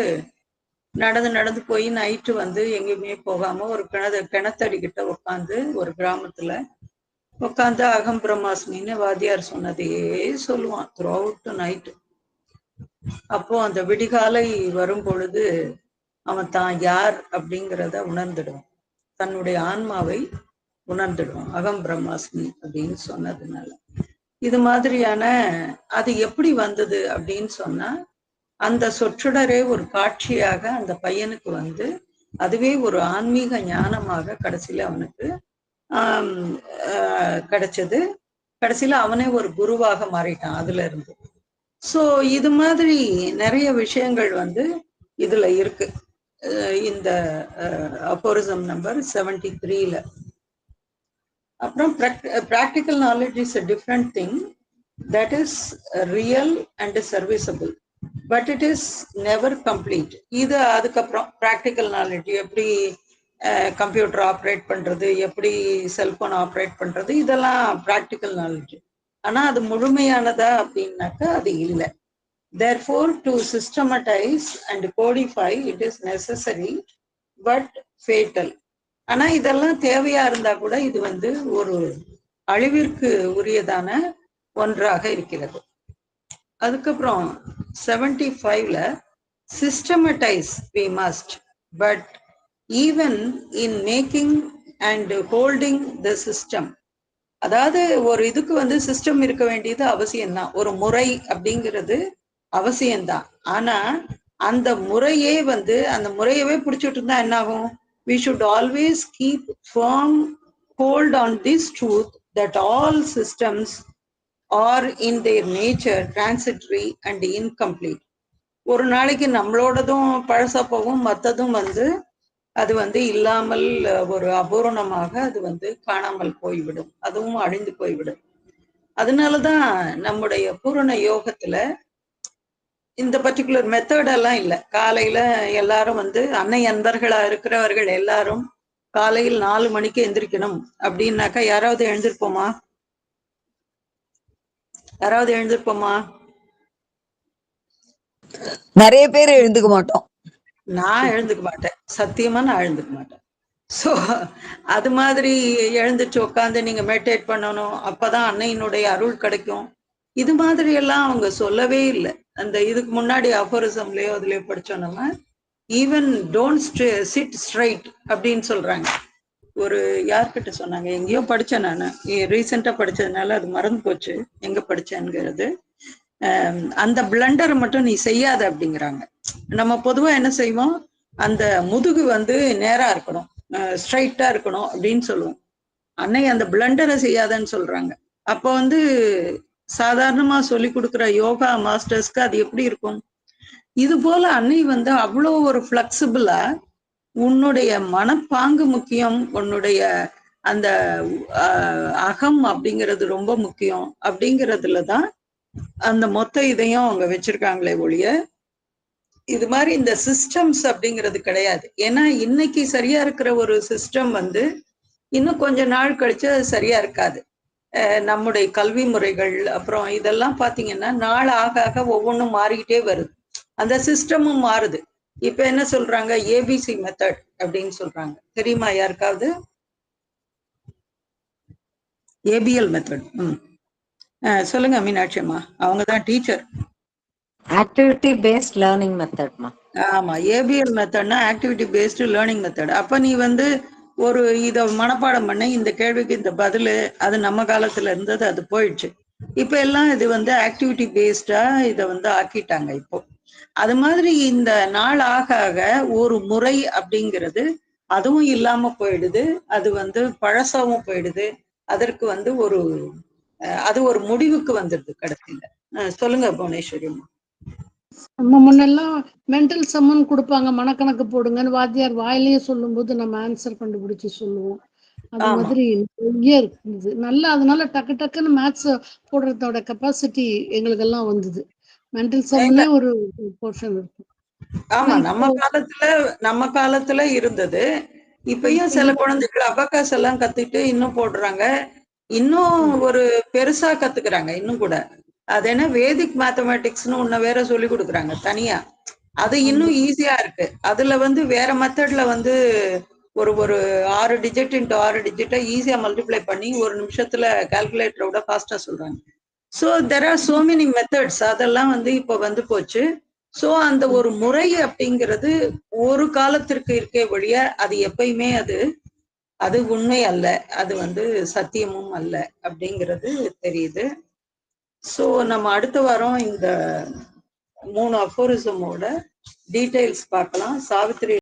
நடந்து போய் நைட்டு வந்து எங்கேயுமே போகாம ஒரு கிணத்தடிக்கிட்ட உட்காந்து, ஒரு கிராமத்துல உட்காந்து அகம் பிரம்மாஸ்மின்னு வாத்தியார் சொன்னதையே சொல்லுவான் த்ரூ அவுட் நைட்டு. அப்போ அந்த விடிகாலை வரும் பொழுது அவன் தான் யார் அப்படிங்கிறத உணர்ந்துடுவான், தன்னுடைய ஆன்மாவை உணர்ந்துடுவான் அகம் பிரம்மாஸ்மி அப்படின்னு சொன்னதுனால. இது மாதிரியான அது எப்படி வந்தது அப்படின்னு சொன்னா, அந்த சொற்றொடரே ஒரு காட்சியாக அந்த பையனுக்கு வந்து அதுவே ஒரு ஆன்மீக ஞானமாக கடைசியில அவனுக்கு கிடைச்சது. கடைசியில அவனே ஒரு குருவாக மாறிட்டான் அதுல இருந்து. ஸோ இது மாதிரி நிறைய விஷயங்கள் வந்து இதுல இருக்கு. இந்த அஃபோரிசம் நம்பர் 73ல. அப்புறம் practical knowledge is a different thing, that is real and serviceable, but it is never complete. இது அதுக்கப்புறம் practical knowledge எப்படி கம்ப்யூட்டர் ஆப்ரேட் பண்றது, எப்படி செல்போன் ஆப்ரேட் பண்றது, இதெல்லாம் ப்ராக்டிக்கல் நாலேஜ். ஆனா அது முழுமையானதா அப்படின்னாக்கா அது இல்லை. Therefore, to systematize and codify it is necessary but fatal. ஆனா இதெல்லாம் தேவையா இருந்தா கூட இது வந்து ஒரு அழிவிற்கு உரியதான ஒன்றாக இருக்கிறது. அதுக்கப்புறம் 75ல systematize we must, but even in making and holding the system, அதாவது ஒரு இதுக்கு வந்து சிஸ்டம் இருக்க வேண்டியது அவசியம்தான், ஒரு முறை அப்படிங்கிறது அவசியம்தான். ஆனா அந்த முறையே வந்து அந்த முறையவே பிடிச்சிட்டு இருந்தா என்ன ஆகும்? We should always keep firm hold on this truth that all systems are in their nature transitory and incomplete. ஒரு நாளைக்கு நம்மளோடதும் பழசா போகும், மற்றதும் வந்து அது வந்து இல்லாமல் ஒரு அபூரணமாக அது வந்து காணாமல் போய்விடும், அதுவும் அழிந்து போய்விடும். அதனாலதான் நம்முடைய பூரண யோகத்துல இந்த பர்டிகுலர் மெத்தட் எல்லாம் இல்லை. காலையில எல்லாரும் வந்து அன்னை அன்பர்களா இருக்கிறவர்கள் எல்லாரும் காலையில் 4 மணிக்கு எந்திரிக்கணும் அப்படின்னாக்கா யாராவது எழுந்திருப்போமா? யாராவது எழுந்திருப்போமா? நிறைய பேர் எழுந்துக்க மாட்டோம். நான் எழுந்துக்க மாட்டேன், சத்தியமா நான் எழுந்துக்க மாட்டேன். ஸோ அது மாதிரி எழுந்துச்சு உட்காந்து நீங்க மெடிடேட் பண்ணணும், அப்பதான் அன்னையினுடைய அருள் கிடைக்கும், இது மாதிரி எல்லாம் அவங்க சொல்லவே இல்லை. அந்த இதுக்கு முன்னாடி அஃபோரிசம்லயோ அதுலயோ படிச்சோம் நம்ம. ஈவன் டோன்ட் சிட் ஸ்ட்ரைட் அப்படின்னு சொல்றாங்க. ஒரு யார்கிட்ட சொன்னாங்க, எங்கேயோ படிச்சேன் நான், ரீசெண்டா படிச்சதுனால அது மறந்து போச்சு எங்க படிச்சேங்கிறது. அந்த பிளண்டர் மட்டும் நீ செய்யாத அப்படிங்கிறாங்க. நம்ம பொதுவா என்ன செய்வோம், அந்த முதுகு வந்து நேரா இருக்கணும், ஸ்ட்ரைட்டா இருக்கணும் அப்படின்னு சொல்லுவோம். அன்னை அந்த பிளண்டரை செய்யாதன்னு சொல்றாங்க. அப்போ வந்து சாதாரணமா சொல்லி கொடுக்குற யோகா மாஸ்டர்ஸ்க்கு அது எப்படி இருக்கும்? இது போல அன்னை வந்து அவ்வளோ ஒரு ஃபிளெக்சிபிளா, உன்னுடைய மனப்பாங்கு முக்கியம், உன்னுடைய அந்த அகம் அப்படிங்கிறது ரொம்ப முக்கியம் அப்படிங்கிறதுலதான் அந்த மொத்த இதையும் அவங்க வச்சிருக்காங்களே ஒழிய இது மாதிரி இந்த சிஸ்டம்ஸ் அப்படிங்கிறது கிடையாது. ஏன்னா இன்னைக்கு சரியா இருக்கிற ஒரு சிஸ்டம் வந்து இன்னும் கொஞ்ச நாள் கழிச்சு அது சரியா இருக்காது. நம்முடைய கல்வி முறைகள் அப்புறம் இதெல்லாம் பாத்தீங்கன்னா நாள் ஆக ஆக ஒவ்வொன்றும் மாறிக்கிட்டே வருது, அந்த சிஸ்டமும் மாறுது. இப்ப என்ன சொல்றாங்க, ஏபிசி மெத்தட் அப்படின்னு சொல்றாங்க, தெரியுமா யாருக்காவது? ABL method. சொல்லுங்க மீனாட்சி அம்மா, அவங்கதான் டீச்சர். ஆக்டிவிட்டி பேஸ்ட் லேர்னிங் மெத்தட்மா. ஆமா, ஏபிஎல் மெத்தட்னா ஆக்டிவிட்டி பேஸ்டு லேர்னிங் மெத்தட். அப்ப நீ வந்து ஒரு இத மனப்பாடம் பண்ண, இந்த கேள்விக்கு இந்த பதிலு, அது நம்ம காலத்துல இருந்தது, அது போயிடுச்சு. இப்ப எல்லாம் இது வந்து ஆக்டிவிட்டி பேஸ்டா இதை வந்து ஆக்கிட்டாங்க இப்போ. அது மாதிரி இந்த நாள் ஆக ஆக ஒரு முறை அப்படிங்கிறது அதுவும் இல்லாம போயிடுது, அது வந்து பழசாவும் போயிடுது, அதற்கு வந்து ஒரு அது ஒரு முடிவுக்கு வந்துடுது கடைசியில. சொல்லுங்க புவனேஸ்வரி. நம்ம முன்னெல்லாம் மென்டல் சம்மன் கொடுப்பாங்க, மனக்கணக்கு போடுங்கன்னு வாத்தியார் வாயிலேயே சொல்லும் போது நம்ம ஆன்சர் கண்டுபிடிச்சு சொல்லுவோம். அது மாதிரி நிறைய இருக்குது நல்லா. அதனால டக்கு டக்குன்னு மேத்ஸ் போடுறதோட கெப்பாசிட்டி எங்களுக்கு எல்லாம் வந்தது. மென்டல் சம்லே ஒரு போர்ஷன் இருக்கு. ஆமா, நம்ம காலத்துல இருந்தது. இப்பயும் சில குழந்தைகள் அபகாஸ் எல்லாம் கத்துட்டு இன்னும் போடுறாங்க, இன்னும் ஒரு பெருசா கத்துக்கிறாங்க இன்னும் கூட. அது என்ன வேதிக் மேத்தமேட்டிக்ஸ்னு ஒண்ணு வேற சொல்லி கொடுக்குறாங்க தனியா, அது இன்னும் ஈஸியா இருக்கு. அதுல வந்து வேற மெத்தட்ல வந்து ஒரு 6 டிஜிட் இன்ட்டு 6 டிஜிட்டை ஈஸியா மல்டிப்ளை பண்ணி ஒரு நிமிஷத்துல கால்குலேட்டரோட ஃபாஸ்டா சொல்றாங்க. So there are so many methods, அதெல்லாம் வந்து இப்போ வந்து போச்சு. ஸோ அந்த ஒரு முறை அப்படிங்கிறது ஒரு காலத்திற்கு இருக்கே ஒழிய அது எப்பயுமே அது உண்மை அல்ல, அது வந்து சத்தியமும் அல்ல அப்படிங்கிறது தெரியுது. ஸோ நம்ம அடுத்த வாரம் இந்த 3 அஃபோரிசமோட டீட்டெயில்ஸ் பார்க்கலாம். சாவித்திரி